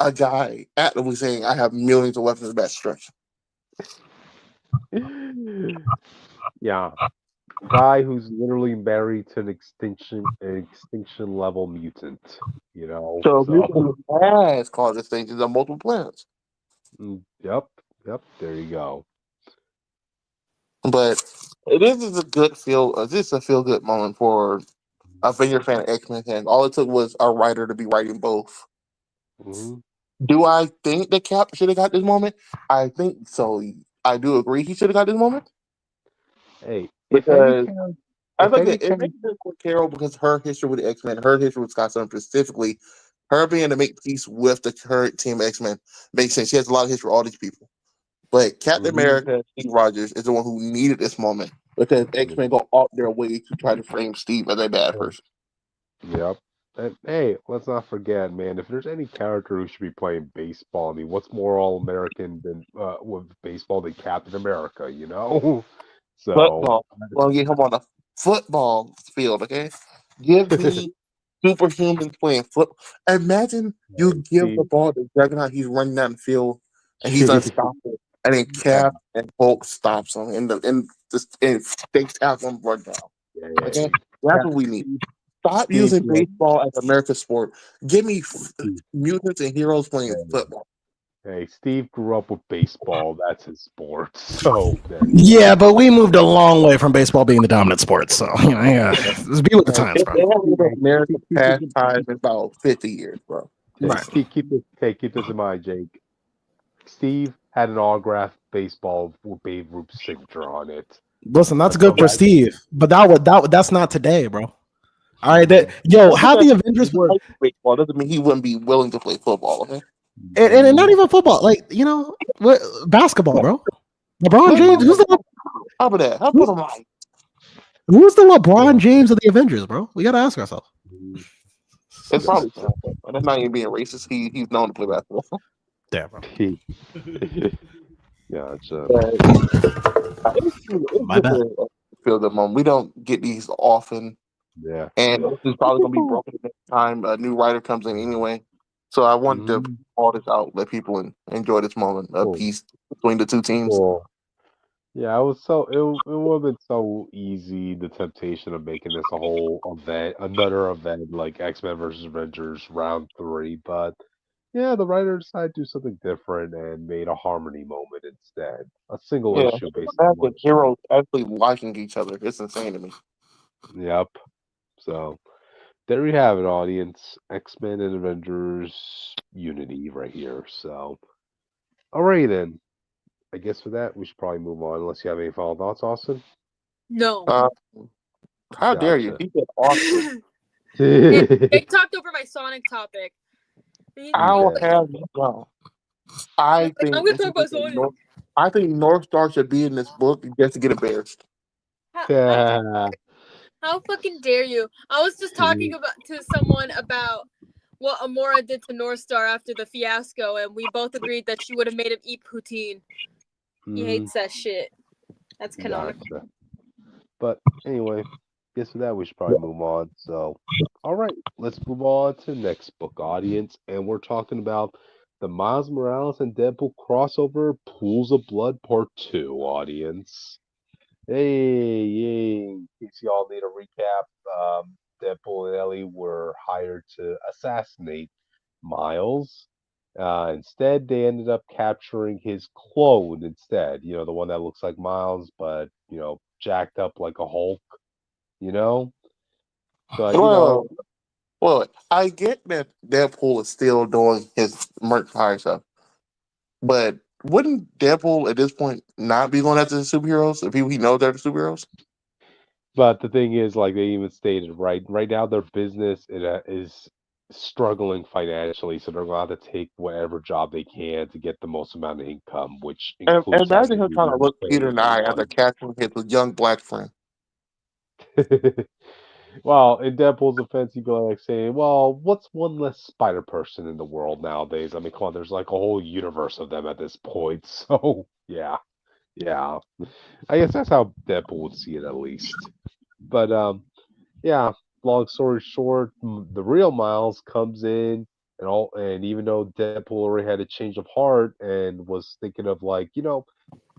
C: a guy actively saying, I have millions of weapons of mass destruction."
B: Yeah, guy who's literally married to an extinction level mutant. You know,
C: So
B: so
C: mutant has caused extinctions on multiple planets.
B: yep, yep. There you go.
C: But this is a good feel. This is a feel good moment for a Avengers fan of X Men fan. All it took was a writer to be writing both.
B: Hmm.
C: Do I think the Cap should have got this moment? I think so. I do agree he should have got this moment
B: Hey,
C: because I
B: if
C: think
B: any
C: it
B: character,
C: makes sense for Carol because her history with the X Men, her history with Scott Summers specifically, her being to make peace with the current team of X Men makes sense. She has a lot of history with all these people. But Captain America, Steve Rogers, is the one who needed this moment because X Men go off their way to try to frame Steve as a bad person.
B: Yep. And hey, let's not forget, man. If there's any character who should be playing baseball, I mean, what's more all-American than with baseball than Captain America? You know. So.
C: Football. Well, get him on the football field, okay? Give me superhumans playing foot. Imagine you give the
B: See,
C: ball to Juggernaut, he's running down the field and he's unstoppable. And then
B: yeah,
C: Cap and Hulk stops him and they tackle him right down.
B: yeah,
C: Okay?
B: yeah.
C: That's
B: Cap-
C: what we need.
B: Steve,
C: Stop
B: Steve
C: using
B: grew up.
C: baseball as America's sport. Give me
B: Steve,
C: mutants and heroes playing
B: yeah.
C: football.
B: Hey, Steve grew up with baseball. That's his sport. So there you
A: Yeah,
B: go.
A: but we moved a long way from baseball being the dominant sport. So yeah, just be with the
B: Hey,
A: times, bro.
C: They haven't been America's
B: keep, keep,
C: pastime in about 50 years, bro.
A: Right.
B: keep this in mind, Jake. Steve had an autographed baseball with Babe Ruth's signature on it.
A: Listen, that's
B: Until
A: good for
B: that,
A: Steve, but that's not today, bro. All right,
B: mm,
C: Just
A: how
C: because
A: the
C: he
A: Avengers
C: likes baseball doesn't mean he wouldn't be willing to play football, okay?
A: and not even football, like basketball, bro. LeBron
C: Let's
A: James,
C: not put him on top of that. How put him on?
A: who's the LeBron James of the Avengers, bro? We gotta ask ourselves.
B: mm,
C: It's
B: gotcha.
C: probably Tampa, but that's not even being racist. He's known to play basketball.
A: Damn, bro.
B: Gotcha.
C: But it's
A: My
C: just
A: bad.
C: a feel good moment. We don't get these often,
B: Yeah.
C: and this is probably gonna be broken the next time a new writer comes in anyway. So I wanted to
B: Mm-hmm.
C: call this out, let people enjoy this moment of
B: Cool.
C: peace between the two teams.
B: Cool. Yeah, it was so it would have been so easy the temptation of making this a whole event, another event like X-Men versus Avengers round three, but yeah, the writer decided to do something different and made a harmony moment instead. A single
C: Yeah,
B: issue basically.
C: imagine heroes actually liking each other. It's insane to me.
B: Yep. So there we have it, audience. X-Men and Avengers Unity right here. So alrighty then. I guess for that we should probably move on unless you have any final thoughts, Austin.
D: No.
C: How dare you?
B: Gotcha.
C: He said awesome.
D: They talked over my Sonic topic.
C: I'll
B: Yeah.
C: have you know. I
D: I'm
C: think
D: gonna talk about Sonic.
C: I think North Star should be in this book just to get embarrassed.
D: How fucking dare you? I was just talking to someone about what Amora did to North Star after the fiasco, and we both agreed that she would have made him eat poutine. He hates that shit. That's canonical.
B: Gotcha. But anyway, guess with that we should probably move on. So, all right, let's move on to the next book, audience, and we're talking about the Miles Morales and Deadpool crossover, Pools of Blood Part Two, audience. Hey, yay! In case y'all need a recap, Deadpool and Ellie were hired to assassinate Miles. Instead, they ended up capturing his clone instead. You know, the one that looks like Miles, but, jacked up like a Hulk, you know? But
C: Well, I get that Deadpool is still doing his merchandise stuff, but wouldn't Deadpool at this point not be going after the superheroes? The people he knows they're the superheroes.
B: but the thing is, like they even stated, right now their business is struggling financially, so they're going to have to take whatever job they can to get the most amount of income, which
C: And
B: includes
C: imagine
B: having
C: him trying to
B: to
C: look
B: pay
C: Peter and I after
B: everyone.
C: catching his young black friend.
B: Well, in Deadpool's defense, you'd be like saying, "Well, what's one less spider person in the world nowadays?" I mean, come on, there's like a whole universe of them at this point. So, yeah, I guess that's how Deadpool would see it at least. But yeah. Long story short, the real Miles comes in, and even though Deadpool already had a change of heart and was thinking of like,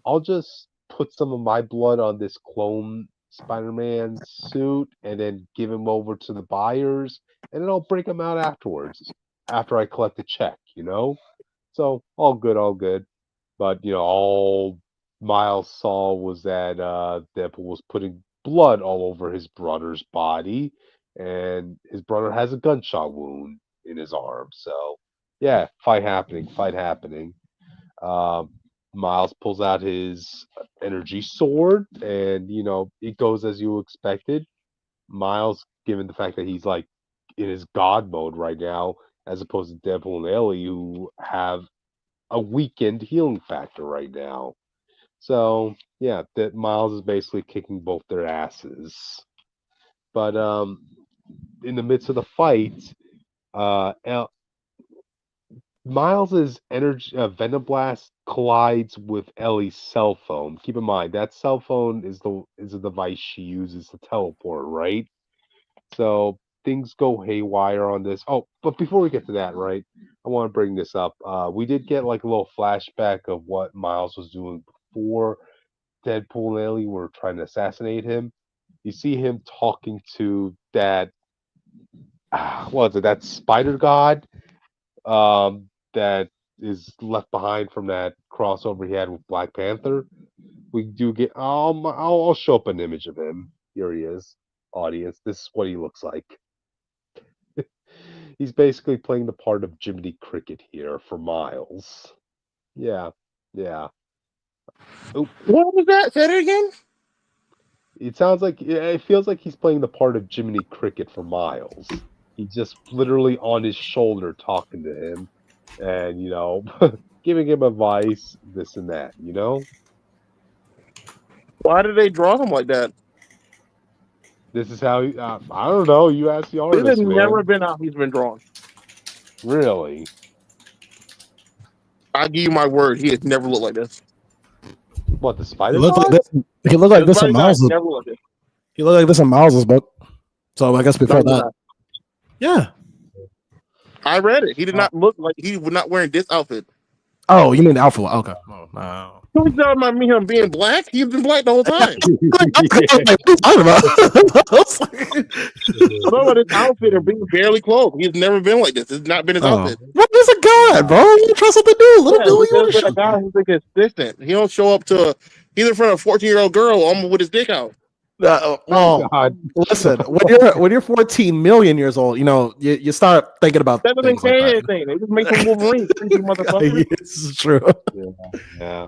B: I'll just put some of my blood on this clone Spider-Man suit and then give him over to the buyers, and then I'll break him out afterwards, after I collect the check. So all good, all good. But all Miles saw was that Deadpool was putting blood all over his brother's body, and his brother has a gunshot wound in his arm. So yeah, fight happening, fight happening. Um, Miles pulls out his energy sword, and it goes as you expected. Miles, given the fact that he's like in his god mode right now, as opposed to Deadpool and Ellie, who have a weakened healing factor right now. So yeah, that Miles is basically kicking both their asses. But in the midst of the fight, Miles's energy Venom Blast collides with Ellie's cell phone. Keep in mind that cell phone is a device she uses to teleport, right? So things go haywire on this. Oh, but before we get to that, right, I want to bring this up. We did get like a little flashback of what Miles was doing before Deadpool and Ellie were trying to assassinate him. You see him talking to that, what is it? That spider god, that is left behind from that crossover he had with Black Panther. We do get. I'll show up an image of him. Here he is, audience. This is what he looks like. He's basically playing the part of Jiminy Cricket here for Miles. Yeah, yeah. Oh,
C: What was that? Say it again.
B: it feels like he's playing the part of Jiminy Cricket for Miles. He's just literally on his shoulder talking to him, and giving him advice, this and that.
C: Why did they draw him like that?
B: This is how I don't know. You ask the
C: This has
B: artist,
C: never
B: man.
C: been how he's been drawn.
B: Really?
C: I give you my word, he has never looked like this.
B: What, the
A: He
B: spider
A: looked like
B: god?
A: this. He looked like
C: This
A: this in
C: guy
A: Miles'.
C: never looked like this.
A: He looked like this in Miles' book. So I guess before
C: No,
A: that, yeah.
C: I read it. He did not look like he was not wearing this outfit.
A: Oh, you mean the Alpha? Okay. Oh, no.
C: Who was talking about me him being black? He's been black the whole time.
A: What are you talking about?
C: I know about this outfit of being barely clothed. He's never been like this. It's not been his outfit.
A: What is a god, bro? You trust what they do. Let him do what you want to
C: He's a guy who's consistent. He don't show up to either in front of a 14-year-old girl almost with his dick out.
A: Well,
B: God.
A: listen, when you're 14 million years old, you start thinking about
C: That doesn't
A: things like
C: say
A: that.
C: anything. They just make some Wolverine, creepy motherfucker.
A: This is true.
B: Yeah.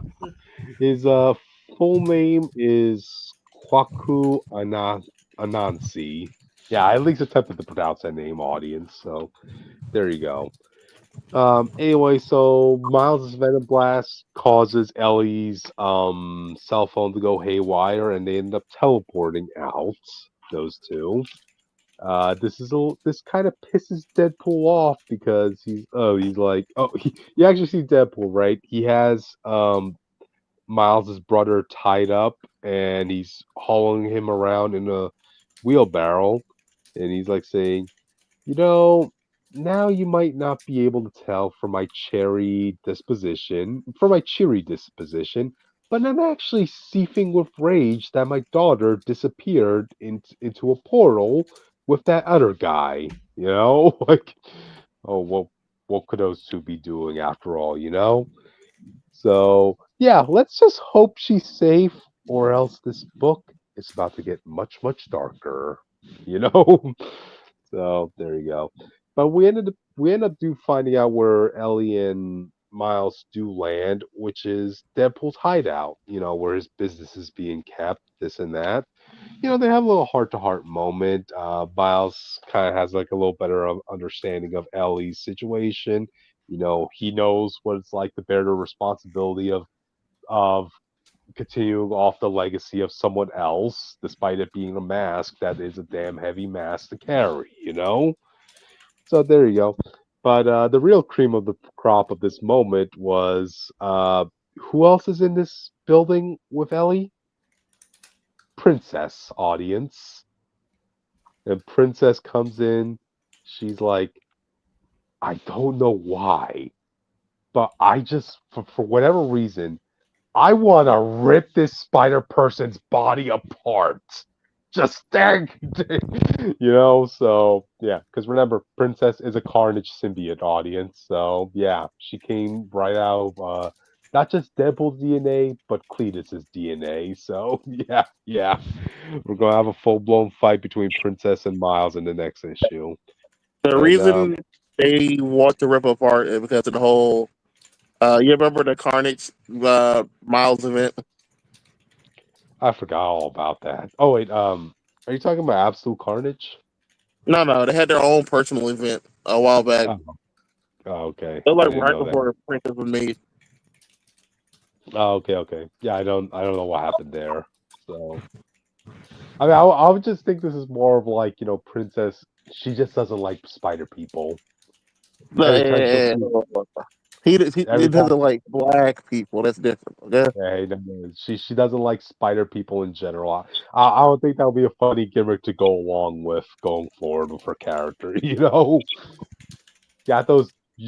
B: His full name is Kwaku Anansi. Yeah, I at least attempted to pronounce that name, audience. So there you go. Anyway, so Miles' Venom Blast causes Ellie's cell phone to go haywire, and they end up teleporting out. Those two. This kind of pisses Deadpool off because you actually see Deadpool, right? He has Miles's brother tied up, and he's hauling him around in a wheelbarrow, and he's like saying, now you might not be able to tell from my cheery disposition, but I'm actually seething with rage that my daughter disappeared into a portal with that other guy. Like, oh, what could those two be doing after all? So yeah, let's just hope she's safe, or else this book is about to get much, much darker. you know. So there you go. But we end up finding out where Ellie and Miles do land, which is Deadpool's hideout. Where his business is being kept, this and that. They have a little heart to heart moment. Miles kind of has like a little better understanding of Ellie's situation. He knows what it's like to bear the responsibility of continuing off the legacy of someone else, despite it being a mask that is a damn heavy mask to carry. So there you go. But the real cream of the crop of this moment was who else is in this building with Ellie? Princess, audience. And Princess comes in. She's like, I don't know why, but I just, for whatever reason, I want to rip this spider person's body apart. Just so yeah, because remember, Princess is a Carnage symbiote, audience. So yeah, she came right out of not just Deadpool's DNA, but Cletus's DNA. So yeah, we're gonna have a full blown fight between Princess and Miles in the next issue.
C: The reason they want to rip apart is because of the whole. You remember the Carnage Miles event?
B: I forgot all about that. Oh wait, are you talking about Absolute Carnage?
C: No, they had their own personal event a while back.
B: Oh, okay.
C: It was like right before the Princess was made.
B: Oh, okay. Yeah, I don't know what happened there. So, I mean, I would just think this is more of like Princess. She just doesn't like spider people.
C: He doesn't like black people. That's different. Okay?
B: Yeah, she doesn't like spider people in general. I would think that would be a funny gimmick to go along with going forward with her character. You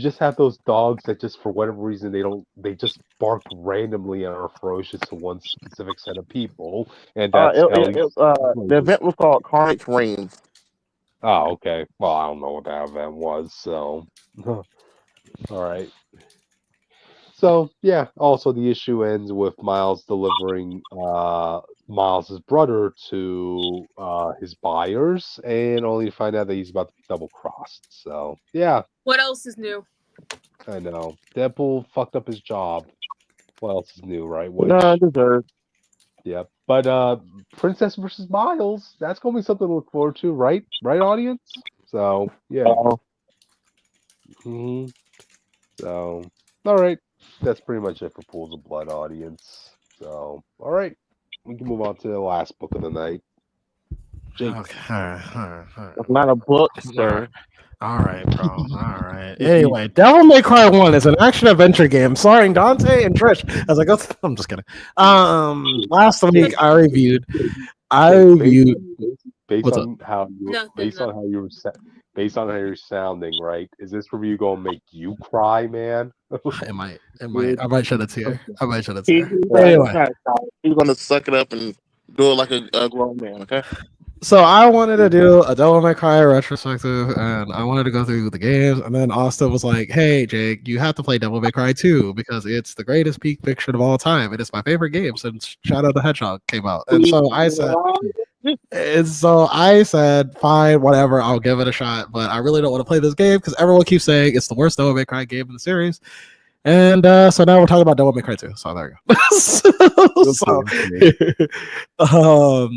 B: just have those dogs that just for whatever reason they just bark randomly and are ferocious to one specific set of people, and that's
C: the event was called Carnage Reigns.
B: Oh, okay. Well, I don't know what that event was, so all right. So yeah, also the issue ends with Miles delivering Miles's brother to his buyers, and only to find out that he's about to be double crossed. So yeah.
D: What else is new?
B: I know. Deadpool fucked up his job. What else is new, right?
C: Deserved.
B: Yeah. But Princess versus Miles, that's gonna be something to look forward to, right? Right, audience? So yeah. So all right. That's pretty much it for Pools of Blood, audience. So, all right, we can move on to the last book of the night. Jake.
A: Okay,
C: It's not a book, sir.
A: All right, bro. All right. Anyway, Devil May Cry 1 is an action adventure game starring Dante and Trish. As I go, I'm just kidding. Last week I reviewed.
B: Based on how you're sounding, right? Is this review gonna make you cry, man?
A: It might. I might shed a tear.
C: Anyway, he's gonna suck it up and do it like a grown man. Okay.
A: So I wanted to do a Devil May Cry retrospective, and I wanted to go through the games. And then Austin was like, "Hey, Jake, you have to play Devil May Cry 2 because it's the greatest peak fiction of all time. It is my favorite game since Shadow the Hedgehog came out." And so I said, "Fine, whatever. I'll give it a shot." But I really don't want to play this game because everyone keeps saying it's the worst Devil May Cry game in the series. And so now we're talking about Devil May Cry 2. So there you go.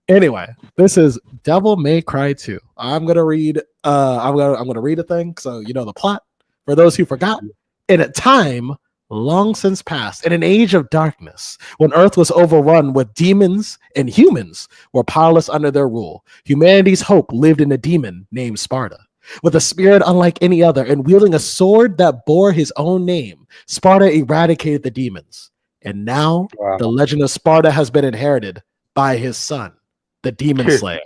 A: Anyway, this is Devil May Cry 2. I'm gonna read a thing so you know the plot. For those who forgot, in a time long since past, in an age of darkness, when Earth was overrun with demons and humans were powerless under their rule, humanity's hope lived in a demon named Sparta. With a spirit unlike any other and wielding a sword that bore his own name, Sparta eradicated the demons. And now the legend of Sparta has been inherited by his son, the Demon Slayer,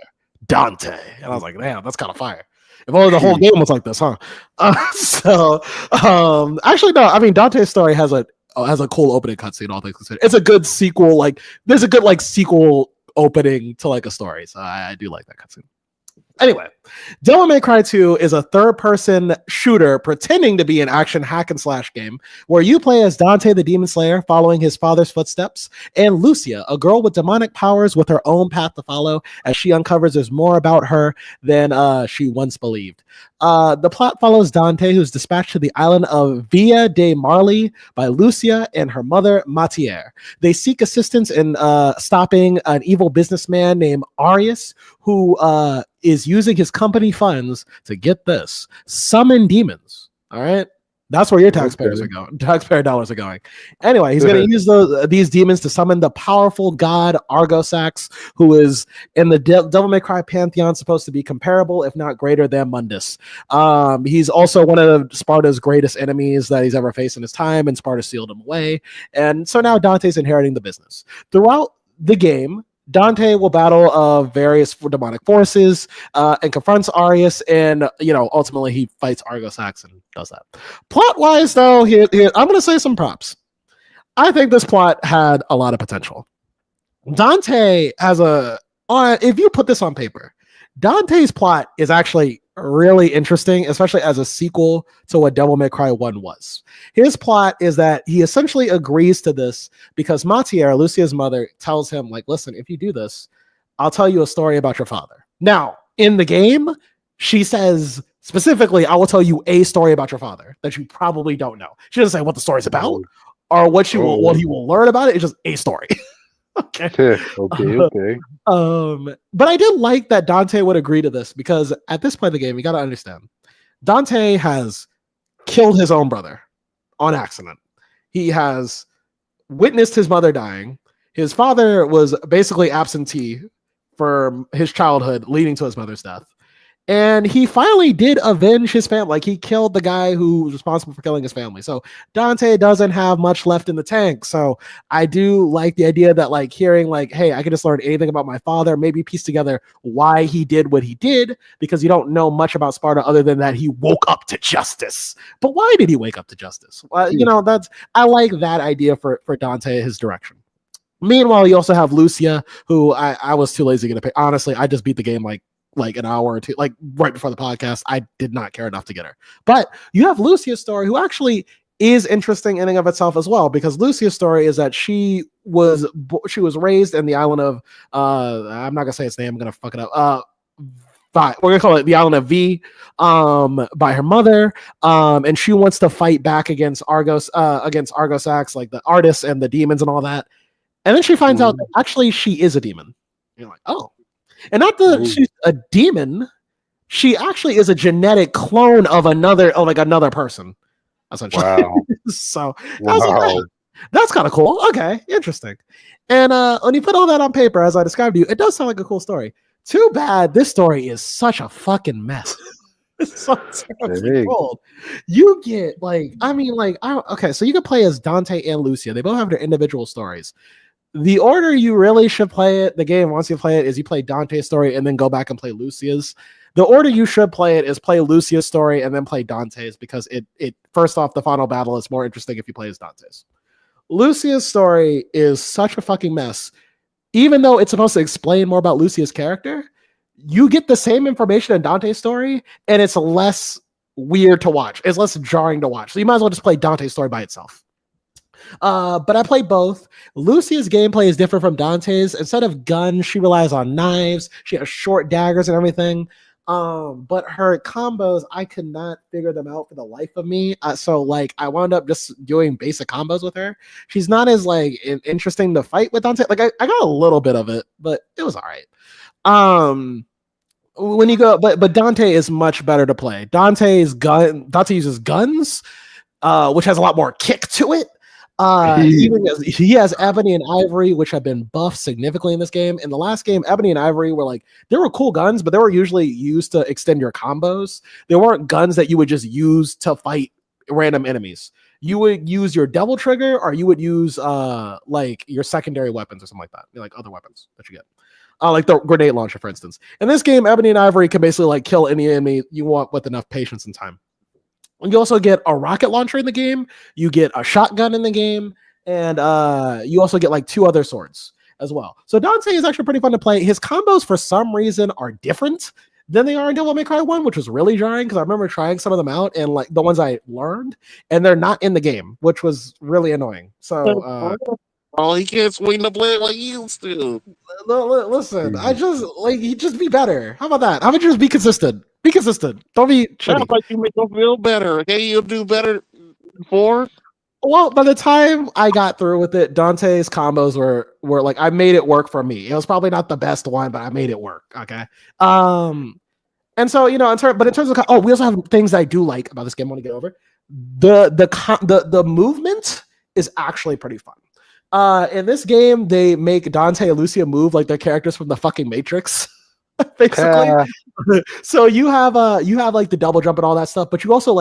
A: Dante. And I was like, damn, that's kind of fire. If only the whole game was like this, huh? Actually, no. I mean, Dante's story has a cool opening cutscene. All things considered, it's a good sequel. Like, there's a good sequel opening to like a story. So I do like that cutscene. Anyway, Devil May Cry 2 is a third-person shooter pretending to be an action hack-and-slash game where you play as Dante the Demon Slayer following his father's footsteps, and Lucia, a girl with demonic powers with her own path to follow as she uncovers there's more about her than she once believed. The plot follows Dante, who's dispatched to the island of Villa de Marley by Lucia and her mother, Matiere. They seek assistance in stopping an evil businessman named Arius, who is using his company funds to get this, summon demons. All right. That's where your taxpayers are going. Taxpayer dollars are going. Anyway, he's going to use these demons to summon the powerful god Argosax, who is in the Devil May Cry pantheon supposed to be comparable, if not greater than Mundus. He's also one of Sparta's greatest enemies that he's ever faced in his time, and Sparta sealed him away. And so now Dante's inheriting the business. Throughout the game, Dante will battle various demonic forces and confronts Arius, and ultimately he fights Argosax and does that. Plot-wise, though, here I'm going to say some props. I think this plot had a lot of potential. Dante has if you put this on paper, Dante's plot is actually really interesting, especially as a sequel to what Devil May Cry 1 was. His plot is that he essentially agrees to this because Matiere, Lucia's mother, tells him, like, listen, if you do this, I'll tell you a story about your father. Now, in the game, she says specifically, I will tell you a story about your father that you probably don't know. She doesn't say what the story's about or what he will learn about it. It's just a story. Okay. But I did like that Dante would agree to this because at this point in the game, you got to understand, Dante has killed his own brother on accident. He has witnessed his mother dying. His father was basically absentee for his childhood, leading to his mother's death. And he finally did avenge his family. Like, he killed the guy who was responsible for killing his family. So Dante doesn't have much left in the tank. So I do like the idea that, like, hearing, like, hey, I could just learn anything about my father, maybe piece together why he did what he did, because you don't know much about Sparta other than that he woke up to justice. But why did he wake up to justice? I like that idea for Dante, his direction. Meanwhile, you also have Lucia, who I was too lazy to pay. Honestly, I just beat the game like an hour or two, like right before the podcast. I did not care enough to get her. But you have Lucia's story, who actually is interesting in and of itself as well, because Lucia's story is that she was raised in the island of I'm not gonna say its name, I'm gonna fuck it up. We're gonna call it the island of V, by her mother, and she wants to fight back against Argosax, like the artists and the demons and all that. And then she finds out that actually she is a demon. You're like, oh. And not that she's a demon, she actually is a genetic clone of another person, essentially. Wow. So that's kind of cool. Okay, interesting. And when you put all that on paper, as I described to you, it does sound like a cool story. Too bad this story is such a fucking mess. It's so terribly cold. You get so you can play as Dante and Lucia. They both have their individual stories. The order you really should play it, the game once you play it, is you play Dante's story and then go back and play Lucia's. The order you should play it is play Lucia's story and then play Dante's, because it first off, the final battle is more interesting if you play as Dante's. Lucia's story is such a fucking mess. Even though it's supposed to explain more about Lucia's character, you get the same information in Dante's story and it's less weird to watch. It's less jarring to watch. So you might as well just play Dante's story by itself. But I play both. Lucia's gameplay is different from Dante's. Instead of guns, she relies on knives. She has short daggers and everything. But her combos, I could not figure them out for the life of me. So I wound up just doing basic combos with her. She's not as interesting to fight with Dante. I got a little bit of it, but it was all right. When you go, but Dante is much better to play. Dante uses guns, which has a lot more kick to it. He has Ebony and Ivory, which have been buffed significantly in this game. In the last game, Ebony and Ivory were they were cool guns, but they were usually used to extend your combos. They weren't guns that you would just use to fight random enemies. You would use your double trigger, or you would use your secondary weapons or something like that, other weapons that you get. Like the grenade launcher, for instance. In this game, Ebony and Ivory can basically kill any enemy you want with enough patience and time. You also get a rocket launcher in the game. You get a shotgun in the game, and you also get 2 other swords as well. So Dante is actually pretty fun to play. His combos, for some reason, are different than they are in Devil May Cry 1, which was really jarring because I remember trying some of them out and like the ones I learned, and they're not in the game, which was really annoying. So
C: oh, he can't swing the blade like he used to.
A: listen, I just like he just be better. How about that? How about you just be consistent? Be consistent. Don't be shitty.
C: Sounds like you make him feel better. Okay, you'll do better before.
A: Well, by the time I got through with it, Dante's combos were like I made it work for me. It was probably not the best one, but I made it work. Okay. And so in terms of we also have things I do like about this game. I want to get over the movement is actually pretty fun. In this game, they make Dante and Lucia move like they're characters from the fucking Matrix. Basically, so you have like the double jump and all that stuff, but you also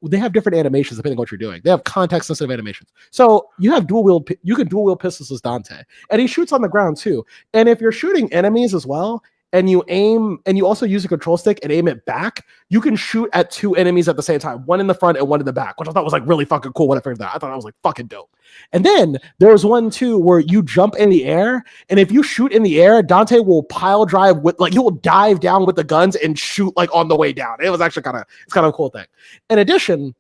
A: they have different animations depending on what you're doing. They have context sensitive animations. So you have you can dual wield pistols as Dante, and he shoots on the ground too. And if you're shooting enemies as well, and you aim, and you also use a control stick and aim it back, you can shoot at two enemies at the same time, one in the front and one in the back, which I thought was like really fucking cool when I figured that. I thought that was like fucking dope. And then there was one too where you jump in the air, and if you shoot in the air, Dante will pile drive with he will dive down with the guns and shoot like on the way down. It was actually kind of a cool thing. In addition,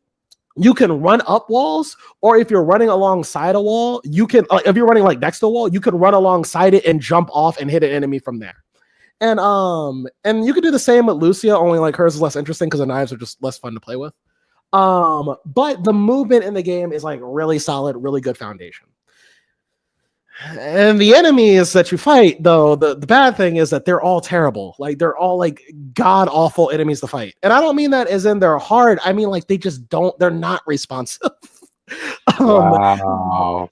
A: you can run up walls, or if you're running alongside a wall, you can if you're running like next to a wall, you can run alongside it and jump off and hit an enemy from there. And you can do the same with Lucia, only like hers is less interesting because the knives are just less fun to play with. But the movement in the game is like really solid, really good foundation. And the enemies that you fight, though, the bad thing is that they're all terrible. Like they're all like god awful enemies to fight. And I don't mean that as in they're hard. I mean like they're not responsive.
B: Wow.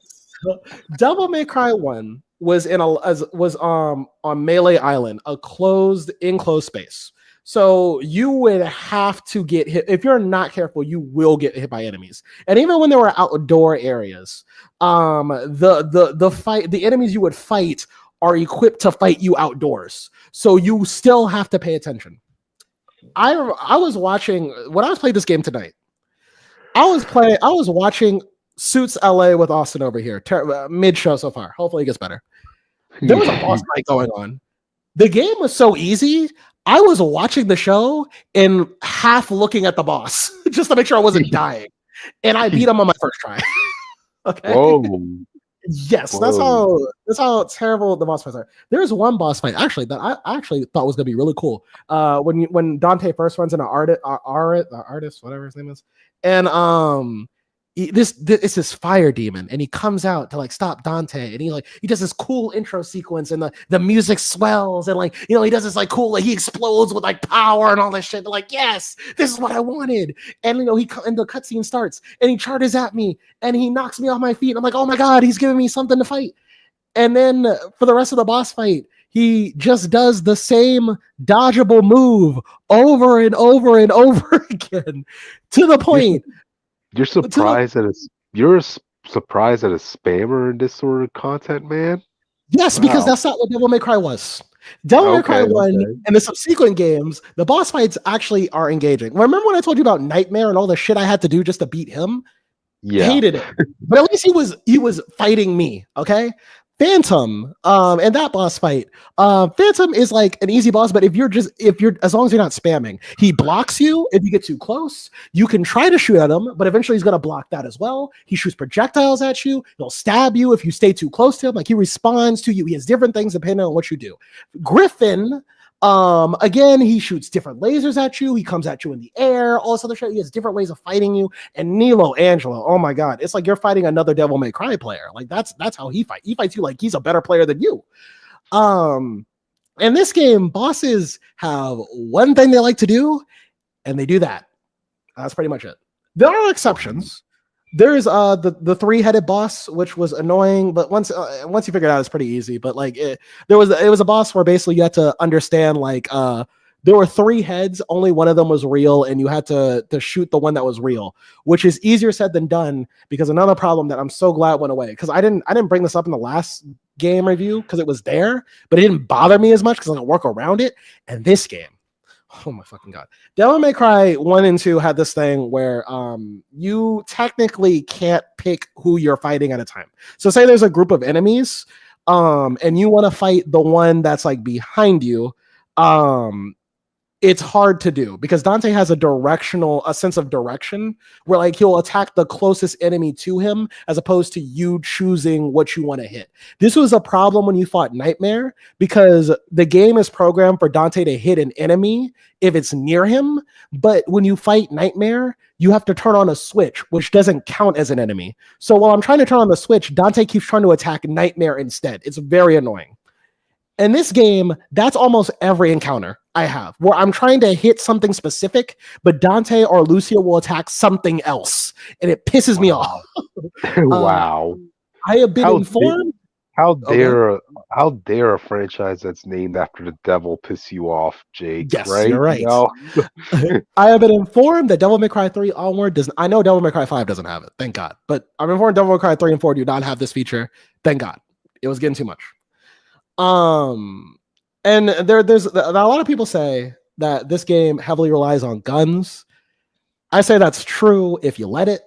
A: Devil May Cry 1 was on Melee Island, a enclosed space. So you would have to get hit. If you're not careful, you will get hit by enemies. And even when there were outdoor areas, the enemies you would fight are equipped to fight you outdoors. So you still have to pay attention. I was watching when I was playing this game tonight. I was watching Suits LA with Austin over here, mid show so far. Hopefully it gets better. There was a boss fight going on. The game was so easy. I was watching the show and half looking at the boss just to make sure I wasn't dying. And I beat him on my first try. Okay.
B: Whoa.
A: Yes,
B: Whoa.
A: that's how terrible the boss fights are. There's one boss fight actually that I actually thought was gonna be really cool. When Dante first runs into artist, whatever his name is, and it's this fire demon, and he comes out to like stop Dante, and he does this cool intro sequence, and the music swells, and he does this like cool, like he explodes with like power and all this shit. They're like, yes, this is what I wanted. And and the cutscene starts, and he charges at me, and he knocks me off my feet. And I'm like, oh my god, he's giving me something to fight. And then for the rest of the boss fight, he just does the same dodgeable move over and over and over again to the point.
B: You're surprised that you're surprised at a spammer in this sort of content, man?
A: Yes, because that's not what Devil May Cry was. Devil May Cry 1 and the subsequent games, the boss fights actually are engaging. Remember when I told you about Nightmare and all the shit I had to do just to beat him?
B: Yeah.
A: Hated it. But at least he was fighting me, okay? Phantom, and that boss fight. Phantom is like an easy boss, but if you're as long as you're not spamming, he blocks you if you get too close. You can try to shoot at him, but eventually he's gonna block that as well. He shoots projectiles at you. He'll stab you if you stay too close to him. Like he responds to you. He has different things depending on what you do. Griffin, again, he shoots different lasers at you. He comes at you in the air, all this other shit. He has different ways of fighting you. And Nilo, Angelo, oh my god, it's like you're fighting another Devil May Cry player. Like that's how he fights. He fights you like he's a better player than you. In this game, bosses have one thing they like to do, and they do that. That's pretty much it. There are exceptions. There's the three-headed boss, which was annoying, but once you figure it out, it's pretty easy. But like it was a boss where basically you had to understand there were three heads, only one of them was real, and you had to shoot the one that was real, which is easier said than done. Because another problem that I'm so glad went away, because I didn't bring this up in the last game review because it was there, but it didn't bother me as much because I can work around it. And this game, oh my fucking god, Devil May Cry 1 and 2 had this thing where you technically can't pick who you're fighting at a time. So say there's a group of enemies, and you want to fight the one that's like behind you. it's hard to do because Dante has a sense of direction where like he'll attack the closest enemy to him as opposed to you choosing what you want to hit. This was a problem when you fought Nightmare because the game is programmed for Dante to hit an enemy if it's near him. But when you fight Nightmare, you have to turn on a switch, which doesn't count as an enemy. So while I'm trying to turn on the switch, Dante keeps trying to attack Nightmare instead. It's very annoying. In this game, that's almost every encounter I have where I'm trying to hit something specific, but Dante or Lucia will attack something else, and it pisses me off.
B: Wow.
A: I have been informed.
B: How dare a franchise that's named after the devil piss you off, Jake?
A: Yes,
B: right?
A: you're right.
B: You know?
A: I have been informed that Devil May Cry 3 onward doesn't. I know Devil May Cry 5 doesn't have it, thank God. But I'm informed Devil May Cry 3 and 4 do not have this feature. Thank God. It was getting too much. And there's a lot of people say that this game heavily relies on guns. I say that's true if you let it.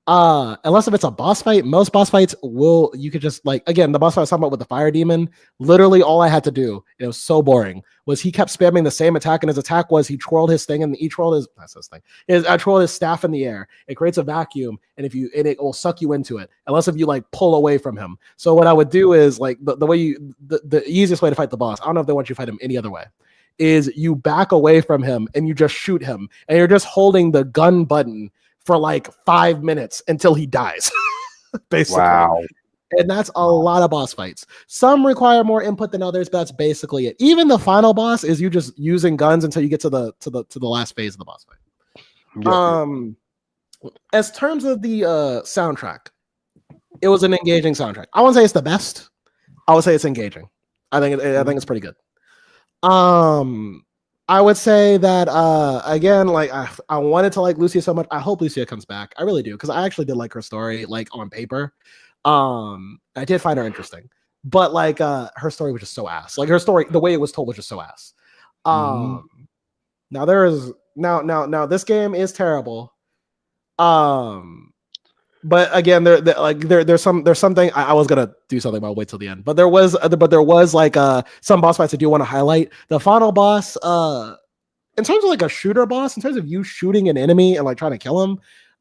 A: Unless if it's a boss fight, most boss fights you could just like, again, the boss fight I was talking about with the fire demon, literally all I had to do, it was so boring, was he kept spamming the same attack, and his attack was he twirled his thing, and he twirled his, that's his thing, I twirled his staff in the air. It creates a vacuum, and it will suck you into it, unless if you like pull away from him. So what I would do is like the way the easiest way to fight the boss, I don't know if they want you to fight him any other way, is you back away from him and you just shoot him, and you're just holding the gun button for like 5 minutes until he dies. Basically. Wow. And that's a lot of boss fights. Some require more input than others, but that's basically it. Even the final boss is you just using guns until you get to the last phase of the boss fight. Yeah. As terms of the soundtrack, it was an engaging soundtrack. I wouldn't say it's the best. I would say it's engaging. I think it's pretty good. I would say that again, like I wanted to like Lucia so much. I hope Lucia comes back. I really do, because I actually did like her story, like on paper. I did find her interesting, but like her story was just so ass. Like her story, the way it was told was just so ass. Now there is now this game is terrible. But again, there's something I was gonna do something, but I'll wait till the end. But there was like some boss fights I do want to highlight. The final boss, in terms of like a shooter boss, in terms of you shooting an enemy and like trying to kill him,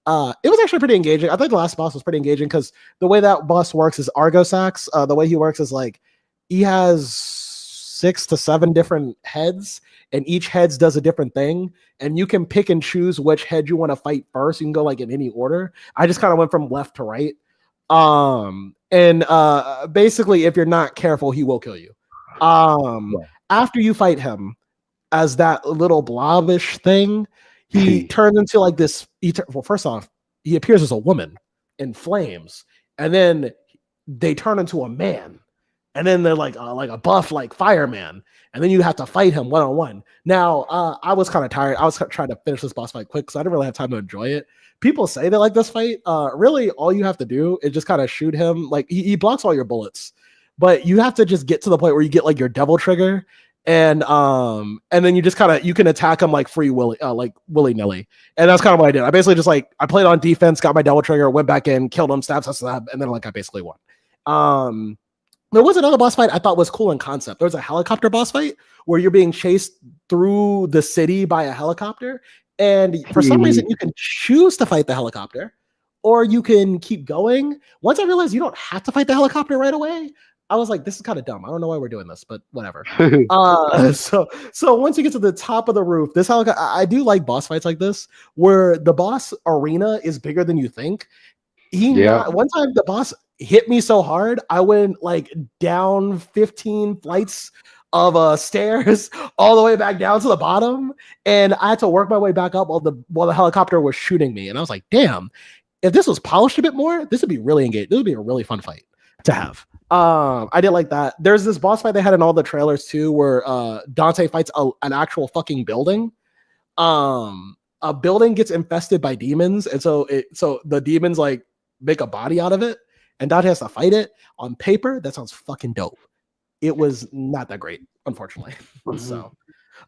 A: it was actually pretty engaging. I think the last boss was pretty engaging because the way that boss works is Argosax. The way he works is like he has 6 to 7 different heads, and each heads does a different thing, and you can pick and choose which head you want to fight first. You can go like in any order. I just kind of went from left to right. Basically, if you're not careful, he will kill you. After you fight him as that little blobish thing, he turns into like this. Well, first off, he appears as a woman in flames, and then they turn into a man. And then they're like a buff, like fireman. And then you have to fight him one-on-one. Now, I was kind of tired. I was trying to finish this boss fight quick, so I didn't really have time to enjoy it. People say they like this fight. Really, all you have to do is just kind of shoot him. Like, he blocks all your bullets. But you have to just get to the point where you get, like, your devil trigger. And then you just you can attack him, like, willy-nilly. And that's kind of what I did. I basically just, like, I played on defense, got my devil trigger, went back in, killed him, stab, and then, like, I basically won. There was another boss fight I thought was cool in concept. There was a helicopter boss fight where you're being chased through the city by a helicopter. And for some reason, you can choose to fight the helicopter, or you can keep going. Once I realized you don't have to fight the helicopter right away, I was like, this is kind of dumb. I don't know why we're doing this, but whatever. So once you get to the top of the roof, this helicopter, I do like boss fights like this, where the boss arena is bigger than you think. One time the boss hit me so hard, I went like down 15 flights of stairs all the way back down to the bottom, and I had to work my way back up while the helicopter was shooting me. And I was like, damn, if this was polished a bit more, this would be really engaged. This would be a really fun fight to have. I did like that. There's this boss fight they had in all the trailers too, where Dante fights an actual fucking building. A building gets infested by demons, and so the demons like make a body out of it, and Dante has to fight it. On paper, that sounds fucking dope. It was not that great, unfortunately. So,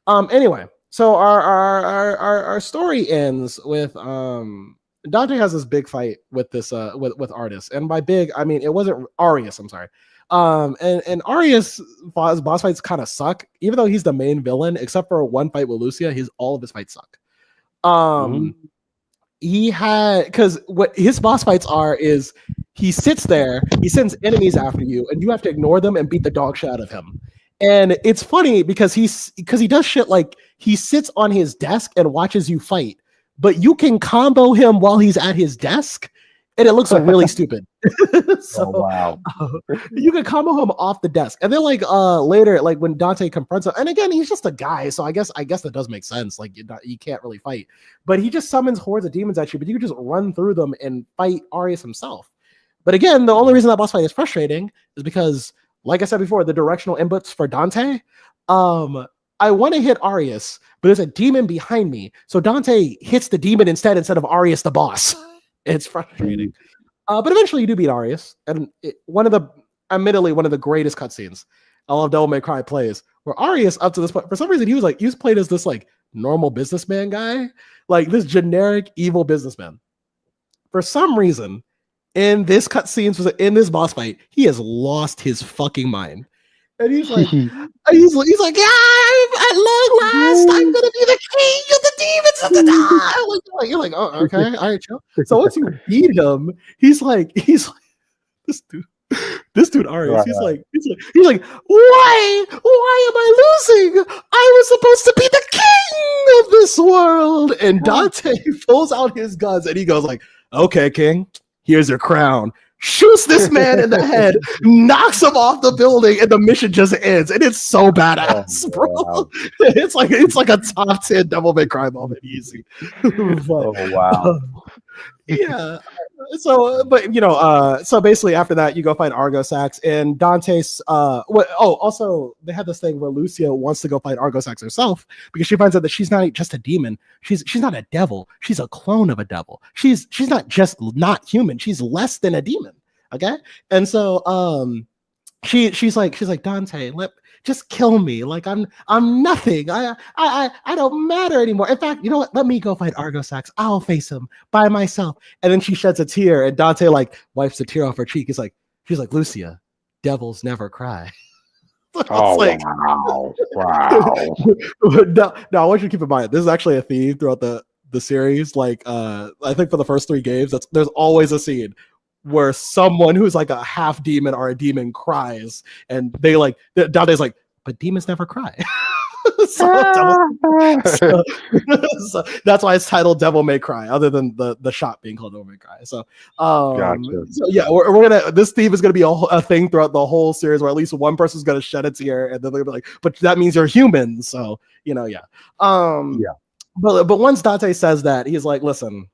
A: anyway, so our story ends with Dante has this big fight with this with Artis, and by big I mean it wasn't Arius. I'm sorry. And Arius boss fights kind of suck, even though he's the main villain, except for one fight with Lucia, all of his fights suck. He had, because what his boss fights are is he sits there, he sends enemies after you, and you have to ignore them and beat the dog shit out of him. And it's funny because he does shit like he sits on his desk and watches you fight, but you can combo him while he's at his desk, and it looks really stupid. So,
B: wow.
A: You can combo him off the desk, and then like later, like when Dante confronts him, and again he's just a guy, so I guess that does make sense. Like you can't really fight, but he just summons hordes of demons at you, but you can just run through them and fight Arius himself. But again, the only reason that boss fight is frustrating is because, like I said before, the directional inputs for Dante. I want to hit Arius, but there's a demon behind me, so Dante hits the demon instead of Arius the boss. It's frustrating. But eventually you do beat Arius, and admittedly one of the greatest cutscenes I love Devil May Cry plays, where Arius up to this point, for some reason he was played as this like normal businessman guy, like this generic evil businessman. For some reason, in this cutscenes, in this boss fight, he has lost his fucking mind. And he's like, yeah, at long last, I'm gonna be the king of the demons of the dark. You're like, oh, okay, all right, chill. So once you beat him, he's like, this dude Arius.
B: Right.
A: He's like, why am I losing? I was supposed to be the king of this world. And Dante pulls out his guns and he goes like, okay, king, here's your crown. Shoots this man in the head, knocks him off the building, and the mission just ends. And it's so badass, bro. Wow. It's like a top 10 Devil May Cry moment, easy.
B: Oh wow.
A: Yeah. So, but so basically after that, you go fight Argosax, and Dante's. Also they had this thing where Lucia wants to go fight Argosax herself because she finds out that she's not just a demon. She's not a devil. She's a clone of a devil. She's not just not human. She's less than a demon. Okay, and so she's like Dante, just kill me. Like I'm nothing. I don't matter anymore. In fact, you know what? Let me go fight Argosax. I'll face him by myself. And then she sheds a tear, and Dante like wipes a tear off her cheek. She's like, Lucia, devils never cry.
B: Oh like, wow.
A: Now I want you to keep in mind, this is actually a theme throughout the series. Like I think for the first 3 games, there's always a scene where someone who's like a half demon or a demon cries, and they like Dante's like, but demons never cry. so that's why it's titled Devil May Cry, other than the shop being called Devil May Cry. So,
B: gotcha.
A: So yeah, we're gonna, this theme is gonna be a thing throughout the whole series, where at least one person's gonna shed a tear, and then they're gonna be like, but that means you're human. So yeah. But once Dante says that, he's like, listen,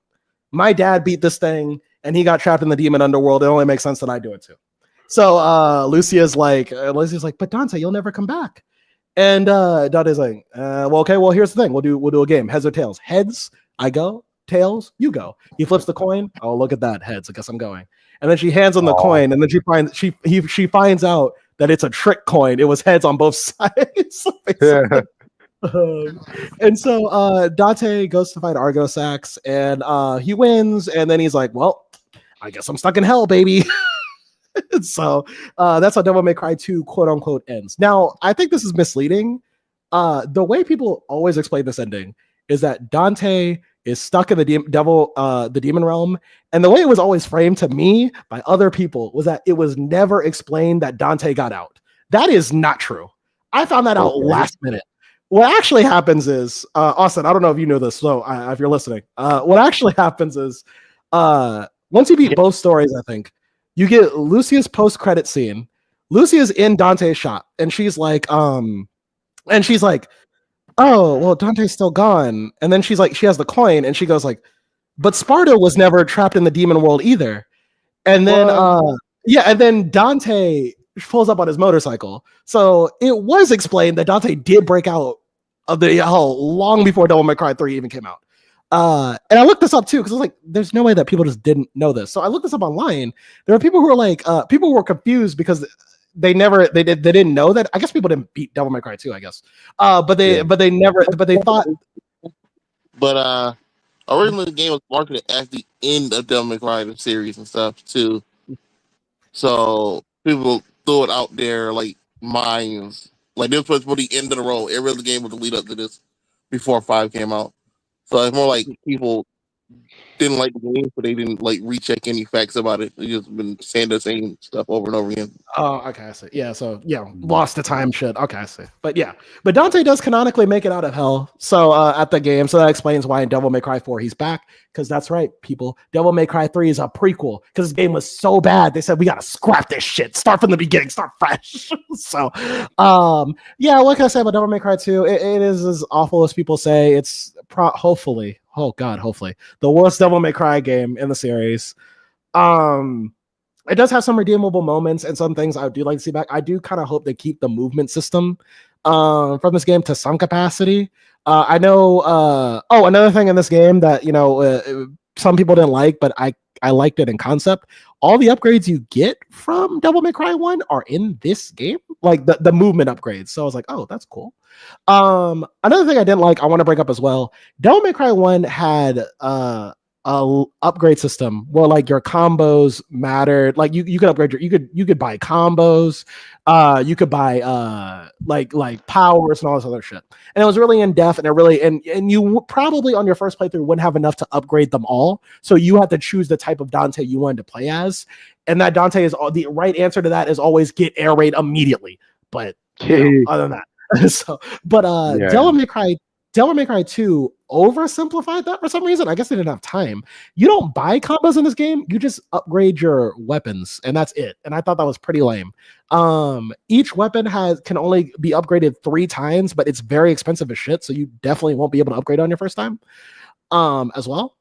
A: my dad beat this thing and he got trapped in the demon underworld. It only makes sense that I do it too. So Lucia's like, but Dante, you'll never come back. And Dante's like, well, here's the thing. We'll do a game. Heads or tails? Heads, I go. Tails, you go. He flips the coin. Oh, look at that. Heads. I guess I'm going. And then she hands him the coin, and then she finds out that it's a trick coin. It was heads on both sides. And so Dante goes to fight Argosax, and he wins, and then he's like, well, I guess I'm stuck in hell, baby. So that's how Devil May Cry 2 quote unquote ends. Now, I think this is misleading. The way people always explain this ending is that Dante is stuck in the demon realm, and the way it was always framed to me by other people was that it was never explained that Dante got out. That is not true. I found that out last minute. What actually happens is, Austin, I don't know if you know this, so if you're listening, what actually happens is, once you beat both stories, I think, you get Lucia's post-credit scene. Lucia's in Dante's shop, and she's like, oh, well, Dante's still gone. And then she's like, she has the coin, and she goes like, but Sparta was never trapped in the demon world either. And then, and then Dante pulls up on his motorcycle. So it was explained that Dante did break out of the hell long before Devil May Cry 3 even came out. And I looked this up too, because I was like, there's no way that people just didn't know this. So I looked this up online. There are people who are like, people were confused because they didn't know that. I guess people didn't beat Devil May Cry 2, I guess. But they thought.
C: But originally the game was marketed as the end of Devil May Cry series and stuff too. So people throw it out there like mines. Like this was for the end of the road. Every other game was the lead up to this before 5 came out. So it's more like people didn't like the game, but they didn't like recheck any facts about it. They just been saying the same stuff over and over again.
A: Oh, okay, I see. Yeah, so lost to time shit. Okay, I see. But Dante does canonically make it out of hell. So at the game, so that explains why in Devil May Cry 4 he's back. Because that's right, people. Devil May Cry 3 is a prequel. Because this game was so bad, they said we gotta scrap this shit. Start from the beginning, start fresh. So what can I say about Devil May Cry 2? It is as awful as people say. It's hopefully the worst Devil May Cry game in the series. It does have some redeemable moments and some things I do like to see back. I do kind of hope they keep the movement system from this game to some capacity. I know. Another thing in this game that some people didn't like, but I liked it in concept. All the upgrades you get from Devil May Cry 1 are in this game, like the movement upgrades. So I was like, oh, that's cool. Another thing I didn't like, I want to bring up as well. Devil May Cry 1 had upgrade system where like your combos mattered. Like you could upgrade you could buy combos, you could buy like powers and all this other shit. And it was really in depth, and it really and you probably on your first playthrough wouldn't have enough to upgrade them all. So you had to choose the type of Dante you wanted to play as, and that Dante is the right answer to that is always get air raid immediately. But other than that, Devil May Cry 2 oversimplified that for some reason. I guess they didn't have time. You don't buy combos in this game. You just upgrade your weapons, and that's it. And I thought that was pretty lame. Each weapon can only be upgraded 3 times, but it's very expensive as shit, so you definitely won't be able to upgrade on your first time as well.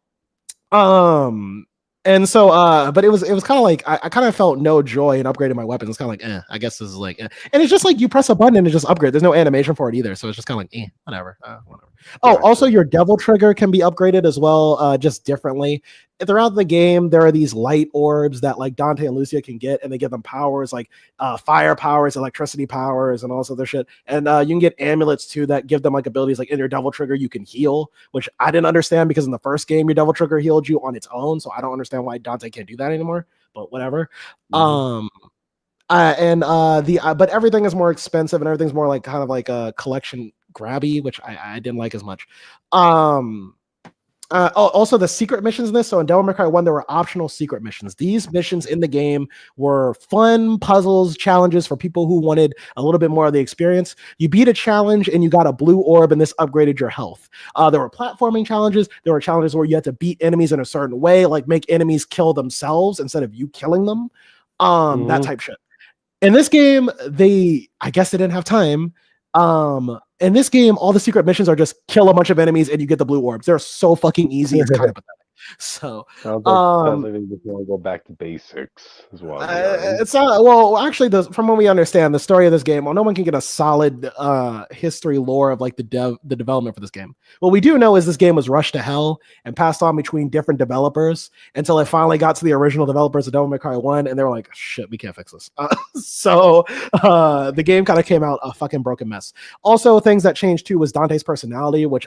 A: And so, but it was kind of like I kind of felt no joy in upgrading my weapons. It's kind of like, I guess this is like, and it's just like you press a button and it just upgrades. There's no animation for it either, so it's just kind of like, whatever. Oh, also your devil trigger can be upgraded as well, just differently. Throughout the game, there are these light orbs that like Dante and Lucia can get, and they give them powers like fire powers, electricity powers, and all this other shit. And you can get amulets too that give them like abilities like in your devil trigger you can heal, which I didn't understand because in the first game your devil trigger healed you on its own, so I don't understand why Dante can't do that anymore. But whatever. But everything is more expensive and everything's more like kind of like a collection grabby, which I didn't like as much. Also the secret missions in this. So in Devil May Cry 1, there were optional secret missions. These missions in the game were fun puzzles, challenges for people who wanted a little bit more of the experience. You beat a challenge and you got a blue orb, and this upgraded your health. There were platforming challenges. There were challenges where you had to beat enemies in a certain way, like make enemies kill themselves instead of you killing them. That type shit. In this game, I guess they didn't have time. In this game, all the secret missions are just kill a bunch of enemies and you get the blue orbs. They're so fucking easy. It's kind of pathetic. So
B: sounds like they just want to go back to basics as well.
A: It's not well. Actually, from what we understand, the story of this game, no one can get a solid history lore of like the development for this game. What we do know is this game was rushed to hell and passed on between different developers until it finally got to the original developers of Devil May Cry 1, and they were like, "Shit, we can't fix this." So the game kind of came out a fucking broken mess. Also, things that changed too was Dante's personality, which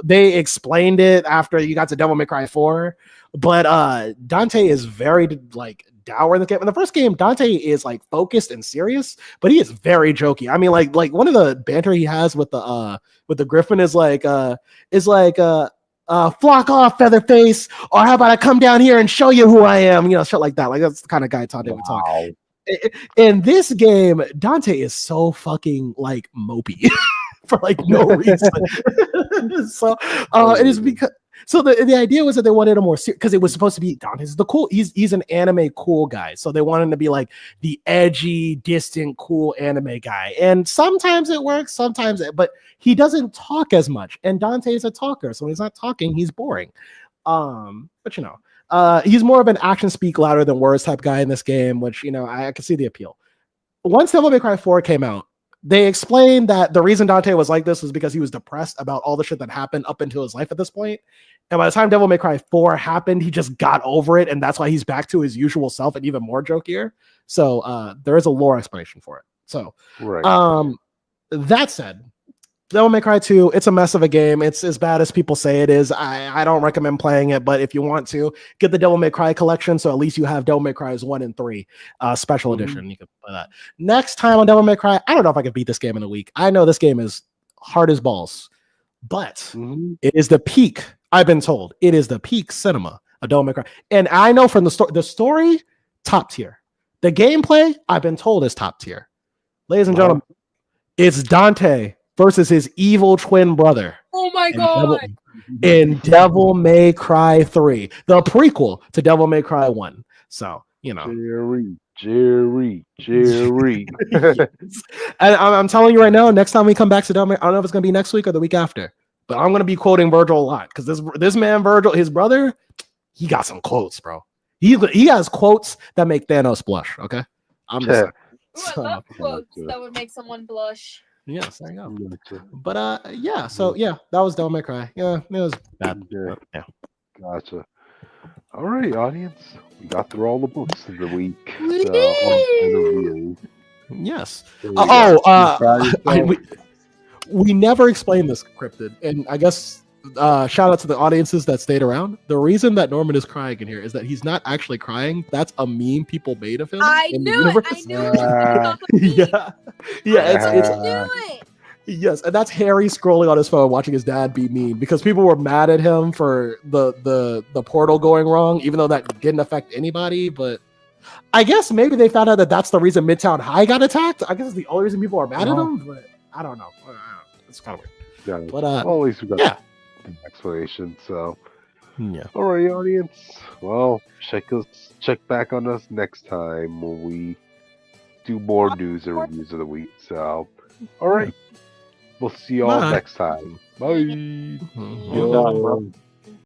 A: they explained it after you got to Devil May Cry 4, but Dante is very like dour in the game. In the first game, Dante is like focused and serious, but he is very jokey. I mean, like one of the banter he has with the Griffin is like flock off, Featherface, or how about I come down here and show you who I am, shit like that. Like that's the kind of guy Dante would talk. In this game, Dante is so fucking like mopey for like no reason. So it is because. So the idea was that they wanted a more because it was supposed to be Dante's the cool. He's an anime cool guy, so they wanted him to be like the edgy, distant, cool anime guy. And sometimes it works, but he doesn't talk as much. And Dante is a talker, so when he's not talking, he's boring. But he's more of an action speak louder than words type guy in this game, which I can see the appeal. Once Devil May Cry 4 came out, they explained that the reason Dante was like this was because he was depressed about all the shit that happened up into his life at this point. And by the time Devil May Cry 4 happened, he just got over it. And that's why he's back to his usual self and even more jokier. So there is a lore explanation for it. So that said, Devil May Cry 2, it's a mess of a game. It's as bad as people say it is. I don't recommend playing it, but if you want to, get the Devil May Cry collection, so at least you have Devil May Cry's 1 and 3 special edition. You can play that. Next time on Devil May Cry, I don't know if I can beat this game in a week. I know this game is hard as balls, but it is the peak, I've been told. It is the peak cinema of Devil May Cry. And I know from the story, top tier. The gameplay, I've been told, is top tier. Ladies and gentlemen, it's Dante versus his evil twin brother.
D: Oh my god!
A: In Devil May Cry 3, the prequel to Devil May Cry 1. So, you know.
B: Jerry.
A: And I'm telling you right now, next time we come back to Devil May, I don't know if it's going to be next week or the week after, but I'm going to be quoting Virgil a lot because this man, Virgil, his brother, he got some quotes, bro. He has quotes that make Thanos blush, okay? I'm just saying.
D: Ooh, I love quotes that would make someone blush.
A: Yes, there you go. But yeah, so yeah, that was Devil May Cry. Yeah, it was bad. Yeah.
B: Gotcha. All right, audience. We got through all the books of the week.
A: Yes. We never explained this, Cryptid, and I guess shout out to the audiences that stayed around. The reason that Norman is crying in here is that he's not actually crying. That's a meme people made of him.
D: I knew it.
A: Yeah. Yes, and that's Harry scrolling on his phone watching his dad be mean because people were mad at him for the portal going wrong, even though that didn't affect anybody. But I guess maybe they found out that that's the reason Midtown High got attacked. I guess it's the only reason people are mad at him, but I don't know. It's kind of weird.
B: Yeah, but well, at least we got an explanation. So
A: yeah.
B: All right, audience. Well, check back on us next time when we do more news and reviews of the week. So, all right. We'll see y'all next time. Bye.
A: Bye.